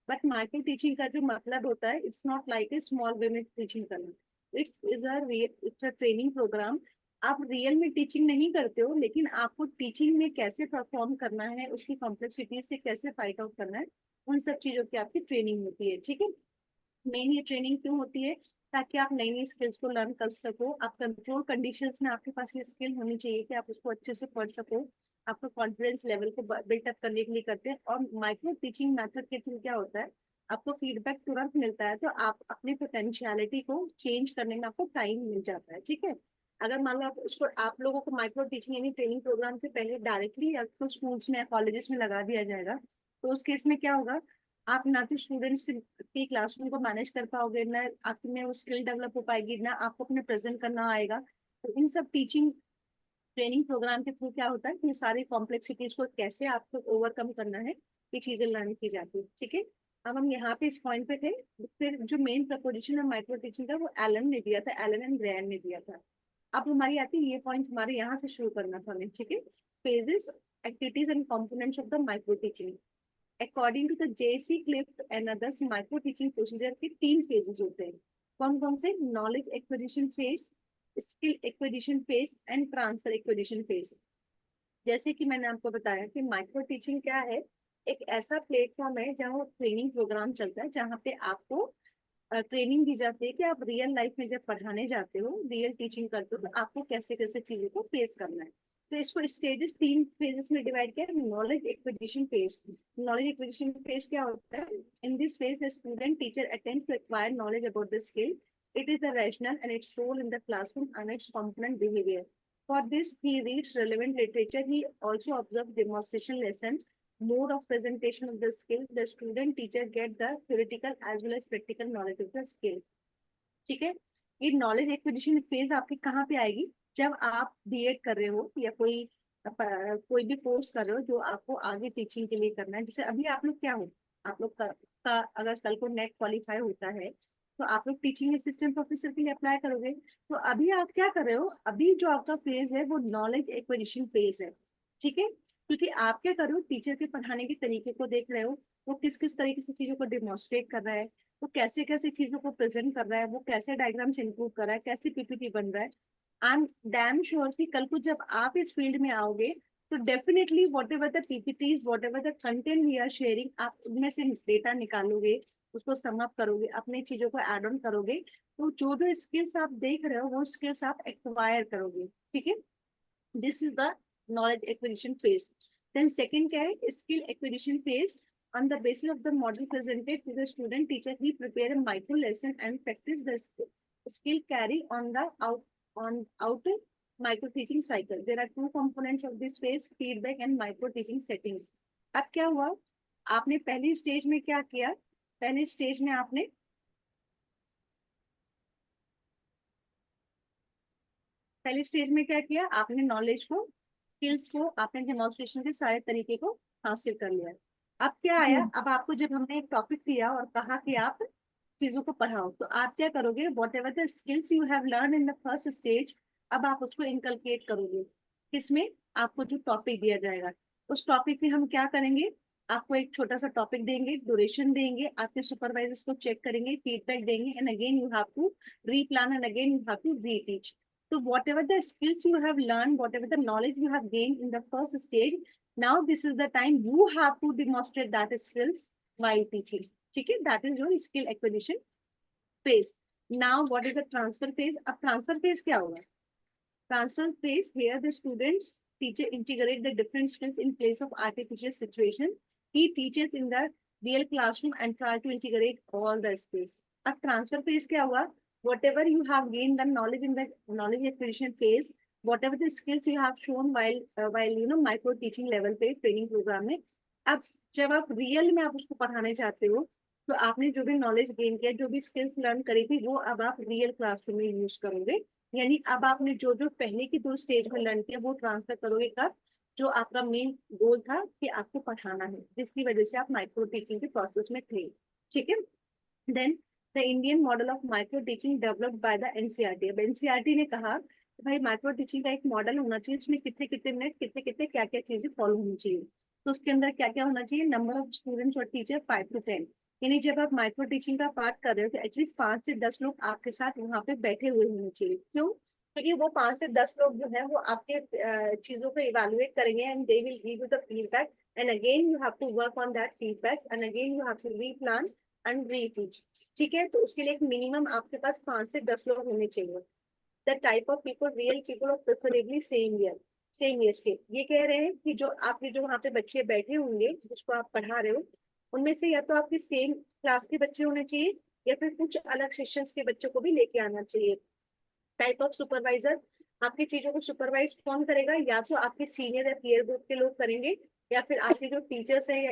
But micro teaching का जो मतलब होता है, it's not like a small way में टीचिंग करना, इट्स अ ट्रेनिंग प्रोग्राम। आप रियल में टीचिंग नहीं करते हो, लेकिन आपको टीचिंग में कैसे परफॉर्म करना है, उसकी कॉम्प्लेक्सिटी से कैसे फाइट आउट करना है, उन सब चीजों की आपकी ट्रेनिंग होती है। ठीक है, मेन ये ट्रेनिंग क्यों होती है? ताकि आप नई नई स्किल्स को लर्न कर सको। आप कंट्रोल कंडीशंस में आपके पास ये स्किल होनी चाहिए कि आप उसको अच्छे से पढ़ सको। आपको कॉन्फिडेंस लेवल को बिल्टअप करने के लिए करते हैं। और माइक्रो टीचिंग मेथड के थ्रू क्या होता है, आपको फीडबैक तुरंत मिलता है, तो आप अपनी पोटेंशियलिटी को चेंज करने में आपको टाइम मिल जाता है। ठीक है, अगर मान लो आप उसको, आप लोगों को माइक्रो टीचिंग यानी ट्रेनिंग प्रोग्राम से पहले डायरेक्टली आपको स्कूल्स में कॉलेजेस में लगा दिया जाएगा, तो उस केस में क्या होगा, आप ना तो स्टूडेंट्स की क्लासरूम को मैनेज कर पाओगे, ना आप में वो स्किल डेवलप हो पाएगी, ना आपको अपने प्रेजेंट करना आएगा। तो इन सब टीचिंग ट्रेनिंग प्रोग्राम के थ्रू क्या होता है, ये सारी कॉम्प्लेक्सिटीज को कैसे आपको ओवरकम करना है, ये चीजें लर्न की जाती है। ठीक है, अब हम यहाँ पे इस पॉइंट पे थे। फिर जो मेन प्रपोजिशन है माइक्रो टीचिंग का, वो एलन ने दिया था, एलन एंड ग्रैंड ने दिया था। अब हमारी आती है ये पॉइंट, हमारे यहाँ से शुरू करना था हमें। ठीक है, phases, activities and components of the micro teaching. According to the J C Clift and others, micro teaching procedure के 3 फेजेस होते हैं। कौन कौन से? Knowledge acquisition phase, skill acquisition phase and transfer acquisition phase. जैसे कि मैंने आपको बताया कि माइक्रो टीचिंग क्या है, एक ऐसा प्लेटफॉर्म है जहाँ ट्रेनिंग प्रोग्राम चलता है, जहाँ पे आपको ट्रेनिंग दी जाती है कि आप रियल लाइफ में जब पढ़ाने जाते हो, रियल टीचिंग करते हो, तो आपको कैसे कैसे चीजों को फेस करना है। तो इसको स्टेजेस 3 फेजेस में डिवाइड किया। Knowledge acquisition phase, knowledge acquisition phase क्या होता है? In this phase the student teacher attempt to acquire knowledge about the skill, it is the rational and its role in the classroom and its component behavior. For this, he reads relevant literature. He also observes demonstration lessons, mode of presentation of the skill. The student teacher get the theoretical as well as practical knowledge of the skill. ठीक है, ये knowledge acquisition phase आपकी कहाँ पे आएगी? जब आप BEd कर रहे हो या कोई भी कोर्स कर रहे हो जो आपको आगे टीचिंग के लिए करना है। जैसे अभी आप लोग क्या हो, आप लोग का अगर कल को नेट क्वालिफाई होता है, तो आप लोग टीचिंग असिस्टेंट प्रोफेसर के लिए अप्लाई करोगे। तो अभी आप क्या कर रहे हो, अभी जो आपका फेज है वो नॉलेज एक्विजिशन फेज है। ठीक है, क्योंकि आप क्या कर रहे हो, टीचर के पढ़ाने के तरीके को देख रहे हो, वो किस किस तरीके से चीजों को डिमॉन्स्ट्रेट कर रहा है, वो कैसे कैसे चीजों को प्रेजेंट कर रहा है, वो कैसे डायग्राम्स इंप्रूव कर रहा है, कैसे पीपीटी बन रहा है। आई एम डैम श्योर कि कल को जब आप इस फील्ड में आओगे, तो definitely whatever the PPTs, whatever the content we are sharing, आप उनमें से डेटा निकालोगे, उसको सम अप करोगे, अपने चीजों को एड ऑन करोगे। तो जो जो स्किल्स आप देख रहे हो, वो स्किल्स आप एक्वायर करोगे। ठीक है, this is the knowledge acquisition phase. Then second क्या है? Skill acquisition phase. On the basis of the model presented to the student, teacher he prepare a micro lesson and practice the skill carry on the out micro teaching cycle. There are 2 components of this phase: feedback and micro teaching settings. अब क्या हुआ, आपने पहली stage में क्या किया? पहली stage में आपने पहली स्टेज में क्या किया? आपने नॉलेज को, स्किल्स को, आपने डेमोन्स्ट्रेशन के सारे तरीके को हासिल कर लिया। अब क्या आया, जी। अब आपको जब हमने एक टॉपिक दिया और कहा कि आप चीजों को पढ़ाओ, तो आप क्या करोगे? What ever the skills you have learn in the first stage, अब आप उसको इनकलकेट करोगे। किसमें? आपको जो टॉपिक दिया जाएगा, उस टॉपिक में हम क्या करेंगे? आपको एक छोटा सा टॉपिक देंगे, ड्यूरेशन देंगे, आपके सुपरवाइजर्स को चेक करेंगे, फीडबैक देंगे, and again you have to replan and again you have to reteach. So whatever the skills you have learned, whatever the knowledge you have gained in the first stage, now this is the time you have to demonstrate that skills while teaching. Okay, that is your skill acquisition phase. Now what is the transfer phase? अब transfer phase क्या होगा? Transfer phase, here the students teacher integrate the different skills in place of artificial situation. He teaches in the real classroom and try to integrate all the skills. अब transfer phase क्या हुआ? Whatever you have gained the knowledge in the knowledge acquisition phase, whatever the skills you have shown while micro teaching level पे training program में, अब जब आप real में आप उसको पढ़ाने चाहते हो, तो आपने जो भी नॉलेज गेन किया, जो भी स्किल्स लर्न करी थी, वो अब आप रियल क्लासरूम में यूज करोगे। यानी अब आपने जो जो पहले की 2 स्टेज में लर्न किया, वो ट्रांसफर करोगे कब? जो आपका मेन गोल था कि आपको पढ़ाना है, जिसकी वजह से आप माइक्रो टीचिंग के प्रोसेस में थे। ठीक है, then the Indian model of micro teaching developed by the NCERT. अब एनसीईआरटी ने कहा कि भाई माइक्रो टीचिंग का एक मॉडल होना चाहिए, उसमें कितने कितने मिनट, कितने कितने क्या क्या चीजें फॉलो होनी चाहिए। तो उसके अंदर क्या क्या होना चाहिए? नंबर ऑफ स्टूडेंट्स और टीचर 5 to 10, यानी जब आप माइक्रो टीचिंग का पार्ट कर रहे हो तो एटलीस्ट 5 से 10 लोग आपके साथ वहाँ पे बैठे हुए होने चाहिए। क्यों? क्योंकि वो 5 से 10 लोग जो है वो आपके चीजों को इवेलुएट करेंगे and they will give you the feedback and again you have to work on that feedback and again you have to replan and reteach. ठीक है, तो उसके लिए एक मिनिमम आपके पास 5 से 10 लोग होने चाहिए। The type of people, real people of preferably same year के। ये कह रहे हैं कि जो आपके जो वहाँ पे बच्चे बैठे होंगे जिसको आप पढ़ा रहे हो उनमें से या तो आपके सेम क्लास के बच्चे होने चाहिए या फिर कुछ अलग सेशंस के बच्चों को भी लेके आना चाहिए। टाइप ऑफ सुपरवाइजर, आपकी चीजों को सुपरवाइज कौन करेगा? या तो आपके सीनियर या पीयर ग्रुप के लोग करेंगे या फिर आपके जो टीचर्स हैं या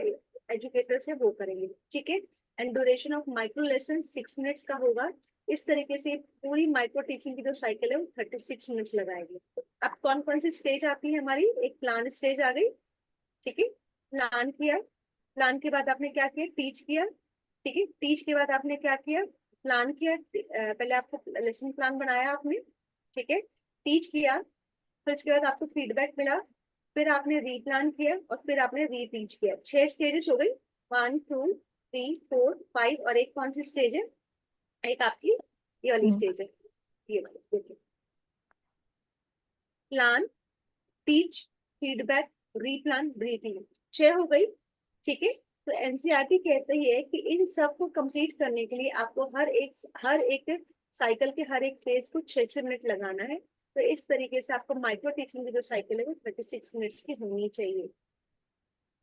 एजुकेटर्स हैं वो करेंगे। ठीक है, and duration of micro lesson 6 minutes का होगा। इस तरीके से पूरी माइक्रो टीचिंग की जो साइकिल है वो 36 मिनट्स लगाएगी। अब कौन कौन सी स्टेज आती है हमारी? एक प्लान स्टेज आ गई। ठीक है, प्लान किया, प्लान के बाद आपने क्या किया? टीच किया। ठीक है, टीच के बाद आपने क्या किया? प्लान किया। पहले आपको लेसन प्लान बनाया आपने। ठीक है, टीच किया, फिर उसके बाद आपको फीडबैक मिला, फिर आपने रीप्लान किया और फिर आपने रीटीच किया। 6 स्टेजेस हो गई, 1 2 3 4 5। और एक कौन सी स्टेज है? एक आपकी ये वाली स्टेज है, ये वाली। देखिए, प्लान, टीच, फीडबैक, रीप्लान, रीटीच, 6 हो गई। ठीक है, तो एनसीईआरटी कहते है कि इन सब को कंप्लीट करने के लिए आपको हर एक साइकिल के हर एक फेज को 6 मिनट लगाना है। तो इस तरीके से आपको माइक्रो टीचिंग की जो साइकिल है वो 36 मिनट्स की होनी चाहिए।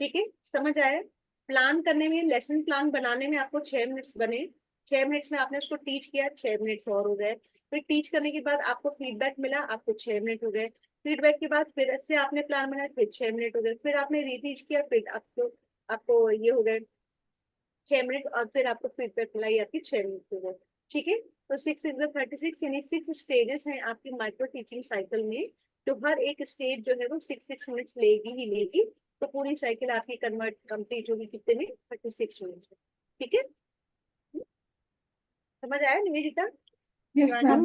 ठीक है, समझ आया? प्लान करने में, लेसन प्लान बनाने में आपको 6 मिनट्स बने, 6 मिनट्स में आपने उसको टीच किया, 6 मिनट्स और हो गए। फिर टीच करने के बाद आपको फीडबैक मिला, आपको 6 मिनट हो गए। फीडबैक के बाद फिर से आपने प्लान बनाया, फिर 6 मिनट हो गए। फिर आपने रीटीच किया, फिर आपको आपको ये हो गए 6 मिनट। और फिर आपको फीडबैक मिला, ये आपकी 6 मिनट हो गए। ठीक है, तो 6 6 36 यानी 6 स्टेजेस हैं आपकी माइक्रो टीचिंग साइकिल में। तो हर एक स्टेज जो है वो 6 6 मिनट्स लेगी ही लेगी। तो पूरी साइकिल आपकी कन्वर्ट कंप्लीट होगी कितने में? 36 मिनट्स में। ठीक है, समझ आया Nivedita? Yes Shivani? Ma'am.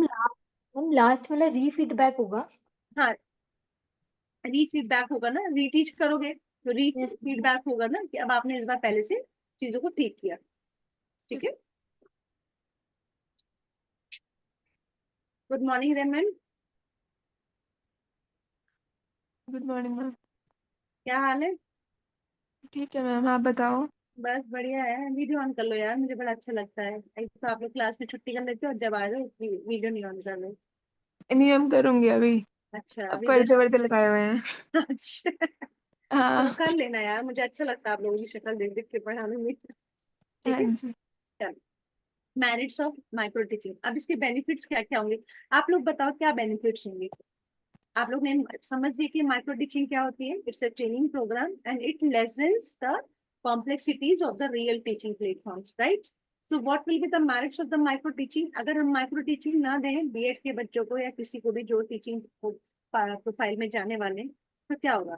Ma'am last वाला रीफीडबैक होगा? हाँ, री फीडबैक होगा ना, रीटीच करोगे तो री यस। फीडबैक होगा ना कि अब आपने इस बार पहले से चीजों को ठीक किया। ठीक है, गुड मॉर्निंग रेमन, गुड मॉर्निंग मैम। क्या हाल है? ठीक है मैम, आप बताओ। बस बढ़िया है। वीडियो ऑन कर लो यार, मुझे बड़ा अच्छा लगता है। एक तो आप लोग क्लास में छुट्टी कर लेते हो और जब आ जाओ वीडियो नहीं ऑन कर लो। नहीं मैम, करूंगी अभी। अच्छा, अब अभी पर्दे जस्ट वर्दे लगाए हुए हैं। अच्छा, चलो हाँ। कर लेना यार, मुझे अच्छा लगता है आप लोगों की शक्ल देख देख के पढ़ाने में। ठीक हाँ है, जी। चलो, मेरिट्स ऑफ माइक्रो टीचिंग। अब इसके बेनिफिट्स क्या क्या होंगे? आप लोग बताओ क्या बेनिफिट्स होंगे? आप लोग ने समझ लिया कि माइक्रो टीचिंग क्या होती है? It's a training programme and it lessens the complexities of the real teaching platforms, right? So what will be the merits of the micro teaching? अगर हम माइक्रो टीचिंग ना दें बीएड के बच्चों को या किसी को भी जो टीचिंग प्रोफाइल में जाने वाले हैं, तो क्या होगा?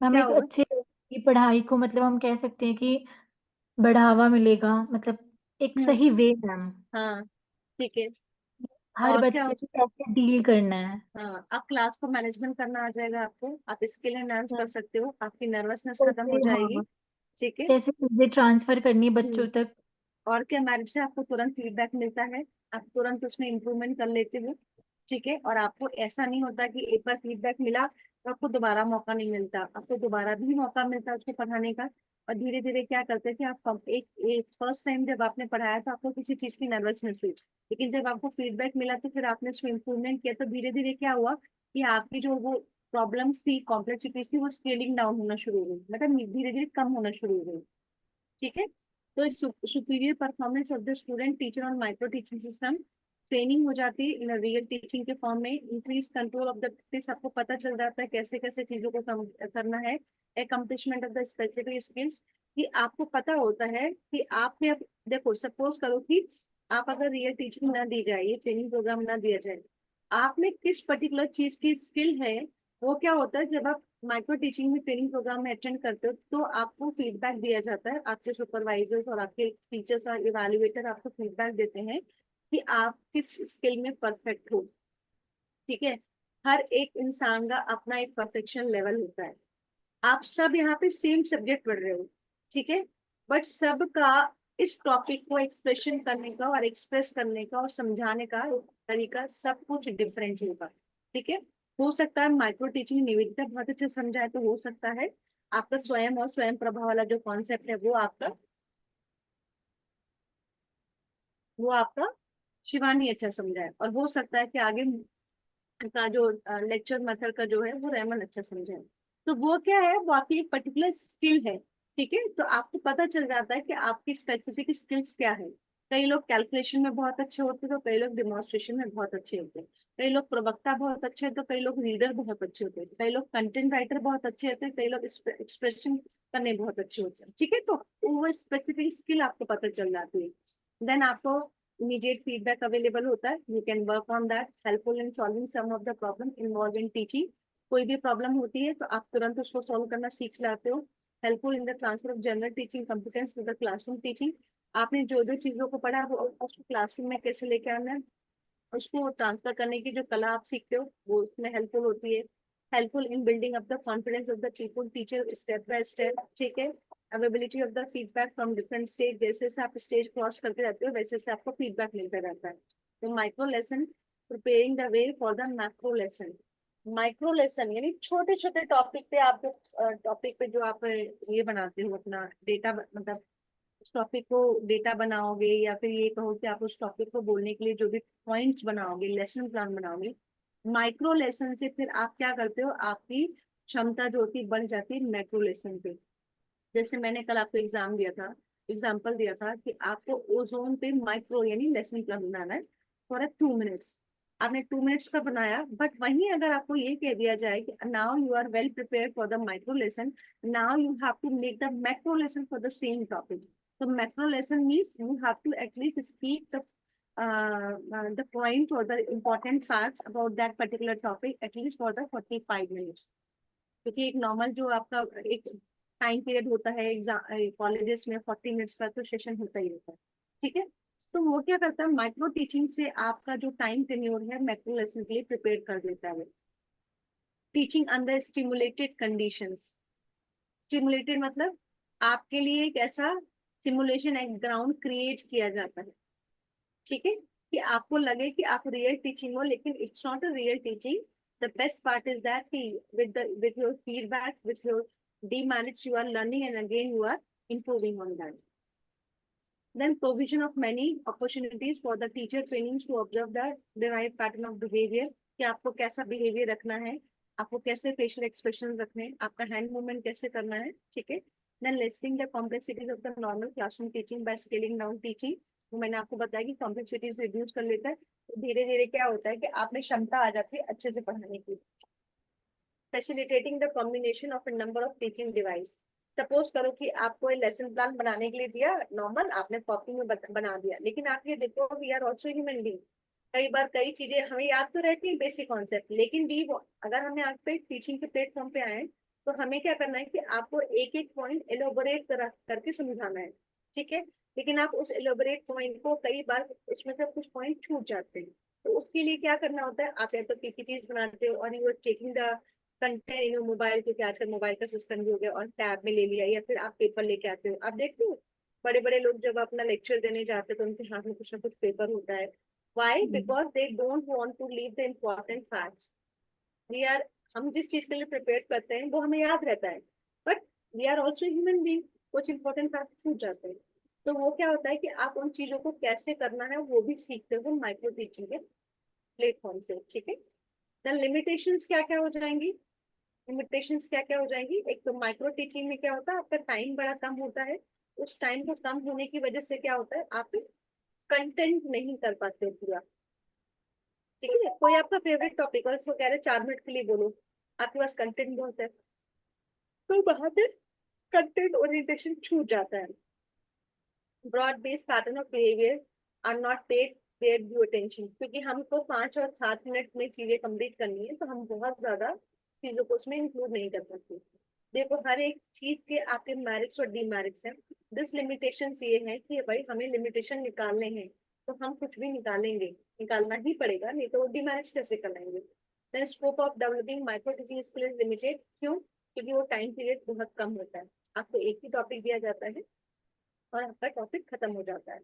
मैम क्या एक होगा? अच्छे की पढ़ाई को मतलब हम कह सकते हैं कि बढ़ावा मिलेगा, मतलब एक हम्म, सही वे मैम। हाँ, ठीक है। हर और क्या बच्चे हो? से कैसे डील करना है। हाँ, आप क्लास को मैनेजमेंट करना आ जाएगा आपको, आप स्किल एनहांस कर सकते हो, आपकी नर्वसनेस खत्म हो कैसे, जाएगी। हाँ, ठीक है। कैसे चीजें ट्रांसफर करनी है बच्चों हम्म, तक। और क्या मेरिट से आपको तुरंत फीडबैक मिलता है, आप तुरंत उसमें इम्प्रूवमेंट कर लेते हो। ठीक है, और आपको ऐसा नहीं होता कि एक बार फीडबैक मिला तो आपको दोबारा मौका नहीं मिलता, आपको दोबारा भी मौका मिलता है उसको पढ़ाने का। और धीरे धीरे क्या करते हैं कि आप एक फर्स्ट टाइम जब आपने पढ़ाया तो आपको किसी चीज की नर्वसनेस हुई, लेकिन जब आपको फीडबैक मिला तो फिर आपने उसमें इम्प्रूवमेंट किया, तो धीरे धीरे क्या हुआ कि आपकी जो वो प्रॉब्लम्स थी, कॉम्प्लेक्सिटीज थी, वो स्केलिंग डाउन होना शुरू हो गई, मतलब धीरे धीरे कम होना शुरू हो गई। ठीक है, तो superior performance of the student teacher on micro teaching system, training हो जाती है इन रियल टीचिंग के फॉर्म में। Increase control of the practice, आपको पता चल जाता है कैसे कैसे चीजों को करना है। Accomplishment of the specific skills, कि आपको पता होता है कि आपने अब देखो, सपोज करो कि आप अगर रियल टीचिंग ना दी जाए, ये ट्रेनिंग प्रोग्राम ना दिया जाए, आप में किस पर्टिकुलर चीज की स्किल है, वो क्या होता है जब आप माइक्रो टीचिंग में ट्रेनिंग प्रोग्राम में अटेंड करते हो तो आपको फीडबैक दिया जाता है, आपके सुपरवाइजर्स और आपके टीचर्स और इवेल्युएटर आपको फीडबैक देते हैं कि आप किस स्किल में परफेक्ट हो। ठीक है, हर एक इंसान का अपना एक परफेक्शन लेवल होता है। आप सब यहाँ पे सेम सब्जेक्ट पढ़ रहे हो, ठीक है, बट सबका इस टॉपिक को एक्सप्रेशन करने का और एक्सप्रेस करने का और समझाने का तरीका सब कुछ डिफरेंट होगा। ठीक है, हो सकता है माइक्रो टीचिंग निवेदिता बहुत अच्छे समझाए, तो हो सकता है आपका स्वयं और स्वयं प्रभा वाला जो कॉन्सेप्ट है वो आपका शिवानी अच्छा समझाए, और हो सकता है कि आगे का जो लेक्चर मेथड का जो है वो रेमन अच्छा समझाए। तो वो क्या है, वो आपकी एक पर्टिकुलर स्किल है। ठीक है, तो आपको पता चल जाता है कि आपकी स्पेसिफिक स्किल्स क्या है। कई लोग कैलकुलेशन में बहुत अच्छे होते हैं, तो कई लोग डिमॉन्स्ट्रेशन में बहुत अच्छे होते हैं। कई लोग प्रवक्ता बहुत अच्छे हैं, तो कई लोग रीडर बहुत अच्छे होते हैं। कई लोग कंटेंट राइटर बहुत अच्छे होते हैं, कई लोग एक्सप्रेशन करने बहुत अच्छे होते हैं। ठीक है, तो वो स्पेसिफिक स्किल आपको पता चल जाती है। देन आपको immediate feedback available होता है, you can work on that, helpful in solving some of the problem involved in teaching। कोई भी प्रॉब्लम होती है तो आप तुरंत उसको सॉल्व करना सीख जाते हो। Helpful in the transfer of general teaching competence to the classroom teaching. आपने जो जो चीजों को पढ़ा वो उसको क्लासरूम में कैसे लेके आना है, उसको ट्रांसफर करने की जो कला आप सीखते हो वो उसमें हेल्पफुल होती है। Helpful in building up the confidence of the people teacher step by step. ठीक है, availability of the feedback from different stage, जैसे जैसे आप स्टेज क्रॉस करते रहते हो वैसे वैसे आपको फीडबैक मिलता रहता है। तो micro lesson preparing the way for the macro lesson. Micro lesson यानी छोटे छोटे टॉपिक पे आप जो टॉपिक पे जो आप ये बनाते हो अपना डेटा, मतलब उस टॉपिक को डेटा बनाओगे, या फिर ये कहो कि आप उस टॉपिक को बोलने के लिए जो भी पॉइंट्स बनाओगे, लेसन प्लान बनाओगे, माइक्रो लेसन से फिर आप क्या करते हो, आपकी क्षमता जो होती है बढ़ जाती है मैक्रो लेसन पे। जैसे मैंने कल आपको एग्जाम्पल दिया था कि आपको ओजोन पे माइक्रो यानी लेसन प्लान बनाना है फॉर 2 मिनट्स। आपने 2 मिनट्स का बनाया, बट वहीं अगर आपको ये कह दिया जाए कि now you are well prepare for the micro lesson, now you have to make the macro lesson for the same topic. तो macro lesson means you have to at least speak the point or the important facts about that particular topic at least for the 45 minutes। क्योंकि एक normal जो आपका एक time period होता है exam colleges में 40 minutes का तो सेशन होता ही होता है। ठीक है, तो वो क्या करता है, माइक्रो टीचिंग से आपका जो टाइम टेन्योर है मैक्रो लेसन के लिए प्रिपेयर कर देता है। Teaching under stimulated conditions. Stimulated मतलब आपके लिए एक ऐसा सिमुलेशन, एक ग्राउंड क्रिएट किया जाता है। ठीक है, कि आपको लगे कि आप रियल टीचिंग हो, लेकिन it's not a real teaching. The best part is that with your feedback, with your demerits, you are learning and again you are improving on that। Then provision of many opportunities for the teacher trainings to observe the derived pattern of behavior, कि आपको कैसा behaviour रखना है, आपको कैसे facial expression रखने हैं, आपका हैंड मूवमेंट कैसे करना है। ठीक है, then listing the complexities of the normal classroom teaching by scaling down teaching. तो मैंने आपको बताया कि कॉम्प्लेक्सिटीज रिड्यूस कर लेता है, तो धीरे धीरे क्या होता है कि आप में क्षमता आ जाती है अच्छे से पढ़ाने की। Facilitating the combination of a number of teaching device. Suppose करो कि आपको एक लेसन प्लान बनाने के लिए दिया, नॉर्मल आपने कॉपी में बना दिया, लेकिन आप ये देखो we are also human being. कई बार कई चीजें हमें याद तो रहती है बेसिक कॉन्सेप्ट, लेकिन भी अगर हमें आज पे टीचिंग के प्लेटफॉर्म पे आए तो हमें क्या करना है कि आपको एक एक पॉइंट एलोबोरेट करके समझाना है। ठीक है, लेकिन आप उस एलोबोरेट पॉइंट को कई बार उसमें से कुछ पॉइंट छूट जाते हैं, तो उसके लिए क्या करना होता है, आप या तो पीपीटीज बनाते हो और you are checking the content in mobile, क्योंकि आजकल मोबाइल का सिस्टम भी हो गया, और टैब में ले लिया, या फिर आप पेपर लेके आते हो। आप देखते हो बड़े बड़े लोग जब अपना लेक्चर देने जाते हैं तो उनके हाथ में कुछ ना कुछ पेपर होता है। Why? Because they don't want to leave the important facts. We are, हम जिस चीज के लिए प्रिपेयर करते हैं वो हमें याद रहता है, but we are also human being, कुछ इंपॉर्टेंट फैक्ट छूट जाते हैं। तो वो क्या होता है कि आप उन चीजों को कैसे करना है वो भी सीखते हो माइक्रो टीचिंग के प्लेटफॉर्म से। ठीक है, देन लिमिटेशंस क्या क्या हो जाएंगी, लिमिटेशंस क्या क्या हो जाएंगी। एक तो माइक्रो टीचिंग में क्या होता है, आपका टाइम बड़ा कम होता है। उस टाइम को कम होने की वजह से क्या होता है, आप कंटेंट नहीं कर पाते पूरा। ठीक है, कोई आपका फेवरेट टॉपिक और उसको कह रहे 4 मिनट के लिए बोलो, आपके पास कंटेंट बहुत है, तो वहां पे कंटेंट ओरिएंटेशन छूट जाता है। Broad based pattern of behaviour are not paid their due attention, क्योंकि हमको 5 और 7 मिनट में चीजें कंप्लीट करनी है, तो हम बहुत ज्यादा चीजों को उसमें इंक्लूड नहीं कर सकते। देखो हर एक चीज के आपके मेरिट्स और डीमेरिट्स हैं। दिस लिमिटेशन ये है कि भाई हमें लिमिटेशन निकालने हैं, तो हम कुछ भी निकालेंगे, निकालना ही पड़ेगा, नहीं तो डीमेरिट्स कैसे कराएंगे। Then scope of developing micro teaching skill is limited, क्यों? क्योंकि वो टाइम पीरियड बहुत कम होता है। आपको एक ही टॉपिक दिया जाता है और आपका टॉपिक खत्म हो जाता है।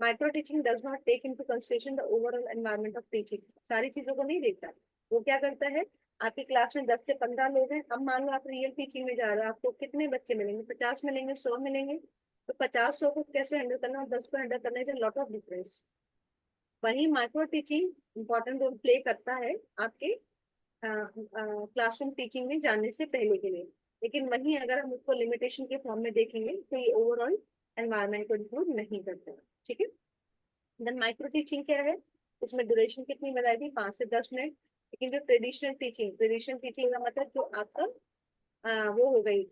Micro teaching does not take into consideration the overall environment of teaching. सारी चीजों को नहीं देखता। वो क्या करता है, आपकी क्लास में 10 से 15 लोग हैं, अब मान लो आप रियल टीचिंग में जा रहे हो, आपको कितने बच्चे मिलेंगे, 50 मिलेंगे, 100 मिलेंगे, तो 50 100 को कैसे हैंडल करना और 10 को हैंडल करने से लॉट ऑफ डिफरेंस। वही micro teaching important role play करता है आपके क्लासरूम टीचिंग में जाने से पहले के लिए। लेकिन वहीं अगर हम उसको लिमिटेशन के फॉर्म में देखेंगे तो ये ओवरऑल एनवायरनमेंट को इंक्लूड नहीं करता। ठीक है। देन माइक्रो टीचिंग क्या है, इसमें ड्यूरेशन कितनी बताई थी, 5 से 10 मिनट। लेकिन जो ट्रेडिशनल टीचिंग का मतलब जो आपका वो हो गई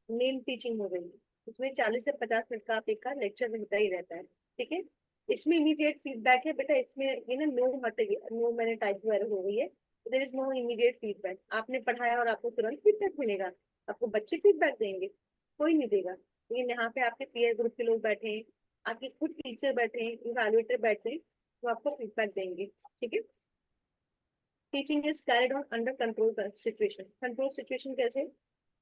मेन टीचिंग हो गई, इसमें 40 से 50 मिनट का आप एक का लेक्चर मिलता ही रहता है। ठीक है। इसमें इमीडिएट फीडबैक है बेटा, इसमें ये ना नो हटेगी, नो मैंने टाइप हो गई है, there is no immediate feedback. आपने पढ़ाया और आपको तुरंत फीडबैक मिलेगा, आपको बच्चे फीडबैक देंगे, कोई नहीं देगा। लेकिन यहाँ पे आपके पीयर ग्रुप के लोग बैठे हैं, आपके खुद टीचर बैठे हैं, इवैल्यूएटर बैठे हैं, तो आपको फीडबैक देंगे। ठीक है। Teaching is carried on under control situation. Control situation कैसे,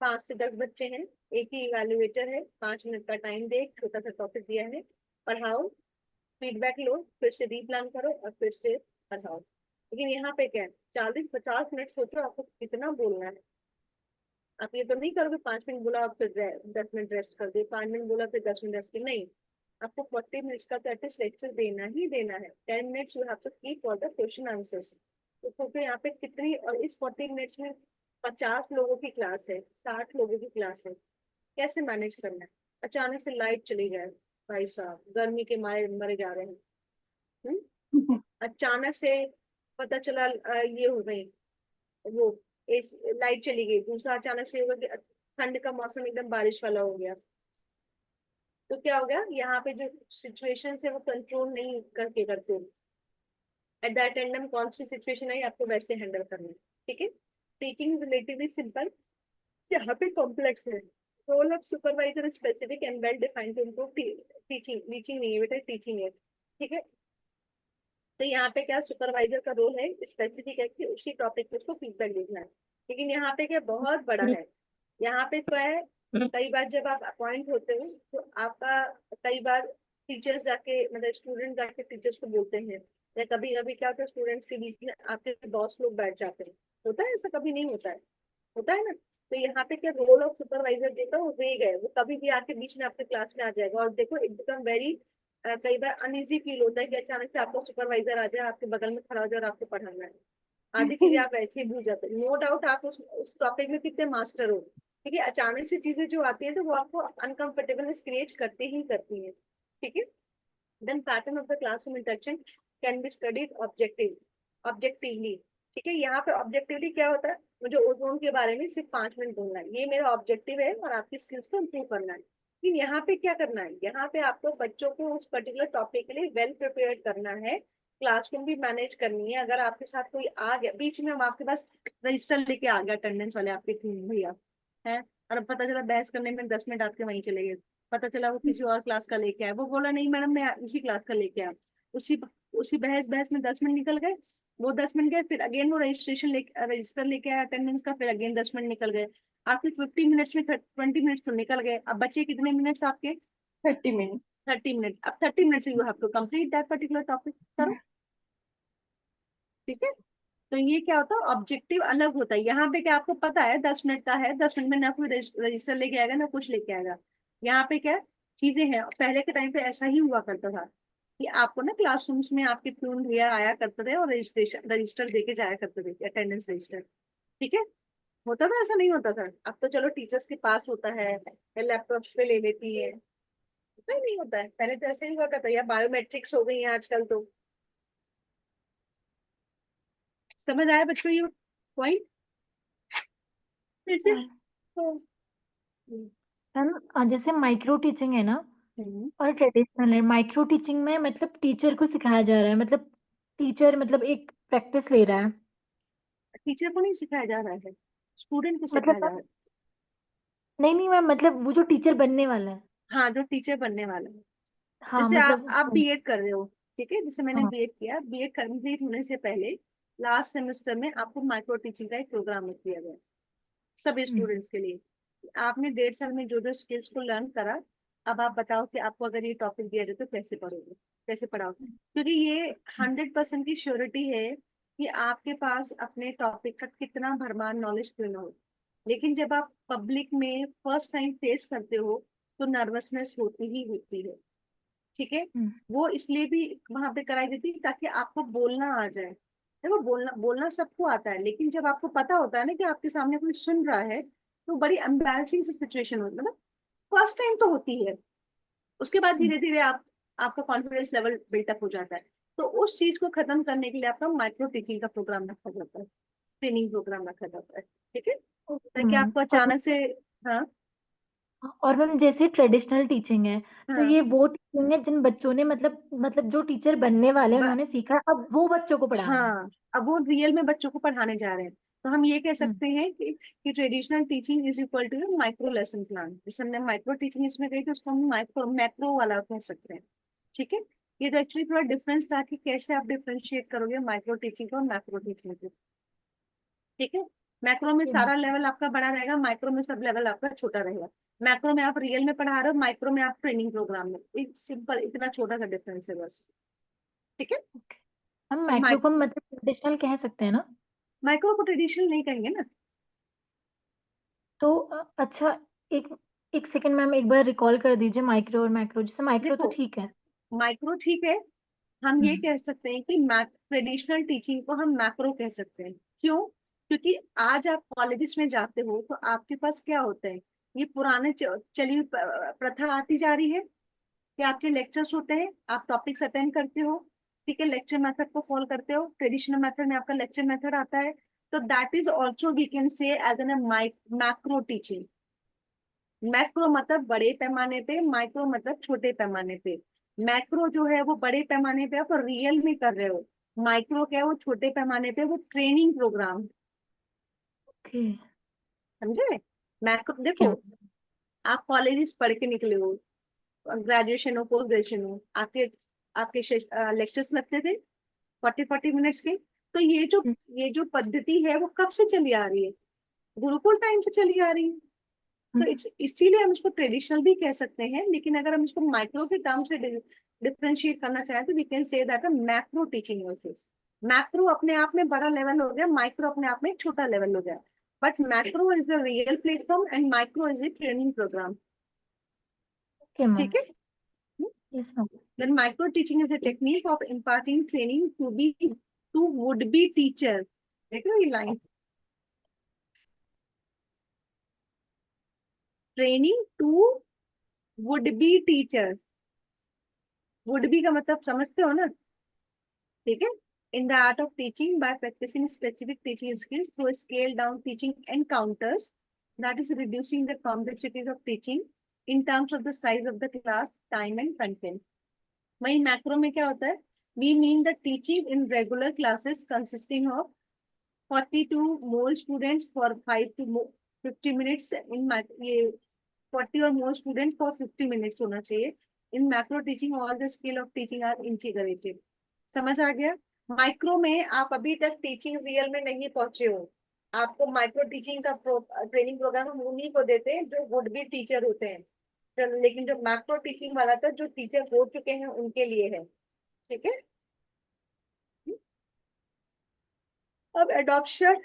5 से 10 बच्चे हैं, एक ही इवैल्यूएटर है, 5 मिनट का टाइम दे, छोटा सा टॉपिक दिया है, पढ़ाओ, फीडबैक लो, फिर से रीप्लान करो और फिर से पढ़ाओ। लेकिन यहाँ पे क्या है, 40-50 मिनट सोचो आपको कितना बोलना है। आप ये तो नहीं करोगे 5 मिनट बोला और फिर 10 मिनट रेस्ट कर दिए, 5 मिनट बोला फिर 10 मिनट रेस्ट की, नहीं। आपको 40 मिनट्स का तो एटलीस्ट लेक्चर देना ही देना है। 10 minutes you have to keep for the question answers. तो सोचो यहाँ पे कितनी, और इस 40 मिनट्स में 50 लोगों की क्लास है, 60 लोगों की क्लास है, कैसे मैनेज करना है। अचानक से लाइट चली जाए, भाई साहब गर्मी के मारे मरे जा रहे हैं। अचानक से पता चला ये हो गई, वो इस लाइट चली गई, दूसरा अचानक से होगा कि ठंड का मौसम एकदम बारिश वाला हो गया, तो क्या हो गया, यहाँ पे जो सिचुएशन है वो कंट्रोल नहीं करके करते। एट दैट टाइम कौन सी सिचुएशन है आपको वैसे हैंडल करना है। ठीक है। टीचिंग रिलेटिवली सिंपल, यहाँ पे कॉम्प्लेक्स है। Role of supervisor specific and well defined to improve teaching. Teaching नहीं है बेटा, टीचिंग है। ठीक है। तो यहाँ पे क्या सुपरवाइजर का रोल है, स्पेसिफिक है कि उसी टॉपिक पे उसको फीडबैक देना है। लेकिन यहाँ पे क्या बहुत बड़ा है, यहाँ पे क्या है, कई बार जब आप अपॉइंट होते हो तो आपका कई बार टीचर्स जाके मतलब स्टूडेंट जाके टीचर्स को बोलते हैं, या कभी कभी क्या होता है स्टूडेंट्स के बीच में आपके बॉस लोग बैठ जाते हैं, होता है ऐसा, कभी नहीं होता है, होता है ना। तो यहाँ पे क्या रोल ऑफ सुपरवाइजर देता है, वो वेग है, वो कभी भी आपके बीच में आपके क्लास में आ जाएगा। और देखो इट बिकम वेरी कई बार अनईजी फील होता है कि अचानक से आपका सुपरवाइजर आ जाए, आपके बगल में खड़ा हो जाए और आपको पढ़ाना है, आधी चीजें आप ऐसे ही भूल जाते हैं। नो डाउट आप उस टॉपिक में कितने मास्टर हो, ठीक है, अचानक से चीजें जो आती है तो वो आपको अनकंफर्टेबल क्रिएट करती ही करती है। ठीक है। Then pattern of the classroom interaction can be studied objectively. ठीक है। यहाँ पे ऑब्जेक्टिवली क्या होता है, मुझे ओजोन के बारे में सिर्फ 5 मिनट बोलना है, ये मेरा ऑब्जेक्टिव है और आपकी स्किल्स को इम्प्रूव करना है। लेकिन यहाँ पे क्या करना है, यहाँ पे आपको बच्चों को उस पर्टिकुलर टॉपिक के लिए वेल प्रिपेयर करना है, क्लासरूम भी मैनेज करनी है। अगर आपके साथ कोई आ गया बीच में, हम आपके पास रजिस्टर लेके आ गया अटेंडेंस वाले आपके भैया है, और पता चला बहस करने में 10 मिनट आपके वहीं चले गए, पता चला वो किसी और क्लास का लेके आया, वो बोला नहीं मैडम मैं इसी क्लास का लेके आया, उसी उसी बहस बहस में 10 मिनट निकल गए, वो 10 मिनट गए, फिर अगेन वो रजिस्टर लेके आया अटेंडेंस का, फिर अगेन 10 मिनट निकल गए, आपके 15 मिनट्स में 20 मिनट्स तो निकल गए, अब बचे कितने मिनट्स आपके, 30 मिनट। 30 मिनट। अब 30 minutes you have to complete that particular topic, करो। ठीक है। तो ये क्या होता है, ऑब्जेक्टिव अलग होता है। यहाँ पे क्या आपको पता है 10 मिनट का है, 10 मिनट में ना कोई रजिस्टर लेके आएगा ना कुछ लेके आएगा। यहाँ पे क्या चीजें हैं, पहले के टाइम पे ऐसा ही हुआ करता था कि आपको ना क्लासरूम्स में आपके प्यून भैया आया करते थे और रजिस्टर देके जाया करते थे, अटेंडेंस रजिस्टर। ठीक है। होता था, ऐसा नहीं होता था। अब तो चलो टीचर्स के पास होता है, लैपटॉप पे ले लेती है, होता ही नहीं होता है, पहले तो ऐसे ही हुआ करता है, या बायोमेट्रिक्स हो गई है आजकल तो। समझ आया बच्चों ये पॉइंट? ठीक है। तो मैम जैसे माइक्रो टीचिंग है ना हम्म, और ट्रेडिशनल है। माइक्रो टीचिंग में मतलब टीचर को सिखाया जा रहा है, मतलब टीचर मतलब एक प्रैक्टिस ले रहा है। टीचर को नहीं सिखाया जा रहा है, स्टूडेंट को मतलब सिखाया जा रहा है। नहीं नहीं मैम, मतलब वो जो टीचर बनने वाला है। हाँ, जो टीचर बनने वाला है। हाँ जैसे मतलब आप उसको। बीएड कर रहे हो, ठीक है, जैसे मैंने हाँ। बीएड किया, बीएड कंप्लीट होने से पहले लास्ट सेमेस्टर में आपको माइक्रो टीचिंग का एक प्रोग्राम दिया गया सभी हम्म। स्टूडेंट्स के लिए। आपने 1.5 साल में जो जो स्किल्स को लर्न करा, अब आप बताओ कि आपको अगर ये टॉपिक दिया जाए तो कैसे पढ़ोगे, कैसे पढ़ाओगे? क्योंकि ये 100% की श्योरिटी है कि आपके पास अपने टॉपिक का कितना भरमार नॉलेज क्यों ना हो, लेकिन जब आप पब्लिक में फर्स्ट टाइम फेस करते हो तो नर्वसनेस होती ही होती है। ठीक है, वो इसलिए भी वहां पे कराई जाती है ताकि आपको बोलना आ जाए। देखो, बोलना बोलना सबको आता है, लेकिन जब आपको पता होता है ना कि आपके सामने कोई सुन रहा है, तो बड़ी एम्बैरेसिंग सिचुएशन होती है, मतलब फर्स्ट टाइम तो होती है, उसके बाद धीरे धीरे आपका कॉन्फिडेंस लेवल बिल्टअप हो जाता है। तो उस चीज को खत्म करने के लिए आपका माइक्रो टीचिंग का प्रोग्राम रखा जाता है, ट्रेनिंग प्रोग्राम रखा जाता है। ठीक है, ओके ताकि मैम। आपको अचानक से, हाँ और मैम जैसे ट्रेडिशनल टीचिंग है, तो हाँ, ये वो टीचिंग है जिन बच्चों ने मतलब जो टीचर बनने वाले हैं उन्होंने सीखा है, अब वो बच्चों को पढ़ा रहे हैं। हाँ, अब वो रियल में बच्चों को पढ़ाने जा रहे हैं। तो हम ये कह हम्म, सकते हैं कि traditional teaching is equal to micro lesson plan. जैसे हमने माइक्रो टीचिंग इसमें कही, तो उसको हम माइक्रो मैक्रो वाला कह सकते हैं। ठीक है, ये तो एक्चुअली थोड़ा डिफरेंस था कि कैसे आप डिफरेंशिएट करोगे माइक्रो टीचिंग को और मैक्रो टीचिंग को। ठीक है, मैक्रो में ओके मैम। सारा लेवल आपका बड़ा रहेगा, माइक्रो में सब लेवल आपका छोटा रहेगा। मैक्रो में आप रियल में पढ़ा रहे हो, माइक्रो में आप ट्रेनिंग प्रोग्राम में। सिंपल, इतना छोटा सा डिफरेंस है बस। ठीक है, हम और माइक्रो को मतलब ट्रेडिशनल कह सकते हैं ना? माइक्रो को ट्रेडिशनल नहीं कहेंगे ना। तो अच्छा, एक एक सेकंड मैम, एक बार रिकॉल कर दीजिए माइक्रो और मैक्रो। जैसे माइक्रो तो देखो, ठीक है। माइक्रो ठीक है, हम ये हम्म, कह सकते हैं कि ट्रेडिशनल टीचिंग को हम मैक्रो कह सकते हैं। क्यों? क्योंकि आज आप कॉलेजेस में जाते हो तो आपके पास क्या होता है, ये पुराने चली हुई प्रथा आती जा रही है कि आपके लेक्चर्स होते हैं, आप टॉपिक्स अटेंड करते हो, ठीक है, लेक्चर मेथड को फॉलो करते हो, ट्रेडिशनल मेथड में आपका लेक्चर मेथड आता है। तो that is also we can say as an macro teaching. Macro मतलब बड़े पैमाने पे, माइक्रो मतलब छोटे पैमाने पे। मैक्रो जो है वो बड़े पैमाने पे आप रियल में कर रहे हो, माइक्रो क्या है, वो छोटे पैमाने पे, वो ट्रेनिंग प्रोग्राम। ओके। समझे? मैक्रो ठीक है देखो, आप कॉलेज पढ़ के निकले हो, ग्रेजुएशन हो, पोस्ट ग्रेजुएशन हो, आपके आपके लेक्चर्स लगते थे 40-40 मिनट्स के। तो मैम। ये जो पद्धति है वो कब से चली आ रही है? गुरुकुल टाइम से चली आ रही है। तो इसीलिए हम इसको ट्रेडिशनल भी कह सकते हैं, लेकिन अगर हम इसको माइक्रो के टर्म से डिफरेंशिएट करना चाहें तो we can say that a macro teaching versus. Macro अपने आप में बड़ा लेवल हो गया, माइक्रो अपने आप में एक छोटा लेवल हो गया। But macro is a real platform and micro is a training programme. Okay ma'am. ठीक है, yes ma'am. then micro teaching is a technique of imparting training to would be teacher। देखो ये line, training to would be teacher. Would be का मतलब समझते हो ना? ठीक है, in the art of teaching by practising specific teaching skills through scale down teaching encounters, that is reducing the complexities of teaching in terms of the size of the class, time and content. वही macro में क्या होता है, we mean the teaching in regular classes consisting of 42 more students for 5 to 50 minutes in ये 40 or more students for 50 minutes होना चाहिए। In macro teaching all the skill of teaching are integrated. समझ आ गया? माइक्रो में आप अभी तक टीचिंग रियल में नहीं पहुंचे हो, आपको माइक्रो टीचिंग का ट्रेनिंग प्रोग्राम हम उन्हीं को देते हैं जो वुड बी टीचर होते हैं। लेकिन जो मैक्रो टीचिंग वाला था, जो टीचर हो चुके हैं उनके लिए है। ठीक है, अब adoption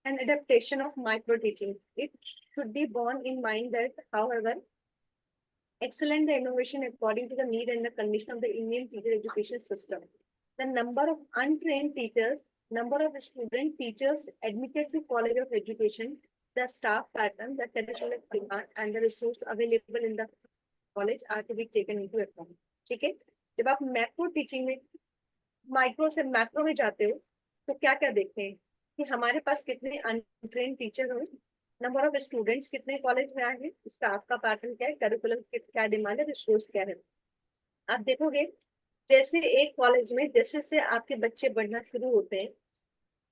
and adaptation of micro teaching. It should be borne in mind that, however excellent the innovation according to the need and the condition of the Indian teacher education system, the number of untrained teachers, number of student teachers admitted to College of Education, the staff pattern, the traditional demand, and the resource available in the college are to be taken into account. ठीक है, जब आप macro teaching में micro से macro में जाते हो तो क्या क्या देखते हैं कि हमारे पास कितने अनट्रेन टीचर हो, नंबर ऑफ स्टूडेंट्स कितने कॉलेज में आए हैं, स्टाफ का पैटर्न क्या है, करिकुलम क्या डिमांड है, रिसोर्स क्या है। आप देखोगे, जैसे एक कॉलेज में जैसे से आपके बच्चे बढ़ना शुरू होते हैं,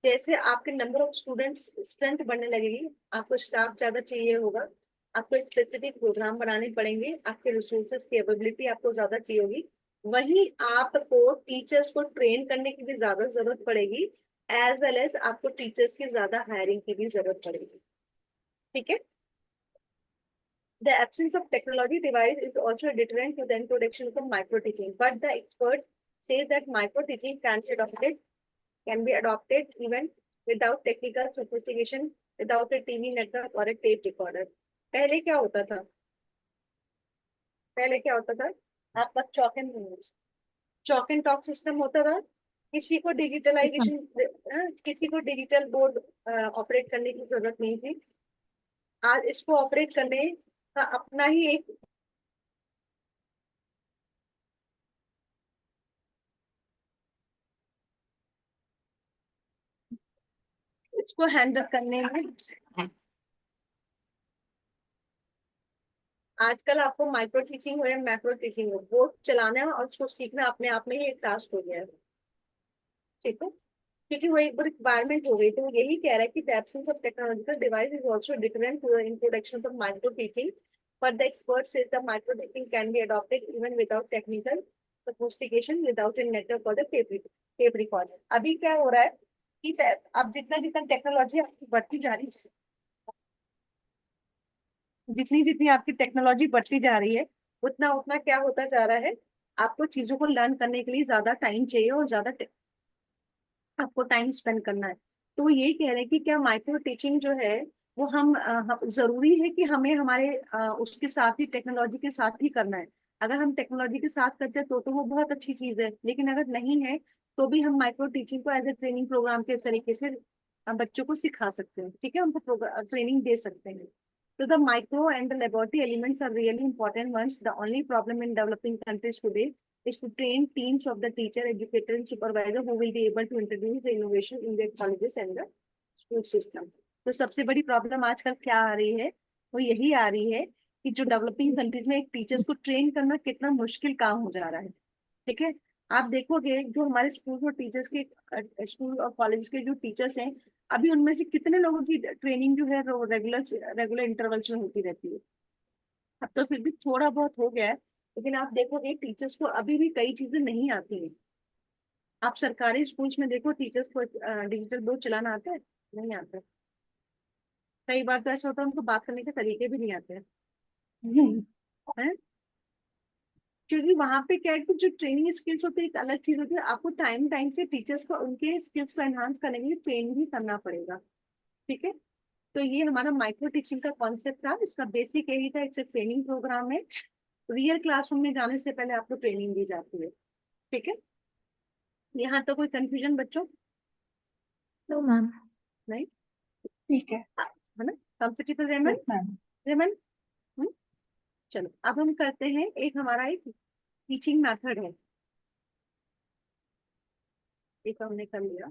जैसे आपके नंबर ऑफ स्टूडेंट्स स्ट्रेंथ बढ़ने लगेगी, आपको स्टाफ ज्यादा चाहिए होगा, आपको एक स्पेसिफिक प्रोग्राम बनाने पड़ेंगे, आपके रिसोर्सेज की अवेलेबिलिटी आपको ज्यादा चाहिए होगी। वहीं आपको टीचर्स को ट्रेन करने की भी ज्यादा जरूरत पड़ेगी, एज वेल एज आपको टीचर्स की ज्यादा हायरिंग की भी जरूरत पड़ेगी। ठीक है, The absence of technology device is also a deterrent to the introduction of micro teaching, but the expert says that micro teaching can be adopted even without technical sophistication, without a TV network or a tape recorder. पहले क्या होता था? पहले क्या होता था? आपका chalk and talk system होता था। किसी को डिजिटलाइजेशन, किसी को डिजिटल बोर्ड ऑपरेट करने की जरूरत नहीं थी। आज इसको ऑपरेट करने का अपना ही एक इसको हैंडल करने में आजकल आपको माइक्रो टीचिंग हो या मैक्रो टीचिंग हो, बोर्ड चलाना और उसको सीखना अपने आप में ही एक टास्क हो गया है। ठीक है, क्योंकि वो एक रिक्वायरमेंट हो गई। तो वो यही कह रहा है कि the absence of technological device is also different to the introduction of micro teaching, but the expert says the micro teaching can be adopted even without technical sophistication, without a network or the tape recorder. अभी क्या हो रहा है कि अब जितना जितना technology आपकी बढ़ती जा रही है, जितनी जितनी आपकी टेक्नोलॉजी बढ़ती जा रही है, उतना उतना क्या होता जा रहा है, आपको चीजों को लर्न करने के लिए ज्यादा टाइम चाहिए और ज्यादा आपको टाइम स्पेंड करना है। तो वो यही कह रहे हैं कि क्या माइक्रो टीचिंग जो है वो जरूरी है कि हमें हमारे उसके साथ ही टेक्नोलॉजी के साथ ही करना है। अगर हम टेक्नोलॉजी के साथ करते हैं तो वो बहुत अच्छी चीज है, लेकिन अगर नहीं है तो भी हम माइक्रो टीचिंग को एज ए ट्रेनिंग प्रोग्राम के तरीके से बच्चों को सिखा सकते हैं। ठीक है, उनको ट्रेनिंग दे सकते हैं। So the micro and the laboratory elements are really important ones. The only problem in developing countries today is to train teams of the teacher, educator, and supervisor who will be able to introduce the innovation in their colleges and the school system. तो सबसे बड़ी problem आजकल क्या आ रही है, वो यही आ रही है कि जो डेवलपिंग कंट्रीज में एक टीचर्स को ट्रेन करना कितना मुश्किल काम हो जा रहा है। ठीक है, आप देखोगे जो हमारे स्कूल और टीचर्स के स्कूल और कॉलेज के जो टीचर्स हैं, अभी उनमें से कितने लोगों की ट्रेनिंग जो है रेगुलर इंटरवल्स में होती रहती है। अब तो फिर भी थोड़ा बहुत हो गया है, लेकिन आप देखोगे टीचर्स को अभी भी कई चीजें नहीं आती हैं। आप सरकारी स्कूल्स में देखो, टीचर्स को डिजिटल बोर्ड चलाना आता है? नहीं आता है। कई बार तो ऐसा होता है उनको बात करने के तरीके भी नहीं आते हैं। हैं? क्योंकि वहां पे क्या है कि जो ट्रेनिंग स्किल्स होती है एक अलग चीज होती है। आपको टाइम टाइम से टीचर्स को उनके स्किल्स को एनहांस करने के लिए ट्रेन भी करना पड़ेगा। ठीक है, तो ये हमारा माइक्रो टीचिंग का कॉन्सेप्ट था। इसका बेसिक यही था, इट्स ट्रेनिंग प्रोग्राम है। रियल क्लासरूम में जाने से पहले आपको ट्रेनिंग दी जाती है। ठीक है, यहाँ तो कोई कंफ्यूजन बच्चों? No ma'am. नहीं, ठीक है। है ना? कंफर्टेबल रेमन? Yes ma'am. रेमन, चलो अब हम करते हैं, एक हमारा एक टीचिंग मेथड है, एक हमने कर लिया।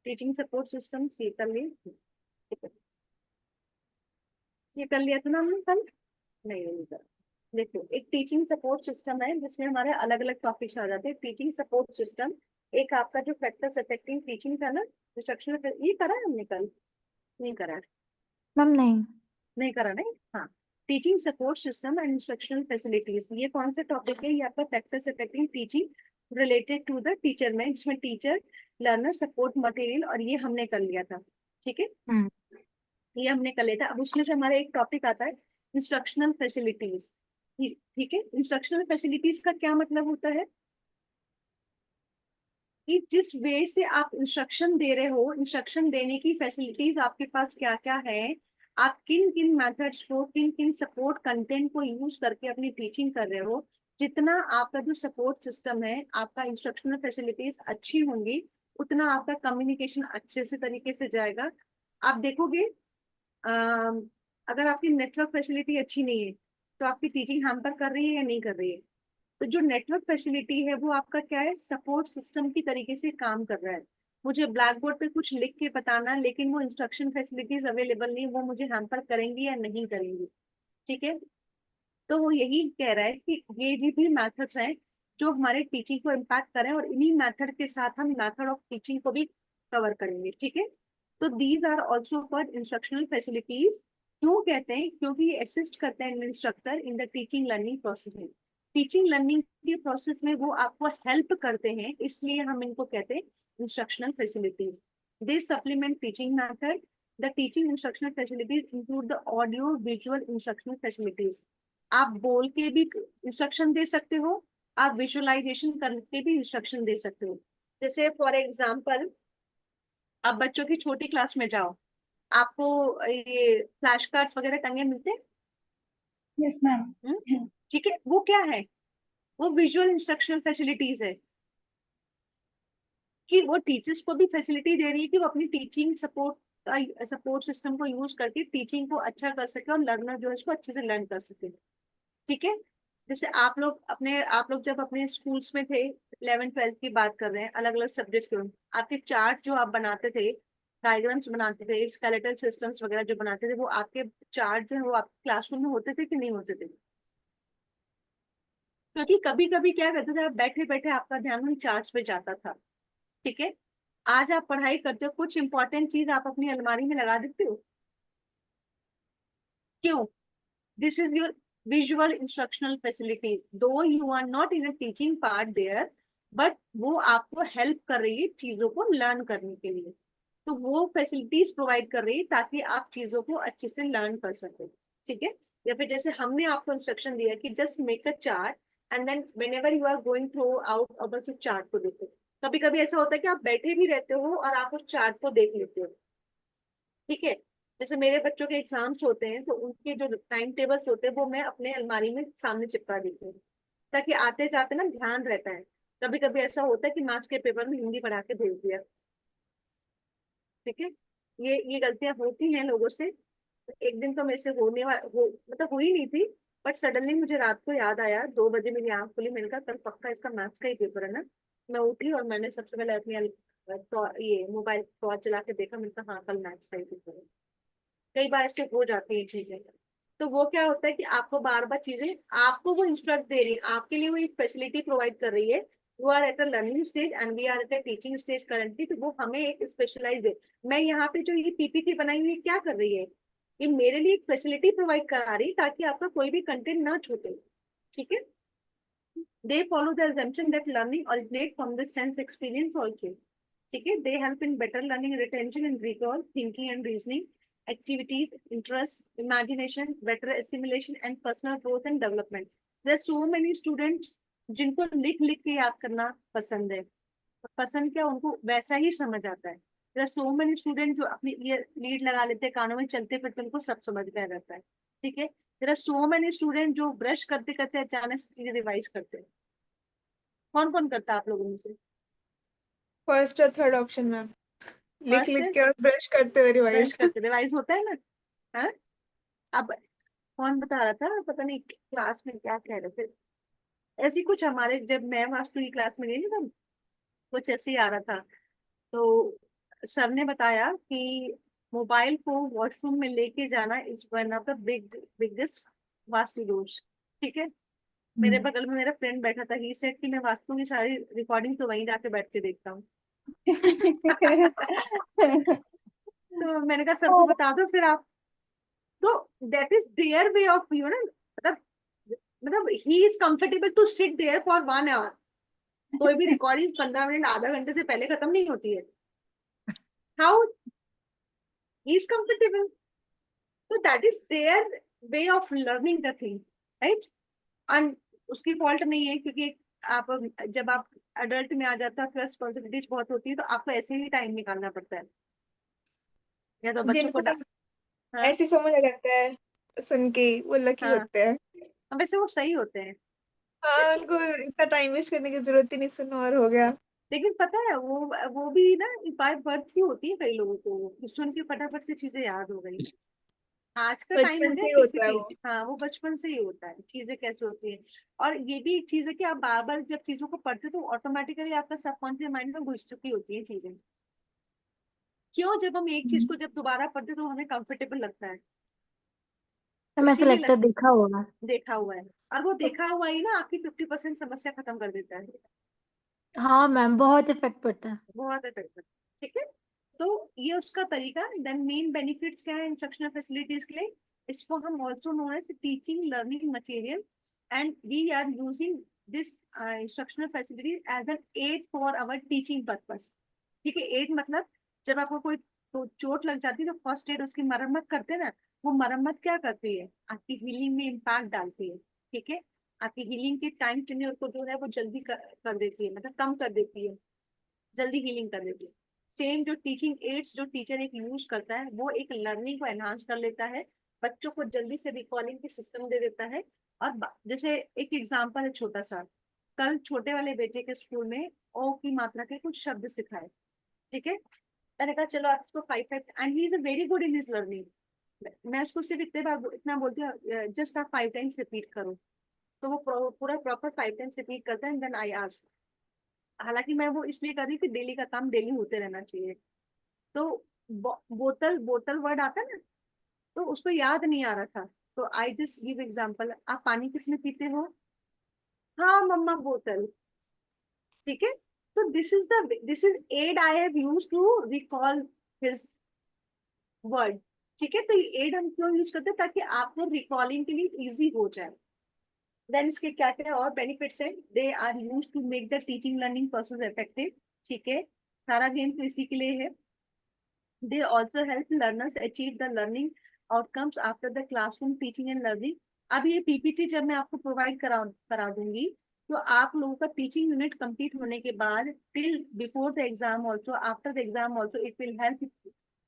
टीचिंग सपोर्ट सिस्टम ये कर लिए, ये कर लिया था ना हमने कल? नहीं कर। देखो, एक टीचिंग सपोर्ट सिस्टम है जिसमें हमारे अलग अलग टॉपिक्स आ जाते हैं। टीचिंग सपोर्ट सिस्टम, एक आपका जो फैक्टर्स अफेक्टिंग टीचिंग था ना, इंस्ट्रक्शनल, ये करा है हमने कल? नहीं करा है? मैम नहीं। नहीं करा नहीं, हाँ। Teaching support system and instructional facilities, ये कौन सा टॉपिक है? ये आपका factors affecting teaching related to the teacher में, जिसमें टीचर, लर्नर, सपोर्ट मटेरियल, और ये हमने कर लिया था। ठीक है, ये हमने कर लिया था। अब उसमें से हमारा एक टॉपिक आता है इंस्ट्रक्शनल फैसिलिटीज। ठीक है, इंस्ट्रक्शनल फैसिलिटीज का क्या मतलब होता है कि जिस वे से आप इंस्ट्रक्शन दे रहे हो, इंस्ट्रक्शन देने की फैसिलिटीज आपके पास क्या क्या है, आप किन किन मेथड्स को, किन किन सपोर्ट कंटेंट को यूज करके अपनी टीचिंग कर रहे हो। जितना आपका जो सपोर्ट सिस्टम है, आपका इंस्ट्रक्शनल फैसिलिटीज अच्छी होंगी, उतना आपका कम्युनिकेशन अच्छे से तरीके से जाएगा। आप देखोगे अगर आपकी नेटवर्क फैसिलिटी अच्छी नहीं है तो आपकी टीचिंग हैम्पर कर रही है या नहीं कर रही है? तो जो नेटवर्क फैसिलिटी है वो आपका क्या है, सपोर्ट सिस्टम की तरीके से काम कर रहा है। मुझे ब्लैक बोर्ड पे कुछ लिख के बताना, लेकिन वो इंस्ट्रक्शन फैसिलिटीज अवेलेबल नहीं, वो मुझे हैम्पर करेंगी या नहीं करेंगी? ठीक है, तो वो यही कह रहा है कि ये भी मैथड्स हैं जो हमारे टीचिंग को इम्पैक्ट करें, और इन्हीं मैथड के साथ हम मैथड ऑफ टीचिंग को भी कवर करेंगे। ठीक है, तो these are also for instructional facilities. क्यों कहते हैं? क्योंकि ये असिस्ट करते हैं instructor in the teaching learning process में। टीचिंग लर्निंग के प्रोसेस में वो आपको हेल्प करते हैं, इसलिए हम इनको कहते हैं instructional facilities. They supplement teaching method. The teaching instructional facilities include the audio visual instructional facilities. आप बोल के भी इंस्ट्रक्शन दे सकते हो, आप विजुअलाइजेशन करके भी इंस्ट्रक्शन दे सकते हो. जैसे फॉर एग्जाम्पल आप बच्चों की छोटी क्लास में जाओ, आपको ये फ्लैश कार्ड्स वगैरह टंगे मिलते हैं. Yes ma'am. ठीक है, वो क्या है, वो विजुअल इंस्ट्रक्शनल फैसिलिटीज है कि वो टीचर्स को भी फैसिलिटी दे रही है कि वो अपनी टीचिंग सपोर्ट सिस्टम को यूज करके टीचिंग को अच्छा कर सके और लर्नर जो है उसको अच्छे से लर्न कर सके. ठीक है, जैसे आप लोग जब अपने स्कूल्स में थे, 11th 12th की बात कर रहे हैं, अलग अलग सब्जेक्ट्स के, आपके चार्ट जो आप बनाते थे, डायग्राम्स बनाते थे, स्केलेटल सिस्टम्स वगैरह जो बनाते थे, वो आपके चार्ट जो है वो आपके क्लासरूम में होते थे कि नहीं होते थे? क्योंकि कभी कभी क्या करते थे, आप बैठे बैठे आपका ध्यान उन चार्ट्स पे जाता था. ठीक है, आज आप पढ़ाई करते हो, कुछ इंपॉर्टेंट चीज आप अपनी अलमारी में लगा देते हो. क्यों? This is your visual instructional facilities, though you are not in a teaching part there, but वो आपको हेल्प कर रही है चीजों को लर्न करने के लिए. तो वो फैसिलिटीज प्रोवाइड कर रही है ताकि आप चीजों को अच्छे से लर्न कर सको. ठीक है, या फिर जैसे हमने आपको इंस्ट्रक्शन दिया कि just make a chart and then whenever you are going throughout और बस उस चार्ट को देखो. कभी कभी ऐसा होता है कि आप बैठे भी रहते हो और आप उस चार्ट को देख लेते हो. ठीक है, जैसे मेरे बच्चों के एग्जाम्स होते हैं तो उनके जो टाइम टेबल्स होते हैं वो मैं अपने अलमारी में सामने चिपका देती हूँ ताकि आते जाते ना ध्यान रहता है. कभी कभी ऐसा होता है कि मैथ्स के पेपर में हिंदी पढ़ा के भेज दिया. ठीक है, ये गलतियां होती हैं लोगों से. एक दिन तो मेरे से मतलब हुई नहीं थी, बट सडनली मुझे रात को याद आया, 2 बजे मेरी आंख खुली, मैंने कहा कल पक्का इसका मैथ्स का ही पेपर है ना. मैं उठी और मैंने सबसे पहले अपनी ये मोबाइल टॉर्च चला के देखा, मैंने कहा हाँ कल मैथ्स का ही पेपर है. कई बार ऐसे हो जाती है चीजें. तो वो क्या होता है कि आपको बार बार चीजें, आपको वो इंस्ट्रक्ट दे रही है, आपके लिए वो एक फैसिलिटी प्रोवाइड कर रही है. You are at a learning stage and we are at a teaching stage currently. तो वो हमें एक स्पेशलाइज है. मैं यहाँ पे जो ये पीपीटी बनाई हुई है क्या कर रही है, ये मेरे लिए एक फैसिलिटी प्रोवाइड करा रही ताकि आपका कोई भी कंटेंट ना छूटे. ठीक है, they follow the assumption that learning originates from the sense experience also. ठीक है, they help in better learning, retention and recall, thinking and reasoning, activities, interest, imagination, better assimilation and personal growth and development. There are so many students जिनको लिख लिख के याद करना पसंद है. पसंद क्या, उनको वैसा ही समझ आता है. There are so many students जो अपनी ईयर लीड लगा लेते हैं, कानों में चलते फिरते उनको सब समझ में आ जाता है. ठीक है, There are so many students जो ब्रश करते करते अचानक से चीजें रिवाइज करते हैं. कौन कौन करता है आप लोगों में से? फर्स्ट और थर्ड ऑप्शन मैम. लिख फर्स्ट लिख के और ब्रश करते हुए ब्रश रिवाइज. करते रिवाइज होता है ना. हाँ, अब कौन बता रहा था, पता नहीं क्लास में क्या कह रहे थे. ऐसी कुछ हमारे, जब मैं वास्तु की क्लास में गई ना, तब कुछ ऐसे ही आ रहा था. तो सर ने बताया कि मोबाइल को वॉशरूम में लेके जाना is one of the biggest vastu दोष. ठीक है, मेरे बगल में मेरा फ्रेंड बैठा था, ही सेड कि मैं वास्तु की सारी रिकॉर्डिंग तो वहीं जाके बैठ के देखता हूँ. तो मैंने कहा सर को बता दो फिर आप. तो that is there way of मतलब he is comfortable to sit there for 1 hour. कोई भी रिकॉर्डिंग 15 मिनट आधा घंटे से पहले खत्म नहीं होती है. How he is comfortable. तो that is there way of learning the thing, right. And उसकी फॉल्ट नहीं है, क्योंकि आप जब आप अडल्ट में आ जाता है, रिस्पॉन्सिबिलिटीज बहुत होती है, तो आपको ऐसे ही टाइम निकालना पड़ता है. या तो बच्चों को जिनको हाँ ऐसी समझ आ जाता है सुन के, वो लकी हाँ, होते हैं. वैसे वो सही होते हैं. हाँ, उनको इतना टाइम वेस्ट करने की जरूरत ही नहीं, सुनो और हो गया. लेकिन पता है वो भी ना बाय बर्थ ही होती है कई लोगों को, कि सुन के फटाफट से चीजें याद हो गई. आज का टाइम हो बचपन गया से ही होता है वो. पीपीटी. हाँ, वो बचपन से ही होता है, चीजें कैसे होती है. और ये भी एक चीज है कि आप बार बार जब चीजों को पढ़ते हो तो ऑटोमेटिकली आपका सबकॉन्शियस माइंड में घुस चुकी होती है चीजें. क्यों, जब हम एक चीज को जब दोबारा पढ़ते तो हमें कंफर्टेबल लगता है, हमें ऐसा इसीलिए लगता है देखा होगा. देखा हुआ है. और वो देखा हुआ ही ना आपकी 50% समस्या खत्म कर देता है. हाँ मैम, बहुत इफेक्ट पड़ता है. बहुत इफेक्टिव. ठीक है, तो ये उसका तरीका. देन मेन बेनिफिट्स क्या है इंस्ट्रक्शनल फैसिलिटीज के लिए? इसको हम also known as teaching learning material, and we are using this instructional facilities as an aid for our teaching purpose. ठीक है, एड मतलब जब आपको कोई तो चोट लग जाती है तो फर्स्ट एड उसकी मरम्मत करते हैं ना, वो मरम्मत क्या करती है, आपकी हीलिंग में इम्पैक्ट डालती है। ठीक है, आपकी हीलिंग के टाइम टेन्योर को जो है वो जल्दी कर देती है, मतलब कम कर देती है, जल्दी हीलिंग कर देती है। सेम जो टीचिंग एड्स जो टीचर एक यूज करता है वो एक लर्निंग को एनहांस कर लेता है, बच्चों को जल्दी से रिकॉलिंग के सिस्टम दे देता है। और जैसे एक एग्जांपल है छोटा सा, कल छोटे वाले बेटे के स्कूल में ओ की मात्रा के कुछ शब्द सिखाए। ठीक है, मैंने कहा चलो आप इसको 5 and he is a very good in his learning. मैं उसको सिर्फ इतना बोलती हूँ, जस्ट आप 5 टाइम्स रिपीट करो, तो वो पूरा प्रॉपर 5 टाइम्स रिपीट करता है। देन आई आस्क, हालांकि मैं वो इसलिए कर रही थी, डेली का काम डेली होते रहना चाहिए। तो बोतल बोतल वर्ड आता है ना, तो उसको याद नहीं आ रहा था। तो आई जस्ट गिव एग्जांपल, आप पानी किसमें पीते हो? हाँ मम्मा, बोतल। ठीक है, तो this is aid I have used to recall his word. ठीक है, तो ये एड हम क्यों यूज करते हैं, ताकि आपको रिकॉलिंग के लिए इजी हो जाए। देन इसके क्या क्या और बेनिफिट्स हैं, they are use to make the teaching learning process effective. ठीक है, सारा गेम तो इसी के लिए है। They also help learners achieve the learning outcomes after the classroom teaching and learning. अब ये पीपीटी जब मैं आपको प्रोवाइड करा दूंगी, तो आप लोगों का टीचिंग यूनिट कंप्लीट होने के बाद till before the exam also, after the exam also, it will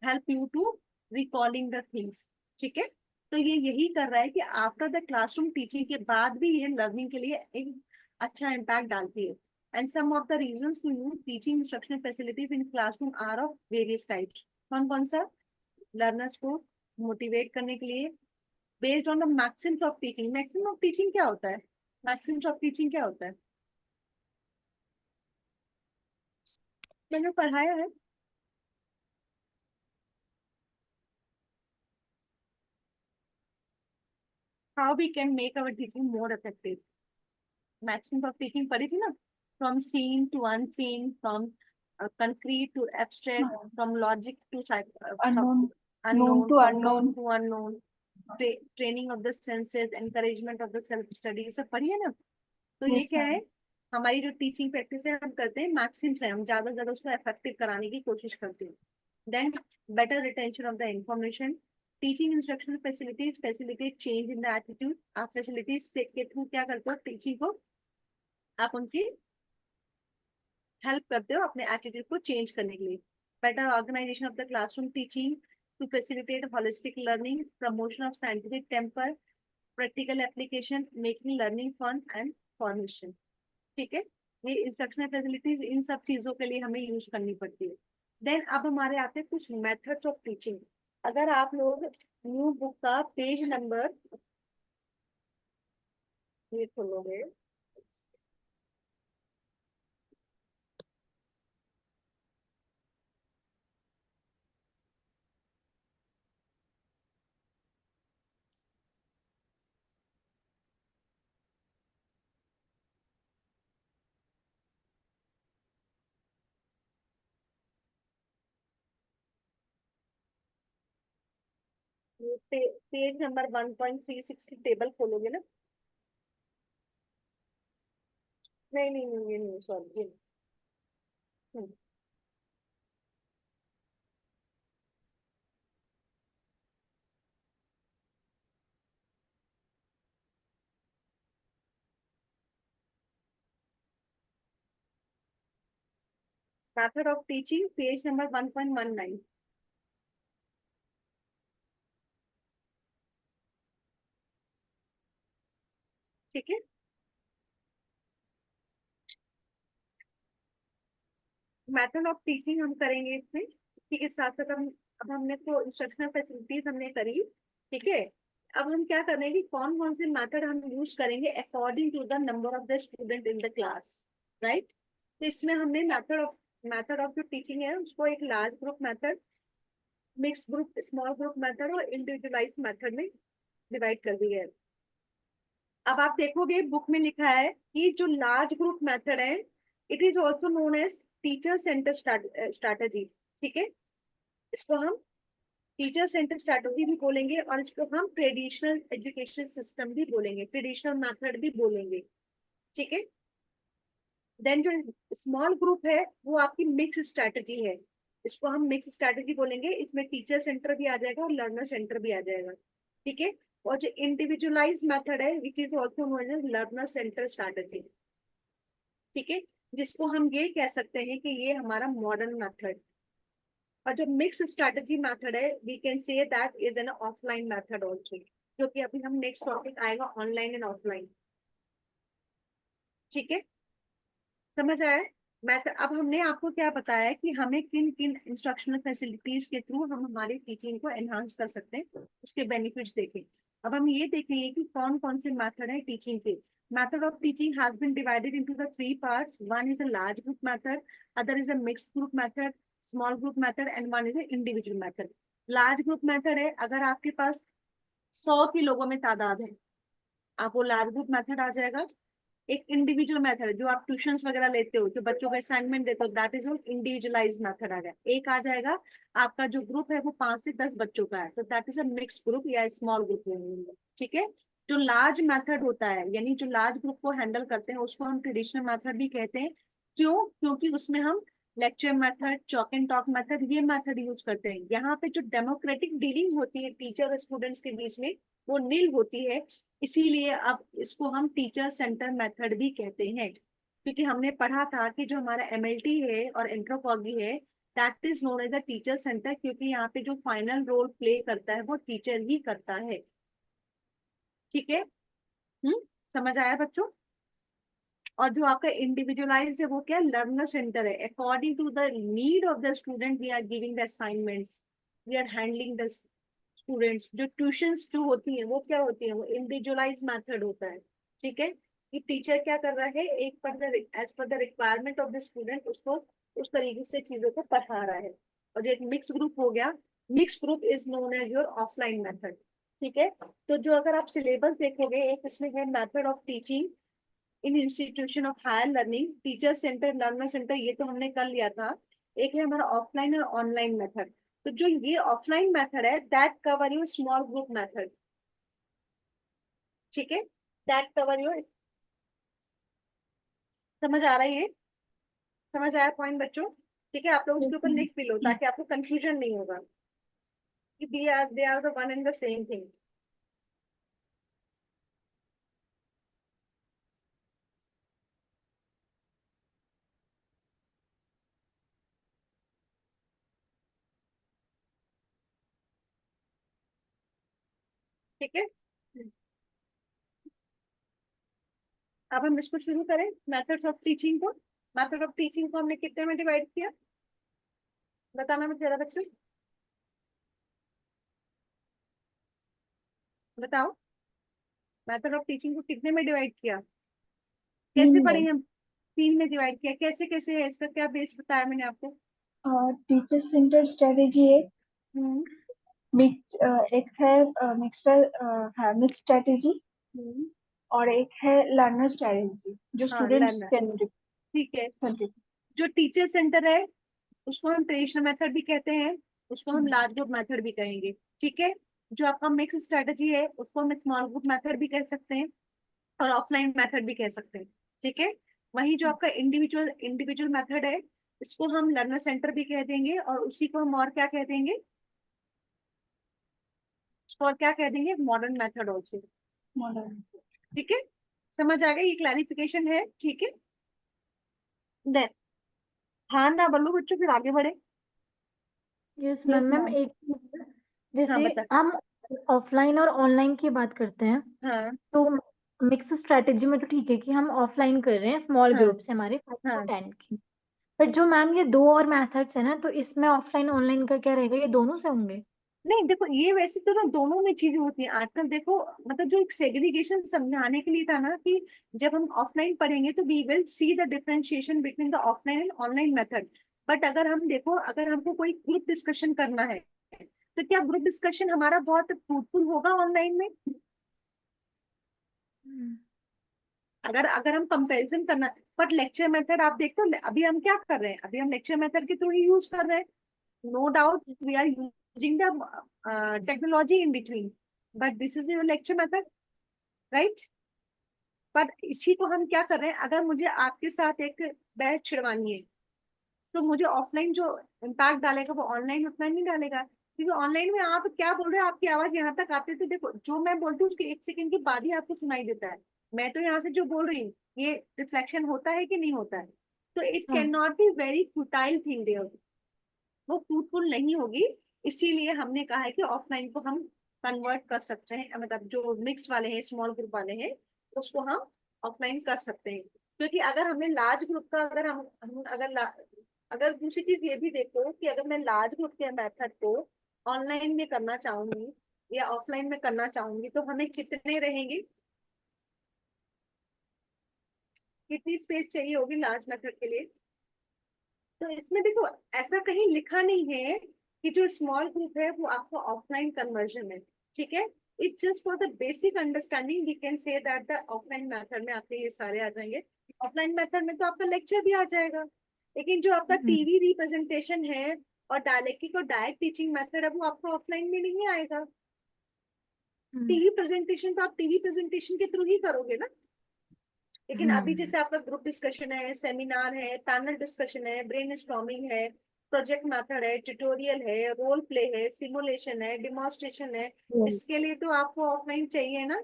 help you to recalling the things. ठीक है, तो ये यही कर रहा है कि आफ्टर द क्लासरूम टीचिंग के बाद भी ये लर्निंग के लिए एक अच्छा इम्पैक्ट डालती है। And some of the reasons to use teaching instructional facilities in classroom are of various types. कौन कौन सा? लर्नर्स को मोटिवेट करने के लिए, based on the maxims of teaching. Maximum of teaching क्या होता है? मैक्सिम्स ऑफ टीचिंग क्या होता है? मैंने पढ़ाया है। How we can make our teaching more effective. Maxims of teaching पढ़ी थी ना, from seen to unseen, from concrete to abstract, from logic to Unknown, known unknown, to from known unknown. to unknown, training of the senses, encouragement of the self study, ये सब पढ़िए ना। तो ये Yes, क्या है, ma'am. हमारी जो टीचिंग प्रैक्टिस है हम करते हैं मैक्सिम से, हम ज्यादा से ज्यादा उसको इफेक्टिव कराने की कोशिश करते हैं। Then better retention of the information. Teaching instructional facilities facilitate change in the attitude. आप फैसिलिटीज से के थ्रू क्या करते हो, टीचिंग को आप उनकी हेल्प करते हो अपने एटीट्यूड को चेंज करने के लिए। Better organisation of the classroom teaching to facilitate holistic learning, promotion of scientific temper, practical application, making learning fun and formation. ठीक है, ये इंस्ट्रक्शनल फैसिलिटीज इन सब चीजों के लिए हमें यूज करनी पड़ती है। देन अब हमारे आते हैं कुछ मेथड्स ऑफ टीचिंग। अगर आप लोग न्यू बुक का पेज नंबर ये खोलोगे, पेज नंबर 1.36 की टेबल खोलोगे ना, नहीं नहीं नहीं ये नहीं, सॉरी ये method of teaching page number 1.19। ठीक है, मेथड ऑफ टीचिंग हम करेंगे इसमें। ठीक है, साथ साथ हम अब हमने तो इंस्ट्रक्शनल फैसिलिटीज हमने करी। ठीक है, अब हम क्या कर रहे हैं कि कौन कौन से मेथड हम यूज करेंगे according to the number of the student in the class, right. तो इसमें हमने मेथड ऑफ जो टीचिंग है उसको एक large group method, mix group, small group method और इंडिविजुअलाइज मेथड में डिवाइड कर दिया है। अब आप देखोगे बुक में लिखा है कि जो लार्ज ग्रुप मेथड है, it is also known as teacher centre strategy. ठीक है, इसको हम टीचर सेंटर स्ट्रैटेजी भी बोलेंगे और इसको हम ट्रेडिशनल एजुकेशन सिस्टम भी बोलेंगे, ट्रेडिशनल मेथड भी बोलेंगे। ठीक है, देन जो स्मॉल ग्रुप है वो आपकी मिक्स स्ट्रैटेजी है। इसको हम मिक्स स्ट्रैटेजी बोलेंगे। इसमें टीचर सेंटर भी आ जाएगा और लर्नर सेंटर भी आ जाएगा, ठीक है। और जो इंडिविजुअलाइज मेथड है which is also known as learner centre strategy, ठीक है, जिसको हम ये कह सकते हैं कि ये हमारा मॉडर्न मेथड। और जो मिक्स स्ट्रैटेजी मेथड है we can say that is an offline method also, जो कि अभी हम नेक्स्ट टॉपिक आएगा ऑनलाइन एंड ऑफलाइन, ठीक है। समझ आया मैथड। अब हमने आपको क्या बताया कि हमें किन किन इंस्ट्रक्शनल फैसिलिटीज के थ्रू हम हमारी टीचिंग को एनहांस कर सकते हैं, उसके बेनिफिट्स देखें। अब हम ये देखेंगे कि कौन कौन से मेथड है टीचिंग के। Method of teaching has been divided into the 3 parts. One is a large group method, other is a mixed group method, small group method and one is a individual method. Large group method है अगर आपके पास 100 के लोगों में तादाद है, आप वो लार्ज ग्रुप मेथड आ जाएगा। एक इंडिविजुअल मेथड जो आप ट्यूशंस वगैरह लेते हो, जो बच्चों को असाइनमेंट देते हो, दैट इज इंडिविजुअलाइज मेथड आ गया। एक आ जाएगा आपका जो ग्रुप है वो 5 से 10 बच्चों का है, तो that is a mix group या स्मॉल ग्रुप, ठीक है। जो लार्ज मेथड होता है यानी जो लार्ज ग्रुप को हैंडल करते हैं उसको हम ट्रेडिशनल मेथड भी कहते हैं। क्यों? क्योंकि उसमें हम lecture method, chalk and talk method, ये मेथड यूज करते हैं। यहाँ पे जो डेमोक्रेटिक डीलिंग होती है टीचर और स्टूडेंट्स के बीच में वो नील होती है, इसीलिए अब इसको हम टीचर सेंटर मेथड भी कहते हैं। क्योंकि हमने पढ़ा था कि जो हमारा एमएलटी है और एंथ्रोपॉलॉजी है that is known as the teacher centre, क्योंकि यहाँ पे जो फाइनल रोल प्ले करता है वो टीचर ही करता है, ठीक है। समझ आया बच्चों? और जो आपका इंडिविजुअलाइज्ड है वो क्या, लर्नर सेंटर है। According to the need of the student we are giving the assignments, we are handling the students. जो ट्यूशंस जो होती हैं वो क्या होती है, वो इंडिविजुअलाइज मेथड होता है, ठीक है। कि टीचर क्या कर रहा है, एक पर the as per the requirement of the student उसको उस तरीके से चीजों को पढ़ा रहा है। और जो एक मिक्स ग्रुप हो गया, mix group is known as your offline method, ठीक है। तो जो अगर आप सिलेबस देखोगे, एक उसमें है method of teaching in institution of higher learning, teacher centre, learner centre, ये तो हमने कर लिया था। एक है हमारा ऑफलाइन और ऑनलाइन मेथड। तो जो ये ऑफलाइन मेथड है that cover your small group method, ठीक है, दैट कवर योर। समझ आ रहा है ये? समझ आया पॉइंट बच्चों? ठीक है, आप लोग उसके ऊपर लिख भी लो ताकि आपको कंफ्यूजन नहीं होगा कि they are the one and the same thing. ठीक है, अब हम इसको शुरू करें मेथड्स ऑफ टीचिंग को। मेथड ऑफ टीचिंग को हमने कितने में डिवाइड किया, बताना मुझे जरा बच्चों, बताओ। मेथड ऑफ टीचिंग को कितने में डिवाइड किया, कैसे 3 पढ़ेंगे में। हम? 3 में डिवाइड किया, कैसे कैसे है, इसका क्या बेस बताया मैंने आपको? और टीचर सेंटर स्ट्रेटेजी एक हम्म मिक्स एक है मिक्सर है मिक्स स्ट्रेटेजी, हम्म, और एक है लर्नर स्ट्रेटेजी जो हाँ स्टूडेंट्स लर्नर, सेंट्रिक। ठीक है। जो टीचर सेंटर है उसको हम ट्रेडिशनल मेथड भी कहते हैं, उसको हम लार्ज ग्रुप मेथड भी कहेंगे, ठीक है। जो आपका मिक्स स्ट्रेटजी है उसको हम स्मॉल ग्रुप मेथड भी कह सकते हैं और ऑफलाइन मेथड भी कह सकते हैं, ठीक है। वहीं जो आपका इंडिविजुअल इंडिविजुअल मेथड है इसको हम लर्नर सेंटर भी कह देंगे, और उसी को हम और क्या कह देंगे, उसको और क्या कह देंगे, मॉडर्न मेथड ऑल्सो, मॉडर्न। ठीक है। समझ आ गया, ये क्लैरिफिकेशन है, ठीक है। देन हाँ ना बोलो बच्चों, फिर आगे बढ़े। Yes yes ma'am. Ma'am ma'am. एक चीज़, हाँ जैसे बता। हम ऑफलाइन और ऑनलाइन की बात करते हैं, हाँ तो मिक्स स्ट्रेटेजी में तो ठीक है कि हम ऑफलाइन कर रहे हैं स्मॉल हाँ ग्रुप्स हमारे 5 to हाँ। 10 की। पर जो मैम ये दो और मेथड्स है ना, तो इसमें ऑफलाइन ऑनलाइन का क्या रहेगा, ये दोनों से होंगे? नहीं देखो, ये वैसे तो ना दोनों में चीजें होती हैं आजकल। देखो मतलब जो एक सेग्रीगेशन समझाने के लिए था ना कि जब हम ऑफलाइन पढ़ेंगे तो we will see the differentiation between the offline and online method. But अगर हम देखो, अगर हमको कोई ग्रुप डिस्कशन करना है तो क्या ग्रुप डिस्कशन हमारा बहुत फ्रूटफुल होगा ऑनलाइन में? हम्म। अगर अगर हम कंपैरिजन करना, बट लेक्चर मेथड आप देखते हो अभी हम क्या कर रहे हैं, अभी हम लेक्चर मेथड के थ्रू ही यूज कर रहे हैं। No doubt we are using the technology in between, but this is your lecture method, right? पर इसी को हम क्या कर रहे हैं, अगर मुझे आपके साथ एक बहस छिड़वानी है तो मुझे ऑफलाइन जो इम्पैक्ट डालेगा वो ऑनलाइन उतना नहीं डालेगा, क्योंकि ऑनलाइन में आप क्या बोल रहे हैं, आपकी आवाज यहाँ तक आती है तो देखो जो मैं बोलती हूँ उसके 1 सेकंड के बाद ही आपको सुनाई देता है। मैं तो यहाँ से जो बोल रही हूँ ये रिफ्लेक्शन होता है कि नहीं होता है? तो इट हाँ। Can not be very futile thing there, वो फ्रूटफुल नहीं होगी। इसीलिए हमने कहा है कि ऑफलाइन को हम कन्वर्ट कर सकते हैं, मतलब जो मिक्स वाले हैं, स्मॉल ग्रुप वाले हैं, उसको हम ऑफलाइन कर सकते हैं। क्योंकि अगर हमें लार्ज ग्रुप का, अगर हम अगर दूसरी चीज ये भी देखो कि अगर मैं लार्ज ग्रुप के मेथड को ऑनलाइन में करना चाहूंगी या ऑफलाइन में करना चाहूंगी तो हमें कितने रहेंगे, कितनी स्पेस चाहिए होगी लार्ज मेथड के लिए? तो इसमें देखो ऐसा कहीं लिखा नहीं है कि जो स्मॉल ग्रुप है वो आपको ऑफलाइन कन्वर्जन है, ठीक है। It's just for the basic understanding we can say that the offline method में आपके ये सारे आ जाएंगे। ऑफलाइन मेथड में तो आपका लेक्चर भी आ जाएगा, लेकिन जो आपका टीवी रिप्रेजेंटेशन है और डायलेक्टिक और डायरेक्ट टीचिंग मेथड है वो आपको ऑफलाइन में नहीं आएगा। टीवी प्रेजेंटेशन तो आप टीवी प्रेजेंटेशन के थ्रू ही करोगे ना, लेकिन अभी जैसे आपका ग्रुप डिस्कशन है, सेमिनार है, पैनल डिस्कशन है, ब्रेनस्टॉर्मिंग है, प्रोजेक्ट मेथड है, ट्यूटोरियल है, रोल प्ले है, सिमुलेशन है, डिमॉन्स्ट्रेशन है, इसके लिए तो आपको ऑफलाइन चाहिए ना।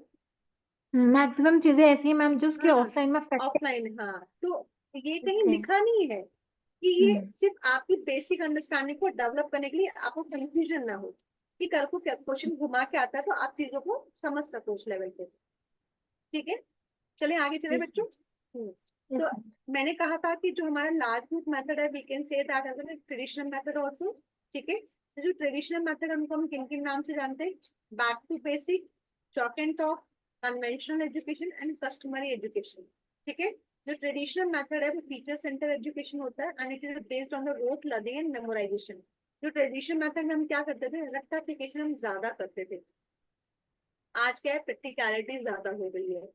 मैक्सिमम चीजें ऐसी हैं मैम जो उसके हाँ, ऑफलाइन में प्रैक्टिस ऑफलाइन, हाँ। तो ये कहीं है। लिखा नहीं है कि ये हम्म सिर्फ आपकी बेसिक अंडरस्टैंडिंग को डेवलप करने के लिए, आपको कंफ्यूजन ना हो कि कल को क्या क्वेश्चन घुमा के आता है तो आप चीजों को समझ सको उस लेवल पे, ठीक है। चले आगे चले यस बच्चों। यस तो मैंने कहा था कि जो हमारा लार्ज ग्रुप मेथड है we can say that as a traditional method also, ठीक है। तो जो ट्रेडिशनल मेथड हमको हम किन किन नाम से जानते हैं, back to basic, chalk and talk, conventional education and customary education, ठीक है। जो ट्रेडिशनल मेथड है वो टीचर सेंटर एजुकेशन होता है and it is based on the rote learning and memorisation. जो ट्रेडिशनल मेथड में हम क्या करते थे, रेक्टिफिकेशन हम ज्यादा करते थे, आज क्या है प्रैक्टिकलिटी ज्यादा हो गई है।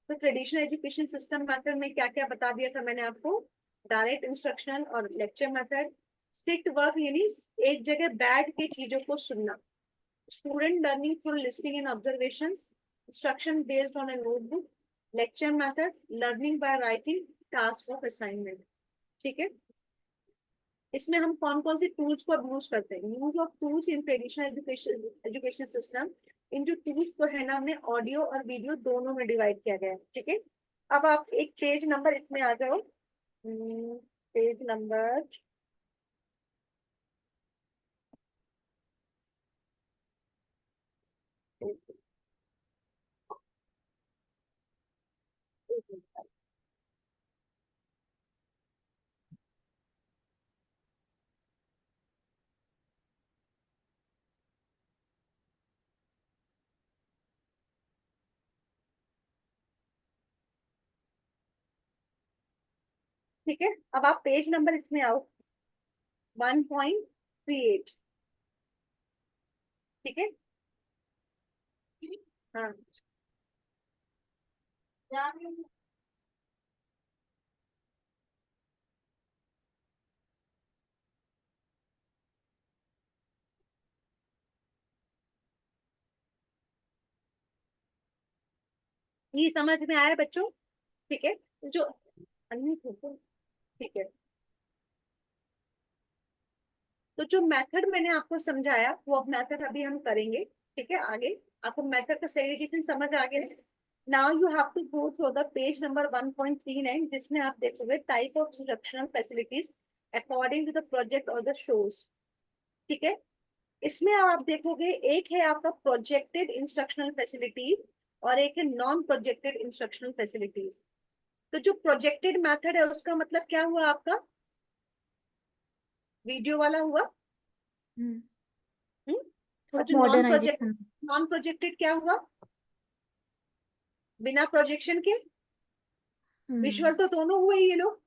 तो ट्रेडिशनल एजुकेशन सिस्टम मेथड में क्या क्या बता दिया था मैंने आपको, डायरेक्ट इंस्ट्रक्शन और लेक्चर मेथड, सिट वर्क यानी एक जगह बैठ के चीजों को सुनना, student learning through listening and observations, instruction based on A notebook, lecture method learning by writing, task of assignment, ठीक है। इसमें हम कौन कौन से टूल्स को यूज करते हैं, use of tools in traditional education system. इन जो टूल्स को है ना हमने ऑडियो और वीडियो दोनों में डिवाइड किया गया है, ठीक है। अब आप एक पेज नंबर इसमें आ जाओ, पेज नंबर ठीक है। अब आप पेज नंबर इसमें आओ 1.38, ठीक है। हाँ, ये समझ में आया बच्चों, ठीक है। जो ठीक है, तो जो मेथड मैंने आपको समझाया वो मेथड अभी हम करेंगे, ठीक है। आगे आपको मेथड का सेग्रीगेशन समझ आ गया। Now you have to go through the page number 1.39 जिसमें आप देखोगे type of instructional facilities according to the project और द शोज, ठीक है। इसमें आप देखोगे एक है आपका प्रोजेक्टेड इंस्ट्रक्शनल फैसिलिटीज और एक है नॉन प्रोजेक्टेड इंस्ट्रक्शनल फैसिलिटीज। तो जो प्रोजेक्टेड मेथड है उसका मतलब क्या हुआ, आपका वीडियो वाला हुआ। और जो मॉडर्नाइजेशन नॉन प्रोजेक्टेड क्या हुआ, बिना प्रोजेक्शन के विजुअल तो दोनों हुए ये लोग,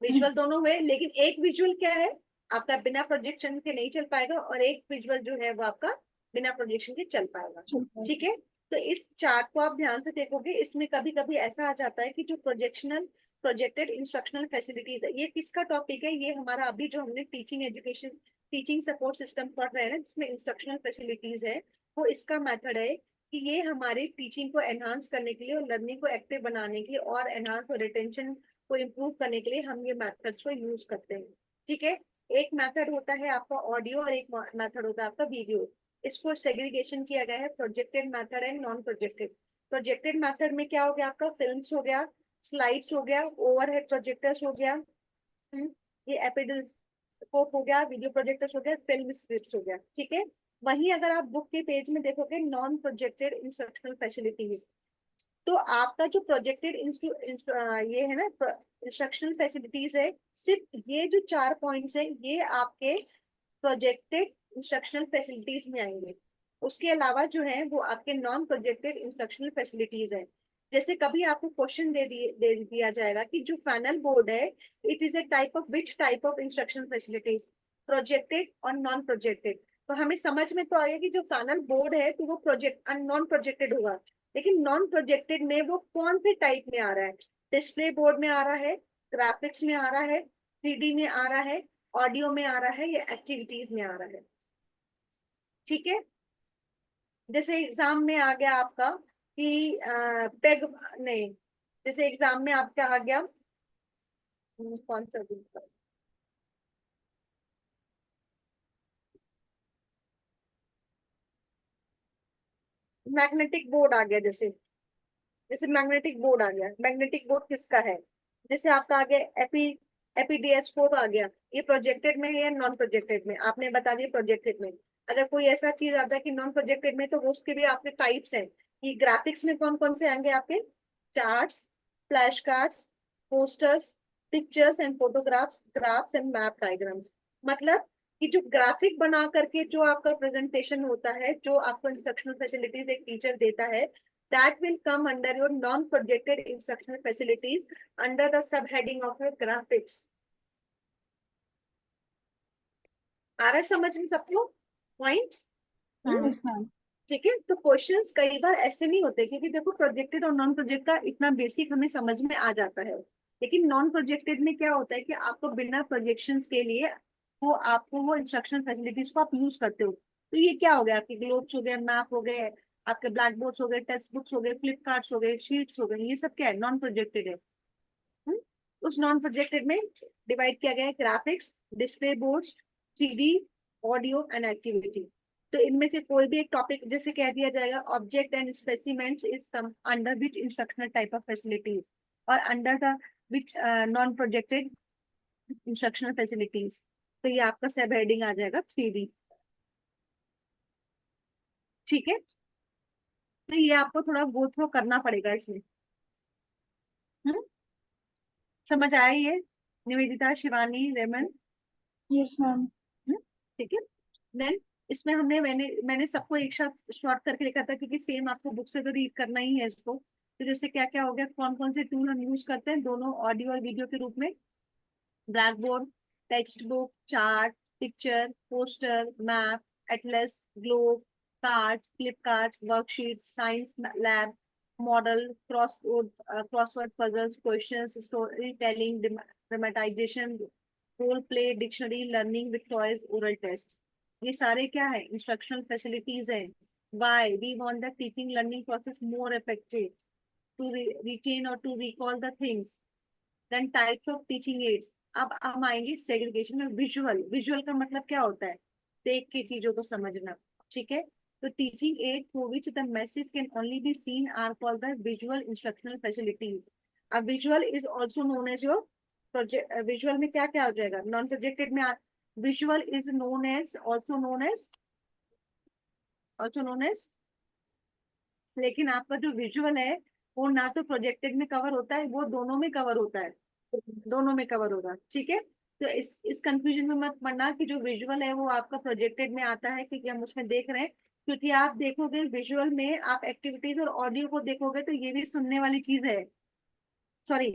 विजुअल दोनों हुए, लेकिन एक विजुअल क्या है आपका बिना प्रोजेक्शन के नहीं चल पाएगा और एक विजुअल जो है वो आपका बिना प्रोजेक्शन के चल पाएगा, ठीक है। तो इस चार्ट को आप ध्यान से देखोगे, इसमें कभी कभी ऐसा आ जाता है कि जो प्रोजेक्टेड इंस्ट्रक्शनल फैसिलिटीज है, ये किसका टॉपिक है, ये हमारा अभी जो हमने teaching education teaching support system पढ़ रहे हैं जिसमें इंस्ट्रक्शनल फैसिलिटीज है, वो इसका मेथड है कि ये हमारे टीचिंग को एनहांस करने के लिए और लर्निंग को एक्टिव बनाने के लिए और एनहांस और रिटेंशन को इम्प्रूव करने के लिए हम ये मेथड्स को यूज करते हैं। ठीक है, एक मेथड होता है आपका ऑडियो और एक मेथड होता है आपका वीडियो। इसको सेग्रीगेशन किया गया है, projected method and non projected. Projected method में क्या हो गया आपका, फिल्म्स हो गया, स्लाइड्स हो गया, ओवरहेड प्रोजेक्टर्स हो गया, ये एपिडोस्कोप हो गया, वीडियो प्रोजेक्टर्स हो गया, फिल्म स्क्रिप्ट्स हो गया। ठीक है, वहीं अगर आप बुक के पेज में देखोगे नॉन प्रोजेक्टेड इंस्ट्रक्शनल फैसिलिटीज, तो आपका जो प्रोजेक्टेड ये है ना इंस्ट्रक्शनल फैसिलिटीज है, सिर्फ ये जो 4 पॉइंट्स है ये आपके प्रोजेक्टेड इंस्ट्रक्शनल फैसिलिटीज में आएंगे। उसके अलावा जो है वो आपके नॉन प्रोजेक्टेड इंस्ट्रक्शनल फैसिलिटीज है। जैसे कभी आपको क्वेश्चन दे दिया जाएगा कि जो फाइनल बोर्ड है it is a type of which type of instructional facilities, projected और नॉन प्रोजेक्टेड। तो हमें समझ में तो आएगा कि जो फाइनल बोर्ड है तो वो प्रोजेक्ट नॉन प्रोजेक्टेड होगा, लेकिन नॉन प्रोजेक्टेड में वो कौन से टाइप में आ रहा है, डिस्प्ले बोर्ड में आ रहा है, ग्राफिक्स में आ रहा है, 3D में आ रहा है, ऑडियो में आ रहा है, या एक्टिविटीज में आ रहा है। ठीक है, जैसे एग्जाम में आ गया आपका कि पेग नहीं, जैसे एग्जाम में आपका आ गया कौन सा मैग्नेटिक बोर्ड आ गया, जैसे जैसे मैग्नेटिक बोर्ड आ गया, मैग्नेटिक बोर्ड किसका है, जैसे आपका आ गया एपीडीएस4 आ गया, ये प्रोजेक्टेड में है या नॉन प्रोजेक्टेड में, आपने बता दिया प्रोजेक्टेड में। अगर कोई ऐसा चीज आता है कि नॉन प्रोजेक्टेड में, तो वो उसके भी आपके टाइप्स हैं कि ग्राफिक्स में कौन कौन से आएंगे आपके, charts, flash cards, posters, pictures and photographs, graphs and map diagrams. मतलब कि जो ग्राफिक बना करके जो आपका प्रेजेंटेशन होता है, जो आपको इंस्ट्रक्शनल फैसिलिटीज एक टीचर देता है, that will come under your non-projected instructional facilities under the subheading of your graphics. आ रहा है समझ में सबको पॉइंट? Yes, ma'am. ठीक है, तो क्वेश्चंस कई बार ऐसे नहीं होते, क्योंकि देखो प्रोजेक्टेड और नॉन प्रोजेक्ट का इतना बेसिक हमें समझ में आ जाता है, लेकिन नॉन प्रोजेक्टेड में क्या होता है कि आपको बिना प्रोजेक्शंस के लिए वो आपको वो इंस्ट्रक्शनल फैसिलिटीज को आप यूज करते हो। तो ये क्या हो गया, आपके ग्लोब्स हो गए, मैप हो गए, आपके ब्लैक बोर्ड्स हो गए, टेक्स्ट बुक्स हो गए, फ्लिपकार्ट्स हो गए, शीट्स हो गए, ये सब क्या है, नॉन प्रोजेक्टेड है। उस नॉन प्रोजेक्टेड में डिवाइड किया गया है graphics, display boards, 3D, audio and activity. तो इनमें से कोई भी एक टॉपिक जैसे कह दिया जाएगा object and specimens is come under which instructional type of facilities, और under the which non projected instructional facilities, तो ये आपका सब हेडिंग आ जाएगा 3D। ठीक है, तो ये आपको थोड़ा गो थ्रू करना पड़ेगा इसमें। समझ आया ये Nivedita, Shivani, Ramon? Yes, ma'am. ठीक है, देन इसमें मैंने सबको एक साथ शॉर्ट करके लिखा था, क्योंकि सेम आपको बुक से तो रीड करना ही है इसको। तो जैसे क्या क्या हो गया, कौन कौन से टूल हम यूज करते हैं दोनों ऑडियो और वीडियो के रूप में, black board, text book, chart, picture, poster, map, atlas, globe, cards, flip cards, worksheet, science lab, model, crossword puzzles, questions, story telling, dramatisation, role play, dictionary, learning with toys, oral test. ये सारे क्या है, instructional facilities है। Why we want the teaching learning process more effective, to retain or to recall the things। Then types of teaching aids. अब हम आएंगे segregation में, visual. Visual का मतलब क्या होता है, देख के चीजों को समझना। ठीक है, तो teaching aid through which the message can only be seen are called the visual instructional facilities. अब visual is also known as your project. Visual में क्या क्या हो जाएगा, नॉन प्रोजेक्टेड में visual is known as also known as, लेकिन आपका जो विजुअल है वो ना तो प्रोजेक्टेड में कवर होता है, वो दोनों में कवर होता है, दोनों में कवर होगा। ठीक है, तो इस कंफ्यूजन में मत पड़ना कि जो विजुअल है वो आपका प्रोजेक्टेड में आता है, क्योंकि हम उसमें देख रहे हैं। क्योंकि आप देखोगे विजुअल में आप एक्टिविटीज और ऑडियो को देखोगे तो ये भी सुनने वाली चीज है, सॉरी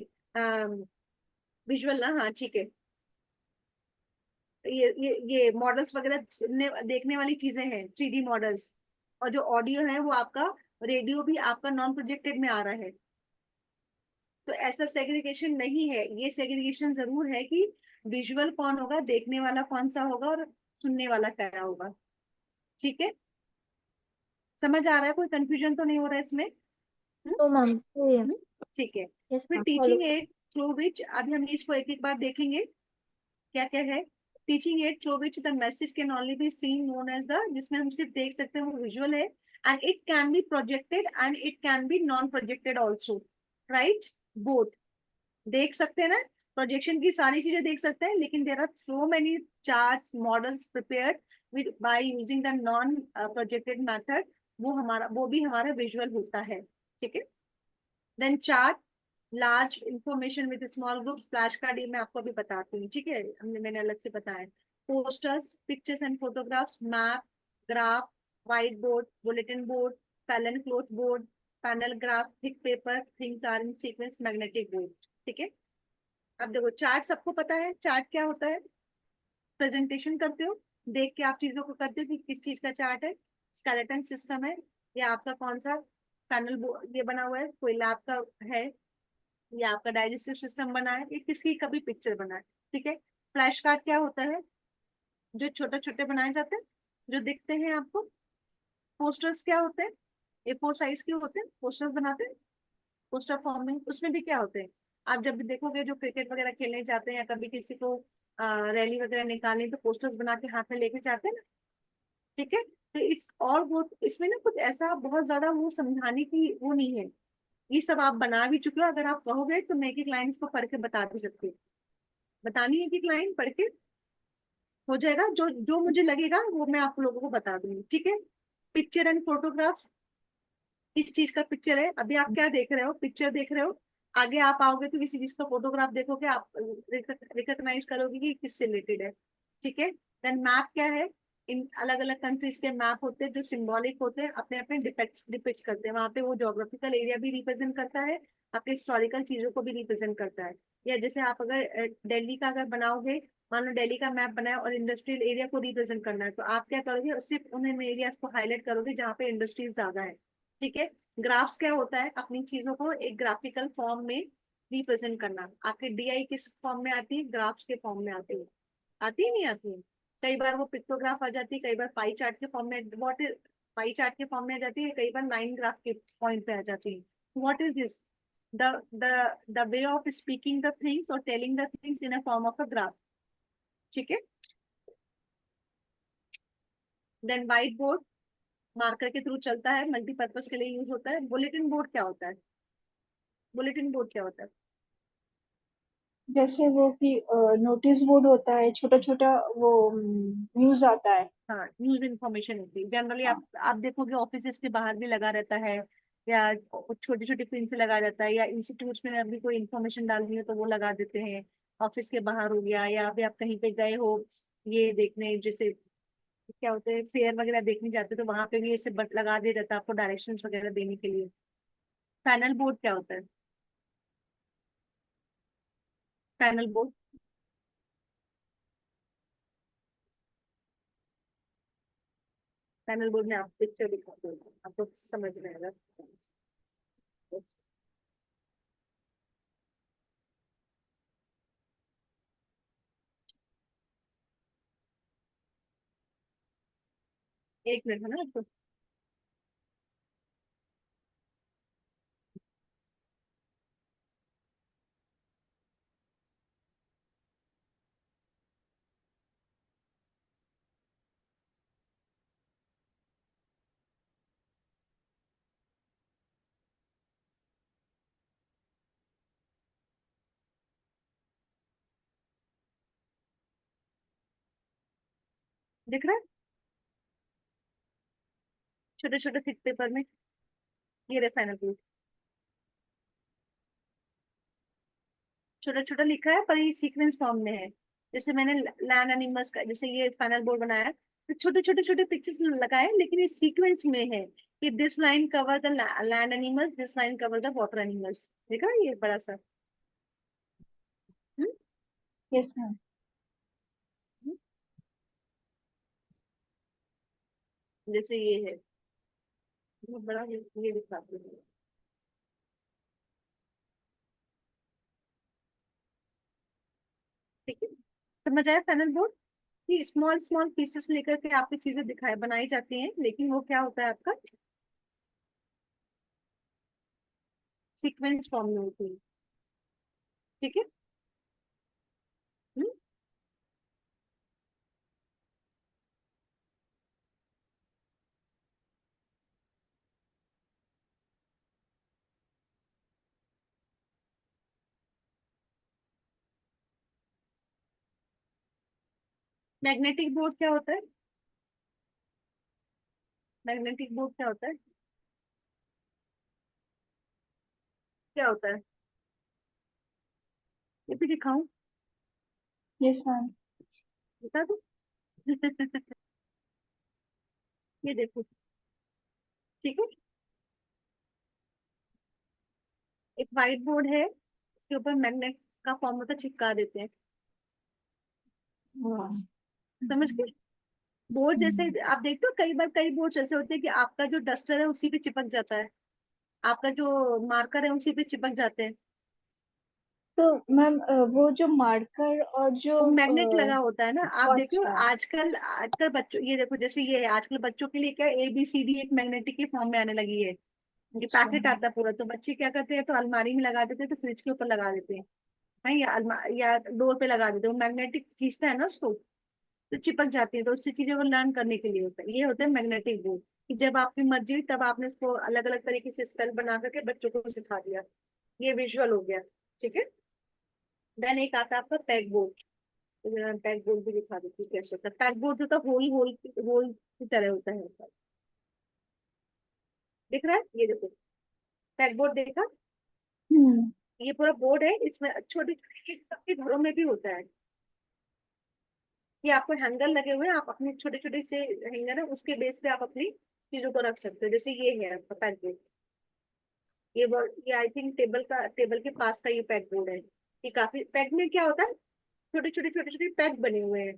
विजुअल ना, हाँ ठीक है, ये मॉडल्स वगैरह देखने वाली चीजें हैं, 3D मॉडल्स। और जो ऑडियो है वो आपका रेडियो भी आपका नॉन प्रोजेक्टेड में आ रहा है। तो ऐसा सेग्रीगेशन नहीं है, ये सेग्रीगेशन जरूर है कि विजुअल कौन होगा, देखने वाला कौन सा होगा, और सुनने वाला क्या होगा। ठीक है, समझ आ रहा है, कोई कंफ्यूजन तो नहीं हो रहा है इसमें? तो मैम ठीक है, यस फिर ma'am teaching follow. Aid through which, अभी हम इसको एक एक बार देखेंगे क्या क्या है। Teaching aid through which the message can only be seen known as the, जिसमें हम सिर्फ देख सकते हैं, वो विजुअल है, and it can be projected and it can be non projected also, right, both. देख सकते हैं ना, प्रोजेक्शन की सारी चीजें देख सकते हैं, लेकिन there are so many charts models prepared with by using the non projected method, वो भी हमारा विजुअल होता है, ठीक है। Then chart, large information with small group, flash card, ये मैं आपको अभी बताती हूँ, ठीक है, मैंने अलग से बताया। Posters, pictures and photographs, map, graph, white board, bulletin board, panel cloth board, panel graph, thick paper, things are in sequence, magnetic board, ठीक है। अब देखो चार्ट सबको पता है, चार्ट क्या होता है, प्रेजेंटेशन करते हो, देख के आप चीजों को करते हो कि किस चीज का चार्ट है, स्केलेटन सिस्टम है, या आपका कौन सा पैनल ये बना हुआ है, कोई लैब का है, या आपका डाइजेस्टिव सिस्टम बना है, ये किसकी कभी पिक्चर बना है, ठीक है। फ्लैश कार्ड क्या होता है, जो छोटे छोटे बनाए जाते हैं, जो दिखते हैं आपको। पोस्टर्स क्या होते हैं, A4 साइज के होते हैं, पोस्टर्स बनाते हैं, पोस्टर फॉर्म में, उसमें भी क्या होते हैं, आप जब भी देखोगे जो क्रिकेट वगैरह खेलने जाते हैं या कभी किसी को रैली वगैरह निकालनी, तो पोस्टर्स बना के हाथ में लेके जाते हैं ना, ठीक है। तो इट्स और वो इसमें ना कुछ ऐसा बहुत ज्यादा वो समझाने की वो नहीं है, ये सब आप बना भी चुके हो, अगर आप कहोगे तो मैं एक एक लाइन को पढ़ के बता भी सकती हूँ, बतानी है एक एक लाइन पढ़ के हो जाएगा, जो जो मुझे लगेगा वो मैं आप लोगों को बता दूंगी, ठीक है। पिक्चर एंड फोटोग्राफ, किस चीज का पिक्चर है, अभी आप क्या देख रहे हो, पिक्चर देख रहे हो, आगे आप आओगे तो किसी चीज का फोटोग्राफ देखोगे, आप रिकॉग्नाइज करोगे कि किससे रिलेटेड है, ठीक है। देन मैप क्या है, इन अलग अलग कंट्रीज के मैप होते हैं जो सिंबॉलिक होते हैं, अपने अपने डिपिक्ट करते हैं, वहां पे वो जोग्राफिकल एरिया भी रिप्रेजेंट करता है, अपने हिस्टोरिकल चीजों को भी रिप्रेजेंट करता है। या जैसे आप अगर दिल्ली का अगर बनाओगे, मान लो दिल्ली का मैप बनाया और इंडस्ट्रियल एरिया को रिप्रेजेंट करना है, तो आप क्या करोगे, सिर्फ उन एरियाज को हाईलाइट करोगे जहाँ पे इंडस्ट्रीज ज्यादा है, ठीक है। ग्राफ्स क्या होता है, अपनी चीजों को एक ग्राफिकल फॉर्म में रिप्रेजेंट करना। आपके डीआई किस फॉर्म में आती है, ग्राफ्स के फॉर्म में आती है नहीं आती है, कई बार वो पिक्टोग्राफ आ जाती है, कई बार पाई चार्ट के फॉर्म में, व्हाट इज पाई चार्ट के फॉर्म में आ जाती है, कई बार लाइन ग्राफ के पॉइंट पे आ जाती है। What is this, the the way of speaking the things और telling the things in a form of a graph, ठीक है। देन व्हाइट बोर्ड, मार्कर के थ्रू चलता है, मल्टीपर्पज के लिए यूज होता है। बुलेटिन बोर्ड क्या होता है, बुलेटिन बोर्ड क्या होता है, जैसे वो कि नोटिस बोर्ड होता है, छोटा छोटा वो न्यूज आता है। हाँ, न्यूज इन्फॉर्मेशन होती है जनरली, हाँ। आप देखोगे ऑफिस के बाहर भी लगा रहता है, या छोटी छोटी प्रिंट से लगा रहता है, या इंस्टीट्यूट में अभी कोई इन्फॉर्मेशन डालनी हो तो वो लगा देते हैं, ऑफिस के बाहर हो गया, या अभी आप कहीं पे गए हो ये देखने, जैसे क्या होते हैं फेयर वगैरह देखने जाते हैं, तो वहां पे भी ऐसे बट लगा दिया जाता है आपको डायरेक्शंस वगैरह देने के लिए। पैनल बोर्ड क्या होता है, पैनल बोर्ड, पैनल बोर्ड में आप पिक्चर दिखाते हो, आपको समझ में आएगा। एक मिनट है ना आपको, दिख रहा है, छोटे छोटे थिक पेपर में, ये रहे पैनल बोर्ड, छोटा छोटा लिखा है पर ये सीक्वेंस फॉर्म में है। जैसे मैंने लैंड एनिमल्स का, जैसे ये पैनल बोर्ड बनाया, तो छोटे छोटे छोटे पिक्चर्स लगाए, लेकिन ये सीक्वेंस में है कि this line cover the land animals, this line cover the water animals, देखा ये बड़ा सा। हम्म, यस मैम। हम्म, जैसे ये है, बहुत बड़ा ये दिखाते हैं, ठीक है। समझ आया पैनल बोर्ड, कि स्मॉल स्मॉल पीसेस लेकर के आपकी चीजें दिखाई बनाई जाती हैं, लेकिन वो क्या होता है आपका सीक्वेंस फॉर्म में होती है। ठीक है। मैग्नेटिक बोर्ड क्या होता है? मैग्नेटिक बोर्ड क्या होता है? क्या होता है? ये भी दिखाऊं? Yes, ma'am. बता दो। ये देखो। ठीक है। एक व्हाइट बोर्ड है, इसके ऊपर मैग्नेट का फॉर्म होता है, चिपका देते हैं। Wow. समझ गए? बोर्ड जैसे आप देखते हो, कई बार कई बोर्ड ऐसे होते हैं कि आपका जो डस्टर है उसी पे चिपक जाता है, आपका जो मार्कर है उसी पे चिपक जाते हैं। तो मैम वो जो मार्कर और जो वो मैग्नेट लगा होता है ना, आप देखो अच्छा। आजकल आजकल बच्चों, ये देखो जैसे ये है, आजकल बच्चों के लिए क्या ABCD एक मैग्नेटिक के फॉर्म में आने लगी है। ये अच्छा। पैकेट आता है पूरा, तो बच्चे क्या करते हैं, तो अलमारी में लगा देते हैं, तो फ्रिज के ऊपर लगा देते हैं। हाँ, या डोर पे लगा देते हैं, वो मैग्नेटिक खींचता है ना उसको, तो चिपक जाती है, तो उससे चीजें को लर्न करने के लिए होता है। ये होता है मैग्नेटिक बोर्ड, कि जब आपकी मर्जी हुई तब आपने उसको अलग अलग तरीके से स्पेल बना करके बच्चों को सिखा दिया। ये विजुअल हो गया। ठीक है। देन एक आता है आपका पैक बोर्ड। पैक बोर्ड भी दिखा देती हूँ कैसे होता है। पैक बोर्ड होता है होल होल होल की तरह होता है। दिख रहा है? ये देखो, पैक बोर्ड देखा? हम्म। ये पूरा बोर्ड है, इसमें छोटे छोटे, सबके घरों में भी होता है। ये आपको हैंगर लगे हुए हैं, आप अपने छोटे छोटे से हैंगर है, उसके बेस पे आप अपनी चीजों को रख सकते हो। जैसे ये है आपका पैक बोर्ड। ये आई थिंक टेबल के पास का ये पैक बोर्ड है। ये काफी, पैक में क्या होता है, छोटे छोटे पैक बने हुए हैं।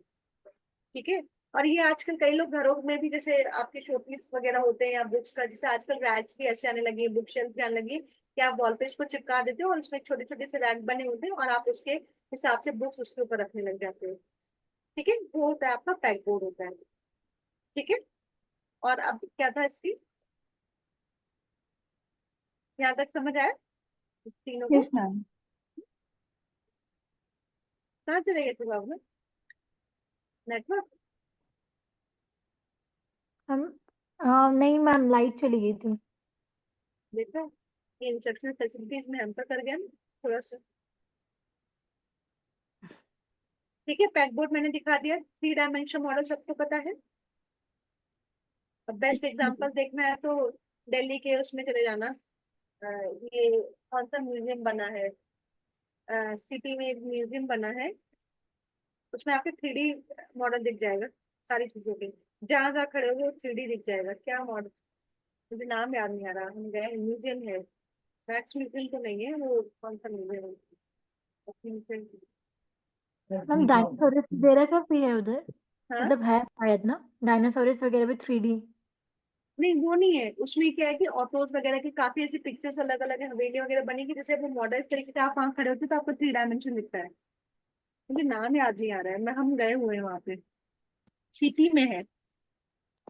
ठीक है। और ये आजकल कई लोग घरों में भी, जैसे आपके शोपीस वगैरह होते हैं या बुक्स का, जैसे आजकल रैक्स भी ऐसे आने लगी है, बुक शेल्फ भी आने लगी है, कि आप वॉल पे इसको चिपका देते हो और उसमें छोटे छोटे से रैक बने होते हैं, और आप उसके हिसाब से बुक्स उसके ऊपर रखने लग जाते हो। ठीक है, वो होता है आपका पैक बोर्ड होता है। ठीक है। और अब क्या था इसकी, यहाँ तक समझ आया इस तीनों को? Yes ma'am. कहाँ चले गए थे बाबू? नेटवर्क? हम नहीं मैम, लाइट चली गई थी। देखा, ये इंस्ट्रक्शन फैसिलिटीज में हम कर गया ना थोड़ा सा। ठीक है, पैक बोर्ड मैंने दिखा दिया। 3 डायमेंशन मॉडल सबको पता है। अब बेस्ट एग्जांपल देखना है तो दिल्ली के उसमें चले जाना। ये कौन सा म्यूजियम बना है, सिटी में एक म्यूजियम बना है, उसमें आपके 3D मॉडल दिख जाएगा सारी चीजों के। जहाँ जहाँ खड़े हो 3D दिख जाएगा। क्या मॉडल, मुझे नाम याद नहीं आ रहा, हम गए, म्यूजियम है, मैक्स म्यूजियम तो नहीं है, वो कौन सा म्यूजियम है? मैम डायनासोरस वगैरह का भी है उधर, हाँ, मतलब है शायद ना, डायनासोरस वगैरह भी 3D। नहीं वो नहीं है, उसमें क्या है कि ऑटोज वगैरह की काफी ऐसी पिक्चर्स अलग अलग है, हवेली वगैरह बनी कि जैसे वो मॉडल इस तरीके से आप वहाँ खड़े होते हो तो आपको 3 डायमेंशन दिखता है। मुझे नाम याद नहीं आ रहा है, मैं हम गए हुए हैं वहाँ पे, सीपी में है।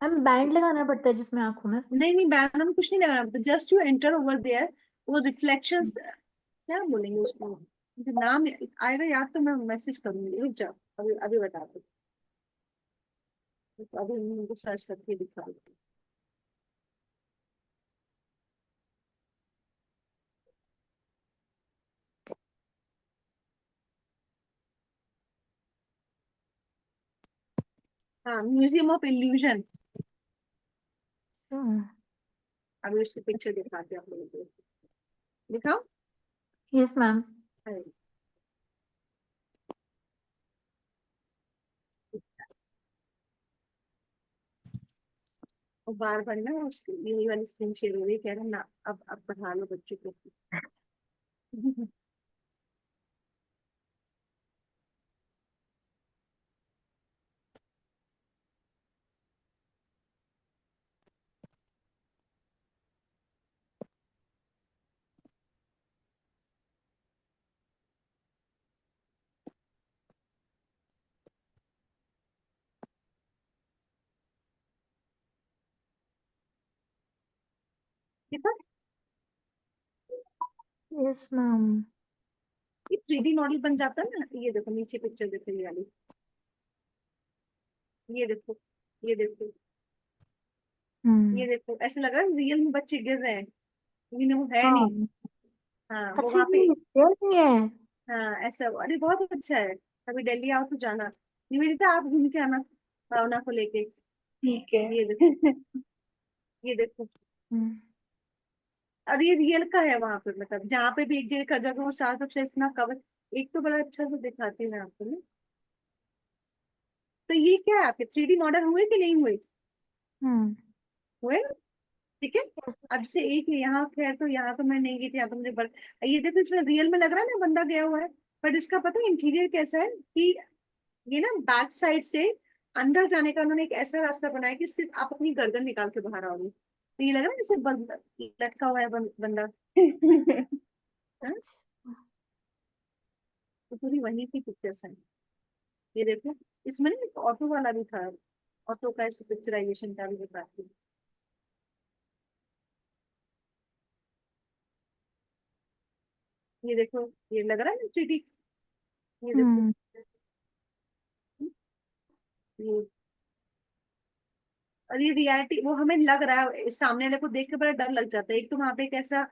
मैम बैंड लगाना पड़ता है जिसमें आंखों में। नहीं नहीं, बैनर में कुछ नहीं लगाना पड़ता, just you enter over there. वो रिफ्लेक्शंस, क्या बोलेंगे उसको, मुझे नाम आएगा याद तो मैं मैसेज करूंगी, रुक जाओ, अभी अभी बता दो। तो अभी मैं उनको सर्च करके दिखा दूँ। हाँ, म्यूजियम ऑफ इल्यूजन। अभी उसकी पिक्चर दिखाते हैं आप लोगों को, दिखाओ। Yes ma'am. हाँ, और बार बार ना उसकी यही वाली स्क्रीन शेयर हो रही है, कह रहे हैं ना अब पढ़ा लो बच्चों को। ठीक है। Yes ma'am. ये 3D मॉडल बन जाता है ना। ये देखो नीचे पिक्चर देखो, ये वाली, ये देखो, ये देखो, ये देखो, ऐसे लग रहा है रियल में बच्चे गिर रहे हैं, लेकिन वो है नहीं। हाँ हाँ वो अच्छा वहां पे। ये रियल नहीं है। हाँ ऐसा, अरे बहुत अच्छा है। कभी दिल्ली आओ तो जाना। निवेदिता आप घूम के आना भावना को लेके। ठीक है। ये देखो, ये देखो, हम्म, और ये रियल का है वहां पे, मतलब जहाँ पे भी एक जगह कर जगह वो चार तरफ से इतना कवर। एक तो बड़ा अच्छा से दिखाती है आपको ना। तो ये क्या है, आपके 3D मॉडल हुए कि नहीं हुए? हम्म, हुए ना? ठीक है। yes, अब से एक है यहाँ है, तो यहाँ तो मैं नहीं गई थी, यहाँ तो मुझे ये देखो इसमें रियल में लग रहा है ना बंदा गया हुआ है। बट इसका पता है इंटीरियर कैसा है कि ये ना बैक साइड से अंदर जाने का उन्होंने एक ऐसा रास्ता बनाया कि सिर्फ आप अपनी गर्दन निकाल के बाहर आओगे, तो ये लग रहा है जैसे लटका हुआ है बंदा। हाँ? अच्छा तो पूरी वहीं की पिक्चर्स हैं। ये देखो, इसमें ना एक ऑटो वाला भी था, ऑटो का ऐसे पिक्चराइजेशन का भी बताती हूँ। ये देखो, ये लग रहा है ना 3D। ये देखो, हम्म, ये, और ये रियलिटी वो हमें लग रहा है, सामने वाले को देख के बड़ा डर लग जाता है। एक तो वहां पे एक ऐसा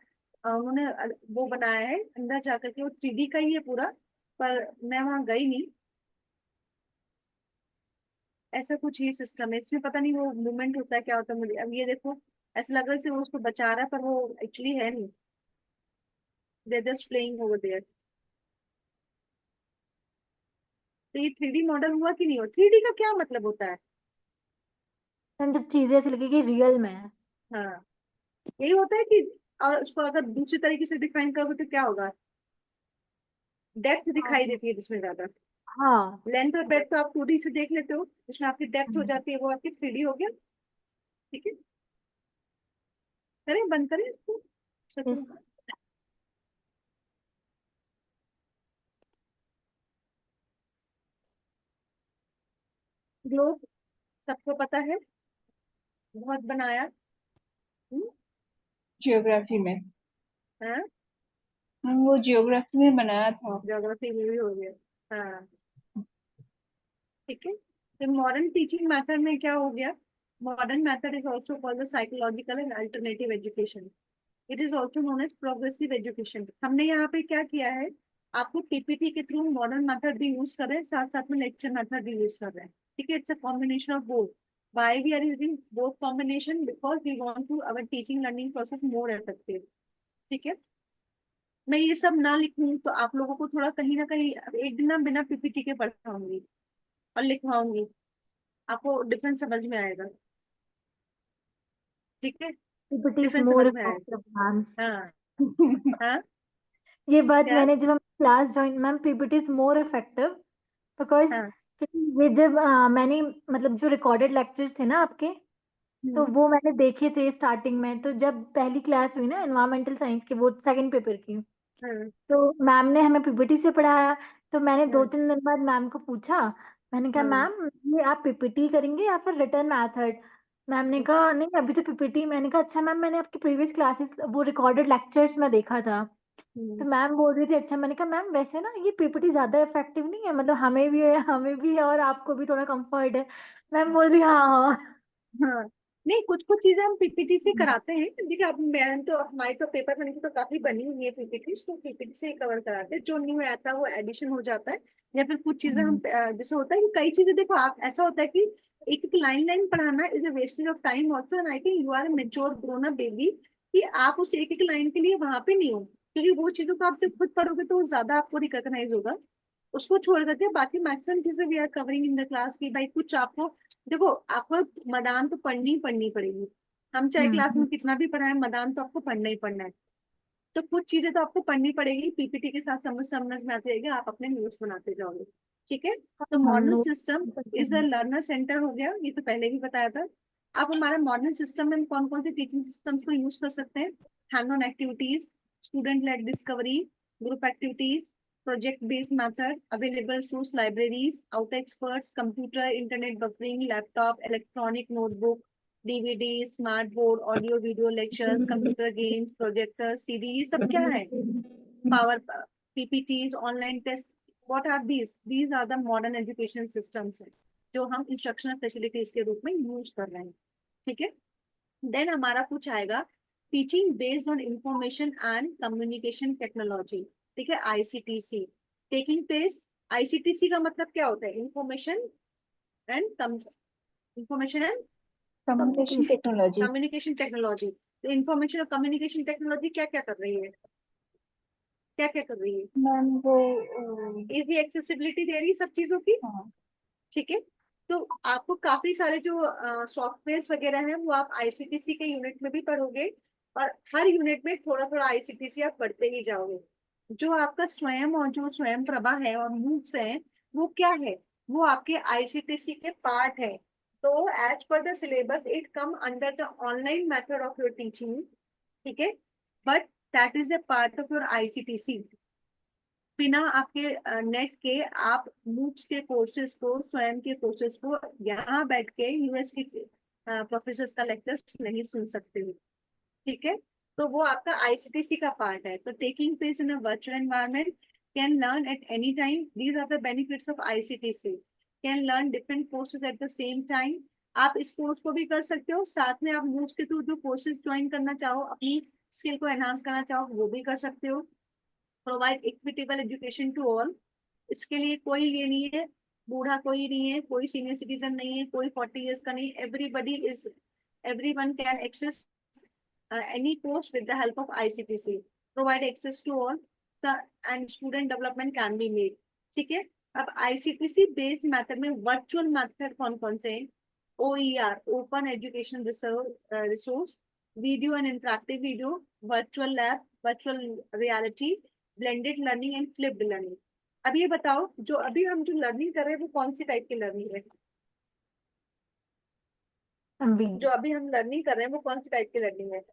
उन्होंने वो बनाया है अंदर जाकर के, वो 3D का ही है पूरा। पर मैं वहां गई नहीं। ऐसा कुछ ही सिस्टम है इसमें, पता नहीं वो मूवमेंट होता है क्या होता है मुझे। अब ये देखो, ऐसा लग रहा है जैसे वो उसको बचा रहा है, पर वो एक्चुअली है नहीं। They just playing over there. तो ये 3D मॉडल हुआ कि नहीं हुआ? 3D का क्या मतलब होता है? मैम जब चीजें ऐसी लगेगी रियल में है। हाँ यही होता है कि, और उसको अगर दूसरी तरीके से डिफाइन करोगे तो क्या होगा? डेप्थ दिखाई हाँ देती है जिसमें ज्यादा। हाँ लेंथ और ब्रेड्थ तो आप 2D से देख लेते हो, जिसमें आपकी डेप्थ हो हम्म, जाती है वो आपकी 3D हो गया। ठीक है, करें बंद करें इसको, yes, सकूं? ग्लोब सबको पता है, बहुत बनाया। जियोग्राफी में। हाँ वो जियोग्राफी में बनाया था। ज्योग्राफी में भी हो गया। हाँ ठीक है। तो मॉडर्न टीचिंग मेथड में क्या हो गया? Modern method is also called psychological and alternative education. It is also known as progressive education. हमने यहाँ पे क्या किया है, आपको पीपीटी के थ्रू मॉडर्न मेथड भी यूज कर रहे हैं, साथ साथ में लेक्चर मेथड भी यूज कर रहे हैं। ठीक है, it's a combination of both. Why we are using both combination? Because we want to our teaching learning process more effective. ठीक है। मैं ये सब ना लिखूं तो आप लोगों को थोड़ा कहीं ना कहीं एक दिन ना बिना पीपीटी के पढ़ाऊंगी और लिखवाऊंगी, आपको डिफरेंस समझ में आएगा। ठीक है, पीपीटी इज डिफरेंस समझ मोर में आएगा। Effective ma'am. हाँ हाँ। ये बात क्या? मैंने जब हम class join, ma'am PPT is more effective because हाँ। ये जब मैंने मतलब जो रिकॉर्डेड लेक्चर्स थे ना आपके, तो हम्म। वो मैंने देखे थे स्टार्टिंग में। तो जब पहली क्लास हुई ना एनवायरमेंटल साइंस की, वो सेकंड पेपर की, हाँ। तो मैम ने हमें पीपीटी से पढ़ाया। तो मैंने दो हाँ। तीन दिन बाद मैम को पूछा, मैंने कहा हाँ। मैम ये आप पीपीटी करेंगे या फिर रिटर्न मैथड? मैम ने कहा नहीं अभी तो पीपीटी। मैंने कहा अच्छा मैम, मैंने आपकी प्रीवियस क्लासेस वो रिकॉर्डेड लेक्चर्स में देखा था। तो हम्म। मैम बोल रही थी अच्छा। मैंने कहा मैम वैसे ना ये पीपीटी ज्यादा इफेक्टिव नहीं है, मतलब हमें भी है, हमें भी है और आपको भी थोड़ा कंफर्ट है। मैम बोल रही हाँ हाँ। हाँ नहीं, कुछ कुछ चीजें हम पीपीटी से कराते हैं। देखिए अब मैं तो, हमारी तो पेपर बनी थी तो काफी बनी हुई है पीपीटी, तो पीपीटी से ही कवर कराते हैं। जो न्यू आता है वो एडिशन हो जाता है, या फिर कुछ चीजें हम हम्म, जैसे होता है कि कई चीजें देखो आप, ऐसा होता है कि एक एक लाइन लाइन पढ़ाना is a wastage of time also. And I think you are a mature grown up baby, कि आप उस एक एक लाइन के लिए वहां पे नहीं हो, क्योंकि वो चीजों को आप जब खुद पढ़ोगे तो वो ज्यादा आपको रिकॉग्नाइज होगा। उसको छोड़ करके बाकी मैक्सिमम चीजें we are covering in the class की। भाई कुछ आपको, देखो आपको मदान तो पढ़नी ही पढ़नी पड़ेगी। हम चाहे क्लास हम्म, में कितना भी पढ़ाएं, मदान तो आपको पढ़ना ही पढ़ना है। तो कुछ चीजें तो आपको पढ़नी पड़ेगी, पीपीटी के साथ समझ समझ में आती रहेगी, आप अपने नोट्स बनाते जाओगे। ठीक है। तो हम modern note. System is a learner centre हो गया, ये तो पहले भी बताया था। अब हमारा मॉडर्न सिस्टम में कौन कौन से टीचिंग सिस्टम्स को यूज कर सकते हैं? Hand on activities, student led discovery, group activities, project based method, available source libraries, out experts, computer internet buffering, laptop, electronic notebook, DVD, smart board, audio video lectures, computer games, projector, CD, ये सब क्या है? Power PPTs, online test, what are these are the modern education systems है जो हम instructional facilities के रूप में यूज कर रहे हैं, ठीक है। देन हमारा कुछ आएगा teaching based on information and communication technology, ठीक है, ICTC टेकिंग प्लेस। ICTC का मतलब क्या होता है? And information and Communication technology. Communication technology. तो इंफॉर्मेशन और कम्युनिकेशन टेक्नोलॉजी क्या क्या कर रही है, क्या क्या कर रही है? मैम वो इजी एक्सेसिबिलिटी दे रही है सब चीजों की, हाँ ठीक है। तो आपको काफी सारे जो सॉफ्टवेयर वगैरह हैं वो आप ICTC के यूनिट में भी पढ़ोगे, और हर यूनिट में थोड़ा थोड़ा ICTC आप पढ़ते ही जाओगे। जो आपका स्वयं और जो स्वयं प्रभा है और मूक्स है, वो क्या है? वो आपके ICTC के पार्ट है। तो as per the syllabus it come under the online method of your teaching, ठीक है, but that is a part of your ICTC। बिना आपके नेट के आप मूक्स के कोर्सेज को, स्वयं के कोर्सेज को यहाँ बैठ के US के प्रोफेसर का लेक्चर्स नहीं सुन सकते हो, ठीक है। तो वो आपका ICTC का पार्ट है। तो taking place in a virtual environment, can learn at any time, these are the benefits of ICTC। Can learn different courses at the same time. आप इस कोर्स को भी कर सकते हो, साथ में आप मूव्स के थ्रू जो कोर्सेज ज्वाइन करना चाहो, अपनी स्किल को एनहांस करना चाहो, वो भी कर सकते हो। Provide equitable education to all. इसके लिए कोई ये नहीं है, बूढ़ा कोई नहीं है, कोई सीनियर सिटीजन नहीं है, कोई 40 years का नहीं, everyone can access any course with the help of ICTC, provide access to all, and student development can be made, ठीक है। अब ICTC बेस्ड मेथड में वर्चुअल मेथड कौन कौन से हैं? OER, open education resource, video and interactive video, virtual lab, virtual reality, blended learning and flipped learning. अब ये बताओ, जो अभी हम जो लर्निंग कर रहे हैं वो कौन सी टाइप की लर्निंग है? जो अभी हम लर्निंग कर रहे हैं वो कौन सी टाइप की लर्निंग है?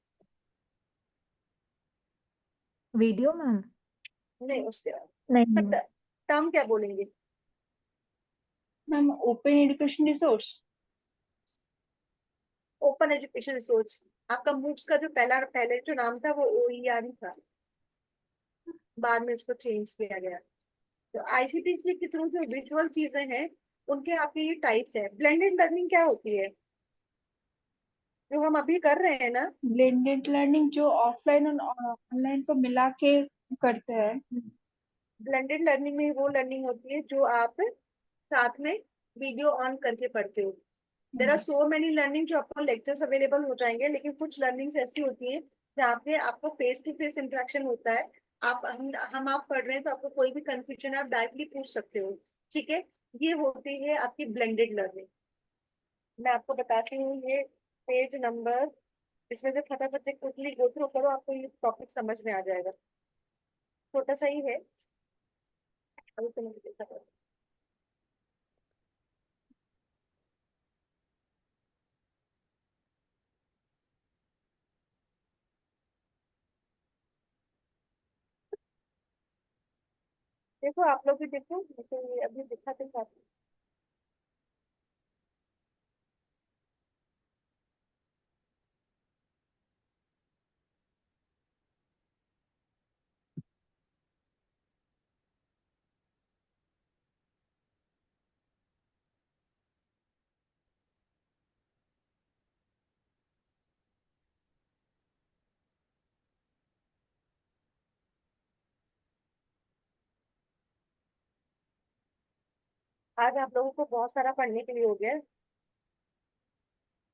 Video ma'am? नहीं, उसके नहीं टर्म क्या बोलेंगे? Ma'am open education resource. Open education resource. आपका मूक्स का जो पहले जो नाम था वो OER ही था, बाद में इसको चेंज किया गया। तो ICTC के थ्रू जो विजुअल चीजें हैं उनके आपके ये टाइप्स है। ब्लेंडेड लर्निंग क्या होती है? जो हम अभी कर रहे हैं ना, ब्लेंडेड लर्निंग जो ऑफलाइन और ऑनलाइन को मिला के करते हैं। ब्लेंडेड लर्निंग में वो लर्निंग होती है जो आप साथ में वीडियो ऑन करके पढ़ते हो। There are so many learning जो आपको लेक्चर्स अवेलेबल हो जाएंगे, लेकिन कुछ लर्निंग्स ऐसी होती हैं जहाँ पे आपको फेस टू फेस इंटरेक्शन होता है। हम आप पढ़ रहे हैं तो आपको कोई भी कंफ्यूजन है आप डायरेक्टली पूछ सकते हो, ठीक है। ये होती है आपकी ब्लेंडेड लर्निंग। मैं आपको बताती हूँ ये पेज नंबर, इसमें से फटाफट से क्विकली गो थ्रू करो, आपको ये टॉपिक समझ में आ जाएगा। छोटा सा ही है, अभी तो मुझे देखा था। देखो आप लोग भी देखो, मुझे ये अभी दिखाते साथ। आज आप लोगों को बहुत सारा पढ़ने के लिए हो गया है।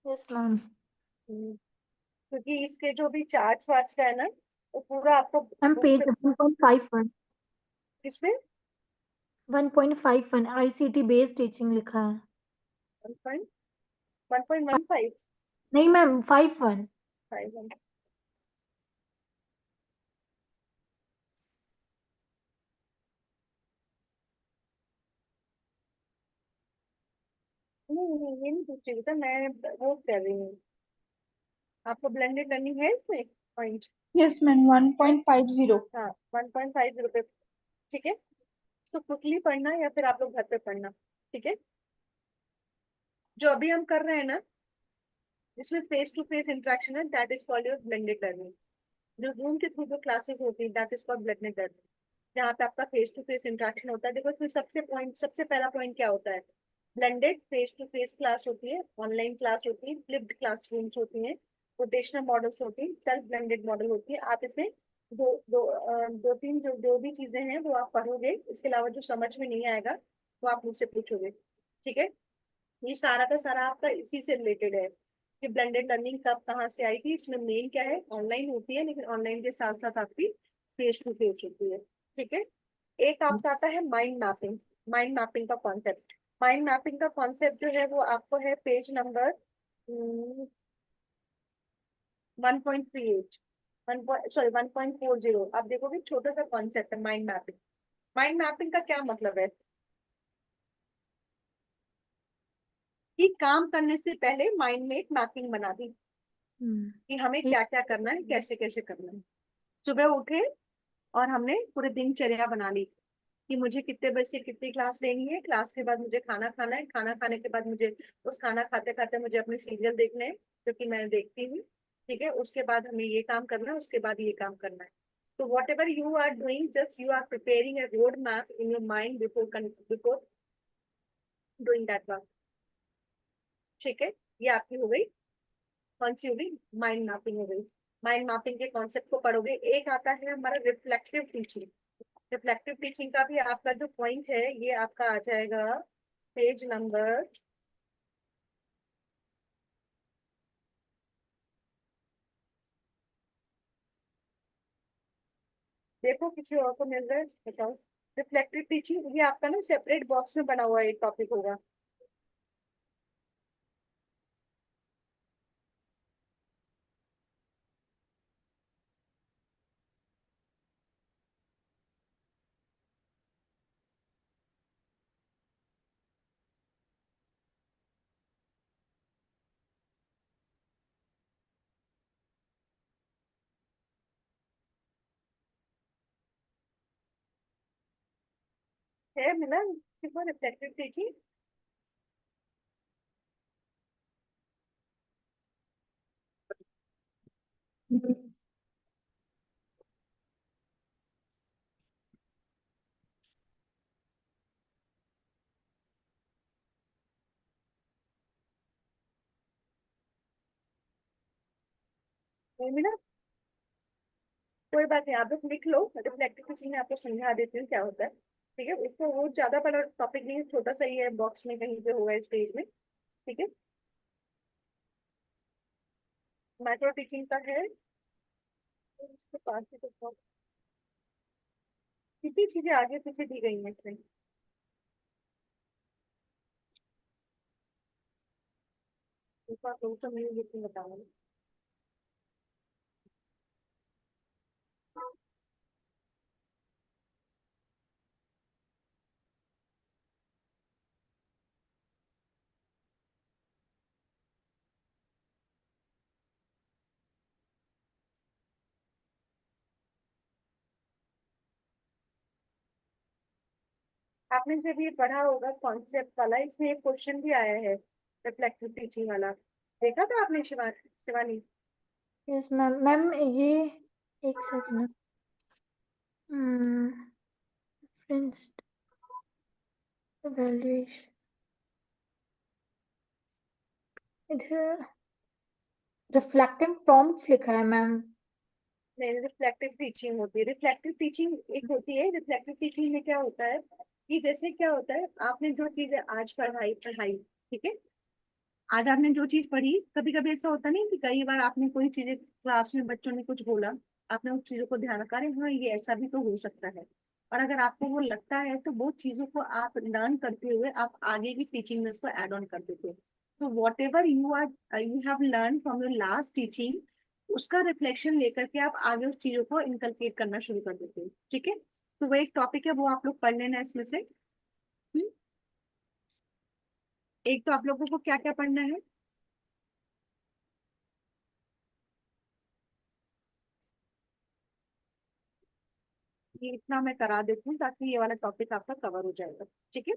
Yes ma'am. क्योंकि इसके जो भी चार्ट्स वार्ट्स का है ना, वो पूरा आपको मैम बुक पेज से 1.51 इसमें 1.51 ICT बेस्ड टीचिंग लिखा है। 1.15 नहीं मैम 51। नहीं नहीं, ये नहीं पूछ रही था मैं, वो कह रही हूँ आपको ब्लेंडेड लर्निंग है इसमें पॉइंट। Yes ma'am 1.50। हाँ, 1.50 पे, ठीक है। तो क्विकली पढ़ना या फिर आप लोग घर पे पढ़ना, ठीक है। जो अभी हम कर रहे हैं ना, इसमें फेस टू फेस इंटरेक्शन है, that is called your blended learning. जो जूम के थ्रू जो क्लासेस होती है that is called blended learning. जहाँ पे आपका फेस टू फेस इंटरेक्शन होता है। देखो इसमें सबसे पहला पॉइंट क्या होता है, blended face to face class होती है, ऑनलाइन क्लास होती है, फ्लिप्ड क्लासरूम्स होती हैं, रोटेशनल मॉडल्स होती हैं, सेल्फ ब्लेंडेड मॉडल होती है। आप इसमें दो तीन जो भी चीजें हैं वो आप पढ़ोगे, इसके अलावा जो समझ में नहीं आएगा वो आप मुझसे पूछोगे, ठीक है। ये सारा का सारा आपका इसी से रिलेटेड है कि ब्लेंडेड लर्निंग कब कहाँ से आई थी। इसमें मेन क्या है, ऑनलाइन होती है लेकिन ऑनलाइन के साथ साथ आपकी फेस टू फेस होती है, ठीक है। एक आपका आता है माइंड मैपिंग। माइंड मैपिंग का कॉन्सेप्ट, माइंड मैपिंग का कॉन्सेप्ट जो है वो आपको है पेज नंबर 1.38, 1.40। आप देखोगे छोटा सा कॉन्सेप्ट है माइंड मैपिंग। माइंड मैपिंग का क्या मतलब है कि काम करने से पहले माइंड में एक मैपिंग बना दी कि हमें ठीक। क्या क्या करना है, कैसे कैसे करना है। सुबह उठे और हमने पूरे दिनचर्या बना ली कि मुझे कितने बजे से कितनी क्लास लेनी है, क्लास के बाद मुझे खाना खाना है, खाना खाने के बाद मुझे उस खाना खाते खाते मुझे अपने सीरियल देखने हैं जो कि मैं देखती हूँ, ठीक है। उसके बाद हमें ये काम करना है, उसके बाद ये काम करना है। तो whatever you are doing, just you are preparing a road map in your mind before doing that work, ठीक है। ये आपकी हो गई, कौन सी हो गई, माइंड मैपिंग हो गई। माइंड मैपिंग के कॉन्सेप्ट को पढ़ोगे। एक आता है हमारा रिफ्लेक्टिव टीचिंग। रिफ्लेक्टिव टीचिंग का भी आपका जो पॉइंट है ये आपका आ जाएगा पेज नंबर, देखो किसी और को मिल रहा है बताओ। रिफ्लेक्टिव टीचिंग ये आपका ना सेपरेट बॉक्स में बना हुआ एक टॉपिक होगा। है मिला सिर्फ रिफ्लेक्टिव टीचिंग। नहीं मिला, कोई बात नहीं, आप लोग लिख लो। रिफ्लेक्टिव टीचिंग में आपको समझा देती हूँ क्या होता है, ठीक है। उसको वो ज्यादा बड़ा टॉपिक नहीं है, छोटा सा ही है, बॉक्स में कहीं पे होगा इस पेज में, ठीक है। माइक्रो टीचिंग का है, इसके पास ही तो कितनी चीजें आगे पीछे दी गई हैं इसमें। ऊपर तो मैं लिख के बताऊंगी। आपने जब ये पढ़ा होगा कॉन्सेप्ट वाला, इसमें एक क्वेश्चन भी आया है रिफ्लेक्टिव टीचिंग वाला, देखा था आपने शिवानी? Yes ma'am. मैम ये एक सेकंड। फ्रेंड्स evaluation इधर रिफ्लेक्टिव प्रॉम्प्ट्स लिखा है मैम। नहीं, रिफ्लेक्टिव टीचिंग होती है। रिफ्लेक्टिव टीचिंग एक होती है। रिफ्लेक्टिव टीचिंग में क्या होता है कि जैसे क्या होता है, आपने जो चीजें आज पढ़ाई पढ़ाई, ठीक है, आज आपने जो चीज पढ़ी, कभी कभी ऐसा होता नहीं कि कई बार आपने कोई चीजें क्लास में बच्चों ने कुछ बोला, आपने उस चीजों को ध्यान रखा, अरे हाँ ये ऐसा भी तो हो सकता है। और अगर आपको वो लगता है तो वो चीजों को आप लर्न करते हुए आप आगे की टीचिंग में उसको एड ऑन कर देते हो। तो whatever you have learn from your last teaching, उसका रिफ्लेक्शन लेकर के आप आगे उस चीजों को इनकलकेट करना शुरू कर देते हो, ठीक है। तो वो एक टॉपिक है, वो आप लोग पढ़ लेना इसमें से। एक तो आप लोगों को क्या क्या पढ़ना है, ये इतना मैं करा देती हूँ ताकि ये वाला टॉपिक आपका कवर हो जाएगा, ठीक है।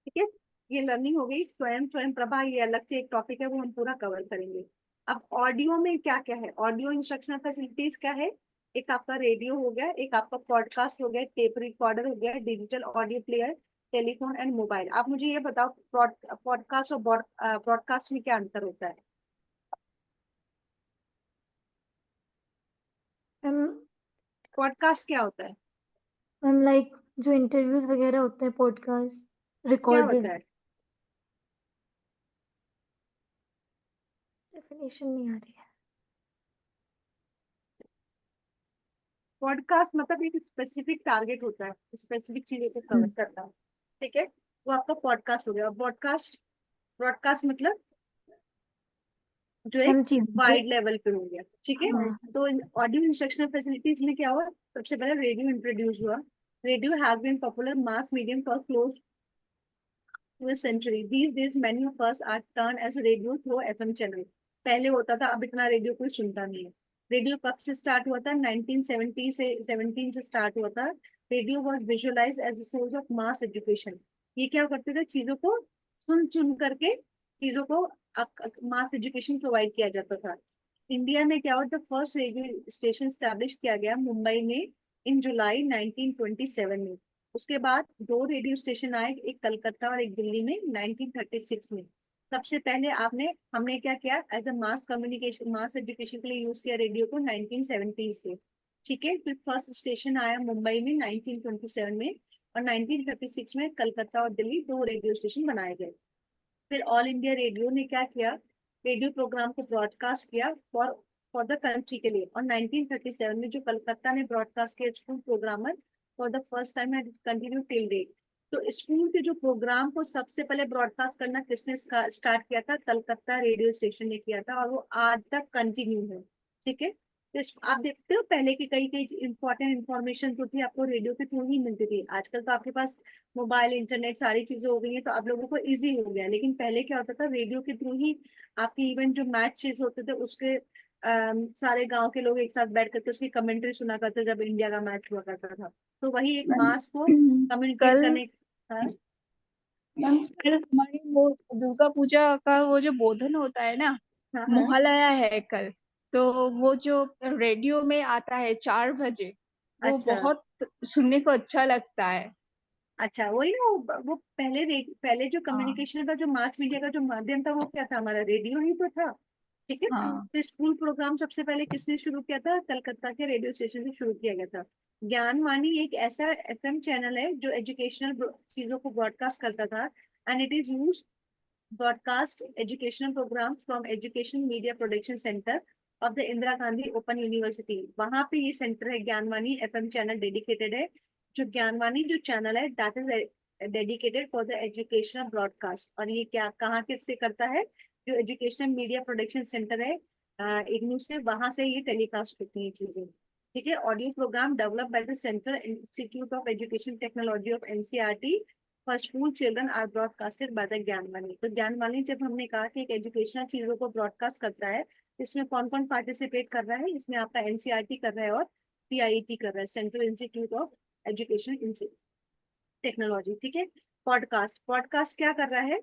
ठीक है, ये लर्निंग हो गई। स्वयं स्वयं प्रभा ये अलग से एक टॉपिक है, वो हम पूरा कवर करेंगे। अब ऑडियो में क्या क्या है, ऑडियो इंस्ट्रक्शनल फैसिलिटीज क्या है, एक आपका रेडियो हो गया, एक आपका पॉडकास्ट हो गया, टेप रिकॉर्डर हो गया, digital audio player, telephone and mobile. आप मुझे ये बताओ पॉडकास्ट और ब्रॉडकास्ट में क्या अंतर होता है? मैम पॉडकास्ट क्या होता है? मैम लाइक जो इंटरव्यूज वगैरह होते हैं पॉडकास्ट क्या रिकॉर्डेड। होता है? डेफिनेशन नहीं आ रही है। पॉडकास्ट मतलब एक स्पेसिफिक टारगेट होता है, स्पेसिफिक चीजों को कवर करना, ठीक है, वो आपका पॉडकास्ट हो गया। ब्रॉडकास्ट, ब्रॉडकास्ट मतलब जो एक मैम चीज वाइड लेवल पे हो गया, ठीक है। हाँ। तो ऑडियो इंस्ट्रक्शनल फैसिलिटीज में क्या हुआ, सबसे पहले रेडियो इंट्रोड्यूस हुआ। Radio have been popular mass medium for close to a century. These days many of us are turn as radio through FM channel. पहले होता था, अब इतना रेडियो कोई सुनता नहीं है। रेडियो कब से स्टार्ट हुआ था? 1970 से 17 से स्टार्ट हुआ था। Radio was visualize as a source of mass education. ये क्या करते थे, चीजों को सुन सुन करके चीजों को मास एजुकेशन प्रोवाइड किया जाता था। इंडिया में क्या हुआ, the first radio station establish किया गया मुंबई में इन जुलाई 1927 में। उसके बाद दो रेडियो स्टेशन आए, एक कलकत्ता और एक दिल्ली में 1936 में। सबसे पहले हमने क्या किया, as a mass communication mass education के लिए यूज किया रेडियो को 1970 से, ठीक है। फिर फर्स्ट स्टेशन आया मुंबई में 1927 में, और 1936 में कलकत्ता और दिल्ली दो रेडियो स्टेशन बनाए गए। फिर ऑल इंडिया रेडियो ने क्या किया, रेडियो प्रोग्राम को ब्रॉडकास्ट किया फॉर फॉर द कंट्री के लिए। और 1937 में जो कलकत्ता ने ब्रॉडकास्ट किया school programmer for the first time and continue till date. तो स्कूल के जो प्रोग्राम को सबसे पहले ब्रॉडकास्ट करना किसने स्टार्ट किया था? कलकत्ता रेडियो स्टेशन ने किया था, और वो आज तक कंटिन्यू है, ठीक है। तो आप देखते हो पहले की कई कई इंपॉर्टेंट इन्फॉर्मेशन जो थी आपको रेडियो के थ्रू ही मिलती थी। आजकल तो आपके पास मोबाइल इंटरनेट सारी चीजें हो गई हैं, तो आप लोगों को इजी हो गया, लेकिन पहले क्या होता था, रेडियो के थ्रू ही आपके इवन जो मैचेस होते थे उसके सारे गांव के लोग एक साथ बैठ करके उसकी कमेंट्री सुना करते जब इंडिया का मैच हुआ करता था। तो वही एक मैम मास को कम्युनिकेट कल करने। हाँ? मैम कल हमारी वो दुर्गा पूजा का वो जो बोधन होता है ना, हाँ हाँ। मोहल्ला है कल। तो वो जो रेडियो में आता है 4 बजे, वो अच्छा बहुत सुनने को अच्छा लगता है। अच्छा, वही ना, वो पहले जो हाँ कम्युनिकेशन का जो मास मीडिया का जो माध्यम था वो क्या था, हमारा रेडियो ही तो था, ठीक है। हाँ तो स्कूल प्रोग्राम सबसे पहले किसने शुरू किया था? कलकत्ता के रेडियो स्टेशन से शुरू किया गया था। ज्ञानवाणी एक ऐसा एफएम चैनल है जो एजुकेशनल चीजों को ब्रॉडकास्ट करता था, and it is use broadcast educational programme from education media production centre of the Indira Gandhi open university. वहां पे ये सेंटर है, ज्ञानवाणी एफएम चैनल डेडिकेटेड है। जो ज्ञानवाणी जो चैनल है that is dedicated for the educational broadcast. और ये क्या कहाँ किससे करता है? जो एजुकेशनल मीडिया प्रोडक्शन सेंटर है इग्नू से, वहां से ये टेलीकास्ट होती है चीजें, ठीक है। Audio programme develop by the Central Institute of Education Technology of NCERT for school children are broadcasted by the Gyanvani. तो ज्ञानवाणी जब हमने कहा कि एक एजुकेशनल चीजों को ब्रॉडकास्ट करता है, इसमें कौन कौन पार्टिसिपेट कर रहा है? इसमें आपका एनसीईआरटी कर रहा है और सीआईटी कर रहा है, central Institute of Education technology, ठीक है। पॉडकास्ट, पॉडकास्ट क्या कर रहा है?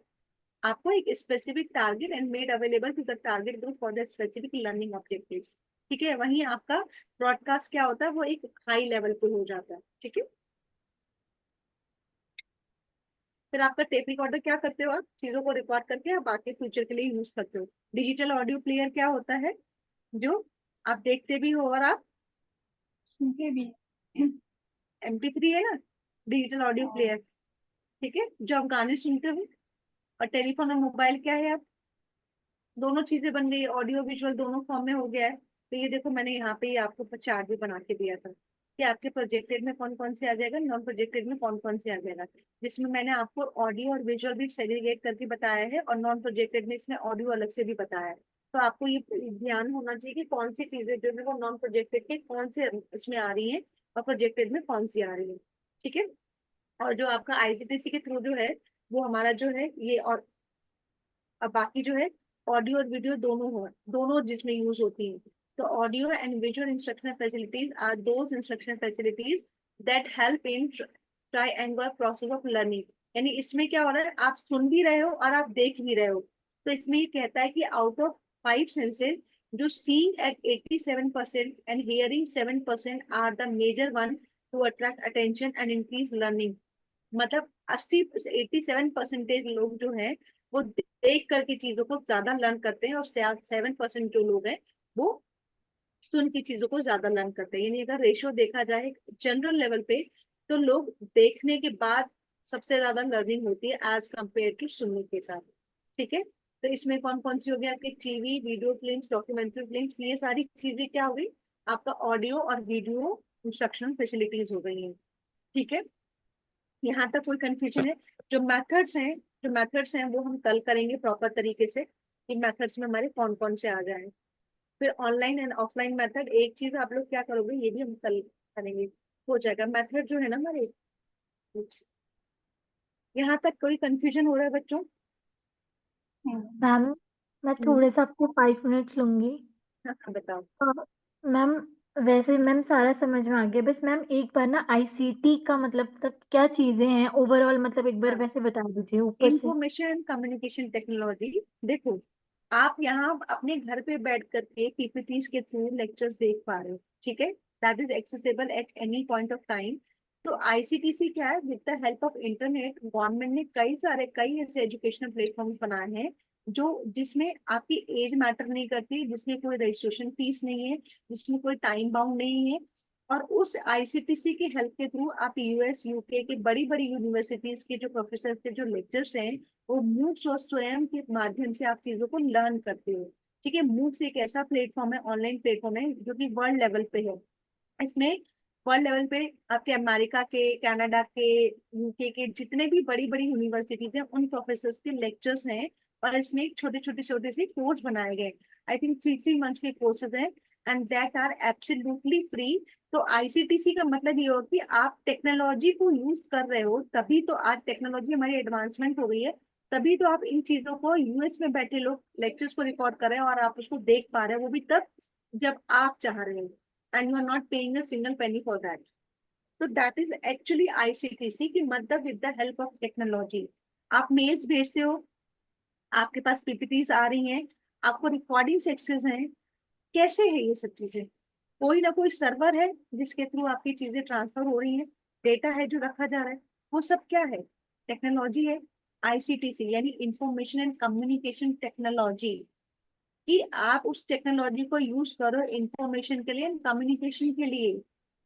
आपको एक specific target and made available to the target group for the specific learning objectives, ठीक है। वहीं आपका ब्रॉडकास्ट क्या होता है, वो एक हाई लेवल पे हो जाता है, ठीक है। फिर आपका टेप रिकॉर्डर क्या करते हो, आप चीजों को रिकॉर्ड करके आप बाकी फ्यूचर के लिए यूज करते हो। डिजिटल ऑडियो प्लेयर क्या होता है? जो आप देखते भी हो और आप सुनते भी। MP3 है ना, डिजिटल ऑडियो हाँ प्लेयर, ठीक है, जो आप गाने सुनते हो। और टेलीफोन और मोबाइल क्या है? आप दोनों चीजें बन गई, ऑडियो विजुअल दोनों फॉर्म में हो गया है। तो ये देखो मैंने यहाँ पे आपको चार्ट भी बना के दिया था कि आपके प्रोजेक्टेड में कौन कौन से आ जाएगा, नॉन प्रोजेक्टेड में कौन कौन से आ जाएगा, जिसमें मैंने आपको ऑडियो और विजुअल भी सेग्रीगेट करके बताया है, और नॉन प्रोजेक्टेड में इसमें ऑडियो अलग से भी बताया है। तो आपको ये ध्यान होना चाहिए कि कौन सी चीजें जो है वो नॉन प्रोजेक्टेड के कौन से इसमें आ रही है और प्रोजेक्टेड में कौन सी आ रही है, ठीक है। और जो आपका आईजीटीसी के थ्रू जो है वो हमारा जो है ये, और अब बाकी जो है ऑडियो और वीडियो दोनों हो, दोनों जिसमें यूज होती हैं। तो audio and visual instructional facilities are those instructional facilities that help in triangular process of learning. यानी इसमें क्या हो रहा है, आप सुन भी रहे हो और आप देख भी रहे हो। तो इसमें ये कहता है कि आउट ऑफ 5 senses, जो seeing at 87% and hearing 7% are the major one to attract attention and increase learning. मतलब 87% लोग जो है वो देख करके चीजों को ज्यादा लर्न करते हैं, और 7% जो लोग हैं वो सुन की चीजों को ज्यादा लर्न करते हैं। यानी अगर रेशियो देखा जाए जनरल लेवल पे, तो लोग देखने के बाद सबसे ज्यादा लर्निंग होती है एज कंपेयर टू सुनने के साथ। ठीक है, तो इसमें कौन कौन सी हो गया आपकी TV, video films, documentary films, ये सारी चीजें क्या हो गई, आपका ऑडियो और वीडियो इंस्ट्रक्शन फैसिलिटीज हो गई हैं। ठीक है, यहाँ तक कोई कंफ्यूजन है? जो मेथड्स हैं वो हम कल करेंगे प्रॉपर तरीके से, कि मेथड्स में हमारे कौन कौन से आ जाए। फिर ऑनलाइन एंड ऑफलाइन मेथड, एक चीज आप लोग क्या करोगे, ये भी हम कल करेंगे, हो जाएगा। मेथड जो है ना हमारे, यहाँ तक कोई कंफ्यूजन हो रहा है बच्चों? मैम मैं हम्म। थोड़े से आपको 5 मिनट्स लूंगी। हाँ हाँ, बताओ। मैम वैसे मैम सारा समझ में आ गया, बस मैम एक बार ना आईसीटी का मतलब तक क्या चीजें हैं ओवरऑल, मतलब एक बार हाँ, वैसे बता दीजिए ऊपर से। Information and communication technology. देखो, आप यहाँ अपने घर पे बैठ करके पीपीटीज के थ्रू लेक्चर्स देख पा रहे हो, ठीक है, that is accessible at any point of time. तो आईसीटीसी क्या है, with the help of internet government ने कई ऐसे एजुकेशनल प्लेटफॉर्म्स बनाए हैं जो जिसमें आपकी एज मैटर नहीं करती, जिसमें कोई रजिस्ट्रेशन फीस नहीं है, जिसमें कोई टाइम बाउंड नहीं है। और उस आईसीटीसी की हेल्प के थ्रू आप यूएस यूके की बड़ी बड़ी यूनिवर्सिटीज के जो प्रोफेसर के जो लेक्चर्स हैं, वो मूक्स और स्वयं के माध्यम से आप चीजों को लर्न करते हो। ठीक है, मूक्स एक ऐसा प्लेटफॉर्म है, ऑनलाइन प्लेटफॉर्म है, जो कि वर्ल्ड लेवल पे है। इसमें वर्ल्ड लेवल पे आपके अमेरिका के, कनाडा के, यूके के जितने भी बड़ी बड़ी यूनिवर्सिटीज हैं, उन प्रोफेसर्स के लेक्चर्स हैं। और इसमें छोटे से कोर्स बनाए गए, आई थिंक 3 मंथ्स के कोर्सेज हैं, and that are absolutely free. तो आईसीटीसी का मतलब ये हो कि आप टेक्नोलॉजी को यूज कर रहे हो, तभी तो आज टेक्नोलॉजी हमारी एडवांसमेंट हो गई है, तभी तो आप इन चीजों को यूएस में बैठे लोग लेक्चर्स को रिकॉर्ड कर रहे हैं और आप उसको देख पा रहे हो, वो भी तब जब आप चाह रहे हो, and you are not paying a single penny for that. तो दैट इज एक्चुअली आईसीटीसी की मतलब, with the help of technology. आप मेल्स भेजते हो, आपके पास पीपीटीज आ रही हैं, आपको रिकॉर्डिंग एक्सेस हैं, कैसे है ये सब चीजें? कोई ना कोई सर्वर है जिसके थ्रू आपकी चीजें ट्रांसफर हो रही हैं, डेटा है जो रखा जा रहा है, वो सब क्या है, टेक्नोलॉजी है। आईसीटीसी यानी इंफॉर्मेशन एंड कम्युनिकेशन टेक्नोलॉजी, कि आप उस टेक्नोलॉजी को यूज करो इंफॉर्मेशन के लिए, कम्युनिकेशन के लिए।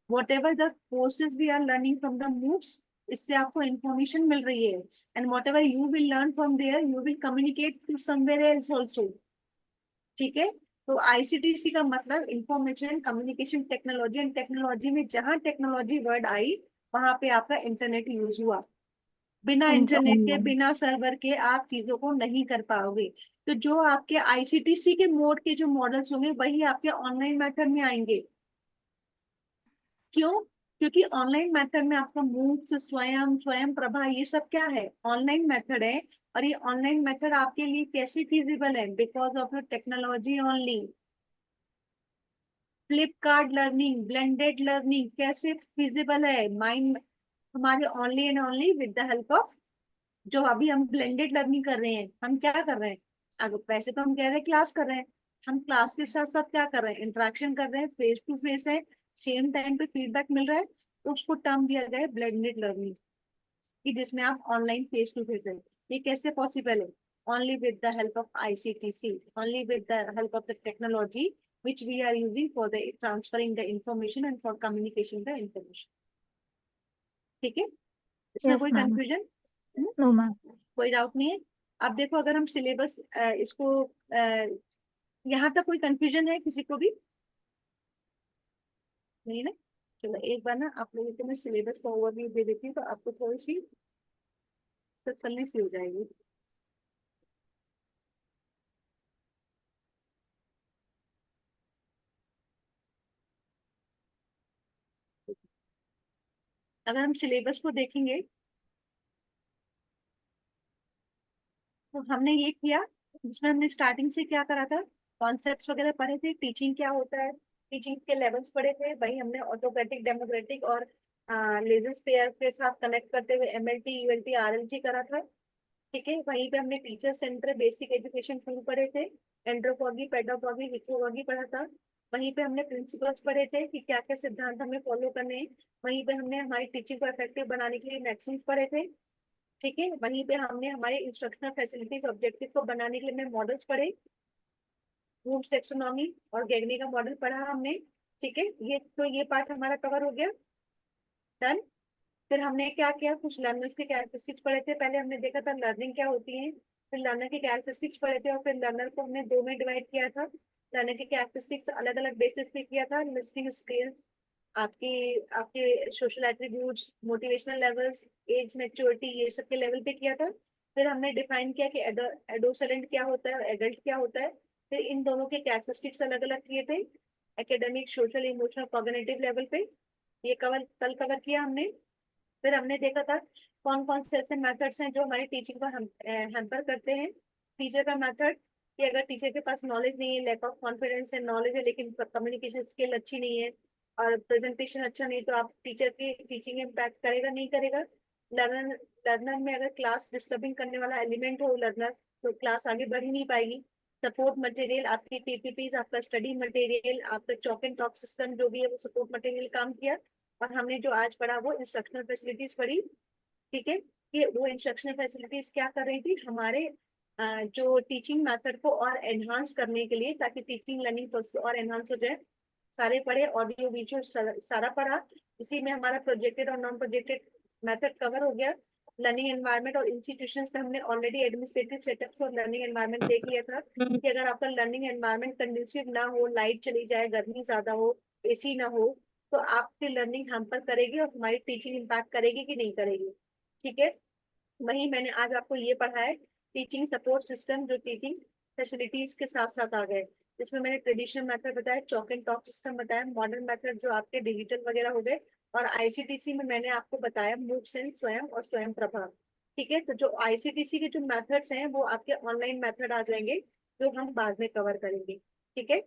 Whatever the courses we are learning from the MOOCs, इससे आपको इंफॉर्मेशन मिल रही है, and whatever you will learn from there, you will communicate to somewhere else also. ठीक है, तो आईसीटीसी का मतलब information communication technology, and technology में जहां टेक्नोलॉजी वर्ड आई, वहां पे आपका इंटरनेट यूज हुआ। बिना इंटरनेट के, ऑनलाइन। बिना सर्वर के आप चीजों को नहीं कर पाओगे। तो जो आपके आईसीटीसी के मोड के जो मॉडल्स होंगे, वही आपके ऑनलाइन मेथड में आएंगे। क्यों? क्योंकि ऑनलाइन मेथड में आपका मूव्स, स्वयं, स्वयं प्रभा, ये सब क्या है, ऑनलाइन मेथड है। और ये ऑनलाइन मेथड आपके लिए कैसे फिजिबल है, because of your technology only. Flipkart learning, blended learning कैसे फिजिबल है, माइंड हमारे only and only with the help of, जो अभी हम ब्लेंडेड लर्निंग कर रहे हैं, हम क्या कर रहे हैं, अगर वैसे तो हम कह रहे हैं क्लास कर रहे हैं, हम क्लास के साथ साथ क्या कर रहे हैं, इंटरेक्शन कर रहे हैं, फेस टू फेस है, सेम टाइम पे फीडबैक मिल रहा है, तो उसको टर्म दिया गया है ब्लेंडेड लर्निंग, कि जिसमें आप ऑनलाइन फेस टू फेस है। ये कैसे पॉसिबल है? Only with the help of ICTC, only with the help of the technology which we are using for the transferring the information and for communication the information. ठीक है, इसमें yes कोई ma'am. Confusion? No ma'am. कोई doubt नहीं है? अब देखो, अगर हम सिलेबस इसको यहाँ तक कोई कंफ्यूजन है किसी को भी? नहीं ना? चलो एक बार ना आप लोगों को मैं सिलेबस का ओवरव्यू दे देती हूँ, तो आपको थोड़ी सी तसल्ली सी हो जाएगी। अगर हम सिलेबस को देखेंगे, तो हमने ये किया, जिसमें हमने स्टार्टिंग से क्या करा था, कॉन्सेप्ट्स वगैरह पढ़े थे, टीचिंग क्या होता है, टीचिंग के लेवल्स पढ़े थे, वही हमने ऑटोक्रेटिक, डेमोक्रेटिक और लेजर पेयर के साथ कनेक्ट करते हुए एमएलटी, यूएलटी, आरएलटी करा था। ठीक है, वहीं पे हमने teacher centre basic education tool पढ़े थे, एंड्रोपॉगी, पेडागॉगी, हिप्पोगॉगी पढ़ा था। वहीं पे हमने प्रिंसिपल्स पढ़े थे कि क्या क्या सिद्धांत हमें फॉलो करने हैं। वहीं पे हमने हमारी टीचिंग को इफेक्टिव बनाने के लिए मैक्सिम्स पढ़े थे। ठीक है, वहीं पे हमने हमारे इंस्ट्रक्शनल फैसिलिटीज ऑब्जेक्टिव को बनाने के लिए हमने मॉडल्स पढ़े, ब्लूम्स टैक्सोनॉमी और गैगनी का मॉडल पढ़ा हमने। ठीक है, ये पार्ट हमारा कवर हो गया। डन। फिर हमने क्या किया, कुछ लर्नर्स के कैरेक्टरिस्टिक्स पढ़े थे। पहले हमने देखा था लर्निंग क्या होती है, फिर लर्नर के कैरेक्टरिस्टिक्स पढ़े थे, और फिर लर्नर को हमने दो में डिवाइड किया था। लर्नर के कैरेक्टरिस्टिक्स अलग अलग बेसिस पे किया था, लिस्निंग स्किल्स, आपकी आपके social attributes, motivational levels, as maturity, ये सब के लेवल पे किया था। फिर हमने डिफाइन किया कि एडोसलेंट क्या होता है और एडल्ट क्या होता है। फिर इन दोनों के कैरेक्टरिस्टिक्स अलग अलग किए थे, academic, social, emotional, cognitive level पे। ये कल कवर किया हमने। फिर हमने देखा था कौन कौन से ऐसे मेथड्स हैं जो हमारी टीचिंग को हम हैम्पर करते हैं। टीचर का मेथड, कि अगर टीचर के पास नॉलेज नहीं है, लैक ऑफ कॉन्फिडेंस है, नॉलेज है लेकिन कम्युनिकेशन स्किल अच्छी नहीं है और प्रेजेंटेशन अच्छा नहीं, तो आप टीचर की टीचिंग इम्पैक्ट करेगा नहीं करेगा। लर्नर लर्नर में अगर क्लास डिस्टर्बिंग करने वाला एलिमेंट हो लर्नर, तो क्लास आगे बढ़ ही नहीं पाएगी। सपोर्ट मटेरियल, आपकी पीपीपीज, आपका स्टडी मटेरियल, आपका चॉक एंड टॉक सिस्टम जो भी है वो सपोर्ट मटेरियल काम किया। और हमने जो आज पढ़ा वो इंस्ट्रक्शनल फैसिलिटीज पढ़ी। ठीक है, कि वो इंस्ट्रक्शनल फैसिलिटीज क्या कर रही थी हमारे जो टीचिंग मेथड को और एनहांस करने के लिए, ताकि टीचिंग लर्निंग प्रोसेस और एनहांस हो जाए। सारे पढ़े, ऑडियो वीडियो सारा पढ़ा। इसी में हमारा प्रोजेक्टेड और नॉन प्रोजेक्टेड मेथड कवर हो गया। लर्निंग एनवायरनमेंट और इंस्टीट्यूशंस पे हमने ऑलरेडी एडमिनिस्ट्रेटिव सेटअप्स और लर्निंग एनवायरनमेंट देख लिया था कि अगर आपका लर्निंग एनवायरनमेंट कंडीसिव ना हो, लाइट चली जाए, गर्मी ज्यादा हो, एसी ना हो, तो आपकी लर्निंग हैम्पर करेगी और हमारी टीचिंग इम्पैक्ट करेगी कि नहीं करेगी। ठीक है, वही मैंने आज आपको ये पढ़ा है, टीचिंग सपोर्ट सिस्टम जो टीचिंग फैसिलिटीज के साथ साथ आ गए। इसमें मैंने ट्रेडिशनल मेथड बताया, चॉक एंड टॉक सिस्टम बताया, मॉडर्न मेथड जो आपके डिजिटल वगैरह हो गए, और आईसीटीसी में मैंने आपको बताया मूक्स एंड स्वयं और स्वयं प्रभा। ठीक है, तो जो आईसीटीसी के जो मेथड्स हैं वो आपके ऑनलाइन मेथड आ जाएंगे, जो हम बाद में कवर करेंगे। ठीक है,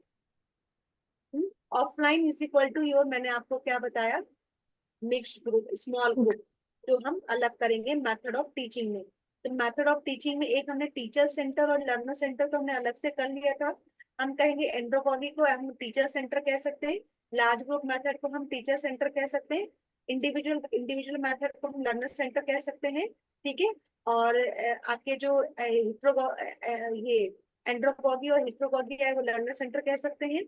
offline is equal to your, मैंने आपको क्या बताया, मिक्स्ड ग्रुप, स्मॉल ग्रुप, जो हम अलग करेंगे मेथड ऑफ टीचिंग में। तो मेथड ऑफ टीचिंग में एक हमने टीचर सेंटर और लर्नर सेंटर तो हमने अलग से कर लिया था। हम कहेंगे एंड्रोपॉगी को हम टीचर सेंटर कह सकते हैं, लार्ज ग्रुप मेथड को हम टीचर सेंटर कह सकते हैं, इंडिविजुअल इंडिविजुअल मेथड को हम लर्नर सेंटर कह सकते हैं। ठीक है, और आपके जो ये एंड्रोपॉगी और हिप्रोगॉगी है वो लर्नर सेंटर कह सकते हैं।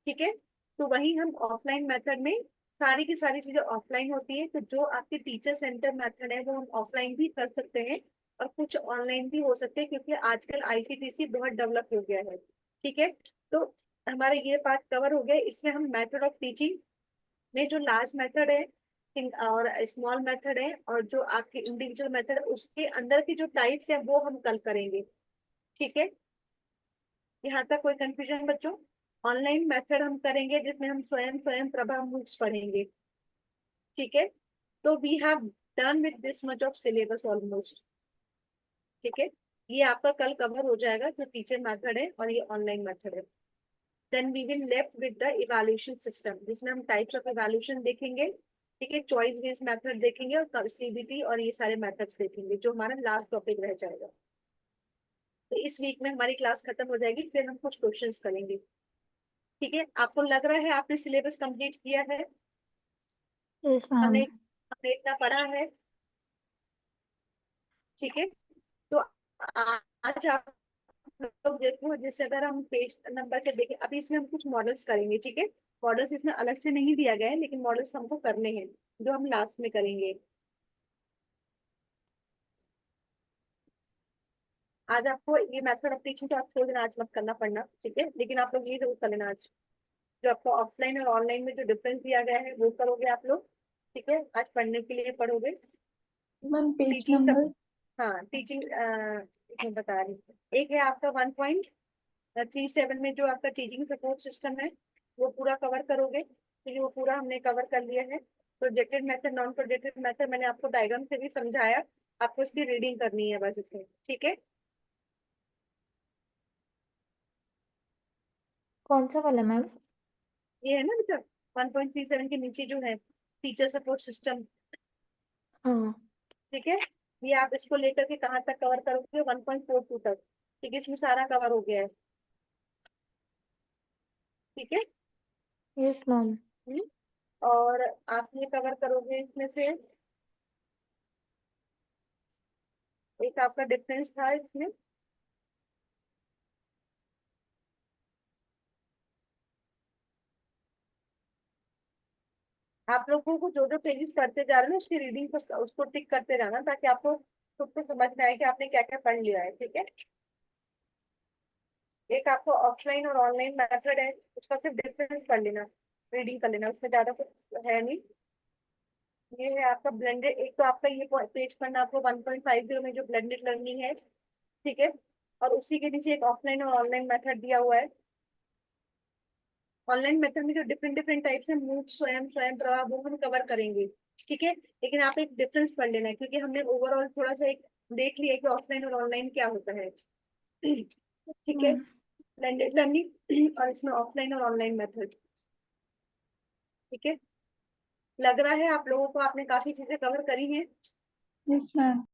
ठीक है, तो वही हम ऑफलाइन मेथड में सारी की सारी चीजें ऑफलाइन होती है, तो जो आपके टीचर सेंटर मेथड है वो हम ऑफलाइन भी कर सकते हैं और कुछ ऑनलाइन भी हो सकते हैं, क्योंकि आजकल आईसीटीसी बहुत डेवलप हो गया है। ठीक है, तो हमारा ये पार्ट कवर हो गया। इसमें हम मेथड ऑफ टीचिंग में जो लार्ज मेथड है और स्मॉल मेथड है और जो आपके इंडिविजुअल मेथड है उसके अंदर की जो टाइप्स है वो हम कल करेंगे। ठीक है, यहाँ तक कोई कंफ्यूजन बच्चों? ऑनलाइन मेथड हम करेंगे जिसमें हम स्वयं स्वयं प्रभा मूक्स पढ़ेंगे। ठीक है, तो we have done with this much of syllabus almost. ठीक है, ये आपका कल कवर हो जाएगा, जो टीचर मेथड है और ये ऑनलाइन मेथड है। Then we will left with the evaluation system, जिसमें हम टाइप्स ऑफ इवैल्यूएशन देखेंगे। ठीक है, चॉइस बेस्ड मेथड देखेंगे और सीबीटी और ये सारे मेथड्स देखेंगे, जो हमारा लास्ट टॉपिक रह जाएगा। तो इस वीक में हमारी क्लास खत्म हो जाएगी, फिर हम कुछ क्वेश्चंस करेंगे। ठीक है, आपको लग रहा है आपने सिलेबस कंप्लीट किया है? Yes ma'am. हमने हमने इतना पढ़ा है। ठीक है, तो आज आप लोग देखो, जैसे अगर हम पेज नंबर से देखें, अभी इसमें हम कुछ मॉडल्स करेंगे। ठीक है, मॉडल्स इसमें अलग से नहीं दिया गया है, लेकिन मॉडल्स हमको करने हैं जो हम लास्ट में करेंगे। आज आपको ये मेथड ऑफ टीचिंग तो आप छोड़ देना, आज मत करना पड़ना। ठीक है, लेकिन आप लोग ये जरूर कर लेना आज, जो आपको ऑफलाइन और ऑनलाइन में जो डिफरेंस दिया गया है वो करोगे आप लोग। ठीक है, आज पढ़ने के लिए पढ़ोगे। Ma'am page teaching number. हाँ, टीचिंग मैं बता रही हूँ, एक है आपका 1.37 में जो आपका टीचिंग सपोर्ट सिस्टम है वो पूरा कवर करोगे। तो ये वो पूरा हमने कवर कर लिया है। Projected method, non projected method मैंने आपको डायग्राम से भी समझाया, आपको इसकी रीडिंग करनी है बस इसमें। ठीक है, कौन सा वाला मैम? ये है ना बेटा 1.37 के नीचे जो है टीचर सपोर्ट सिस्टम। हाँ। ठीक है, ये आप इसको लेकर के कहाँ तक कवर करोगे, 1.42 तक। ठीक है, इसमें सारा कवर हो गया है। ठीक है। Yes ma'am. और आप ये कवर करोगे इसमें से, एक आपका डिफरेंस था इसमें, आप लोगों को जो जो पेजेस पढ़ते जा रहे हैं उसकी रीडिंग को उसको टिक करते जाना, ताकि आपको खुद को समझ में आए कि आपने क्या क्या पढ़ लिया है। ठीक है। एक आपको ऑफलाइन और ऑनलाइन मेथड है, उसका सिर्फ डिफरेंस पढ़ लेना, रीडिंग कर लेना, उसमें ज्यादा कुछ है नहीं। ये है आपका ब्लेंडेड, एक तो आपका ये पेज पढ़ना आपको 1.50 में जो ब्लेंडेड लर्निंग है। ठीक है। और उसी के नीचे एक ऑफलाइन और ऑनलाइन मेथड दिया हुआ है। ऑनलाइन मेथड में जो डिफरेंट डिफरेंट टाइप्स है, मूक, स्वयं, स्वयं प्रभा, वो हम कवर करेंगे। ठीक है। लेकिन आप एक डिफरेंस पढ़ लेना है, क्योंकि हमने ओवरऑल थोड़ा सा एक देख लिया कि ऑफलाइन और ऑनलाइन क्या होता है। ठीक है। ब्लेंडेड लर्निंग और इसमें ऑफलाइन और ऑनलाइन मेथड। ठीक है। लग रहा है आप लोगों को आपने काफी चीजें कवर करी हैं। Yes ma'am.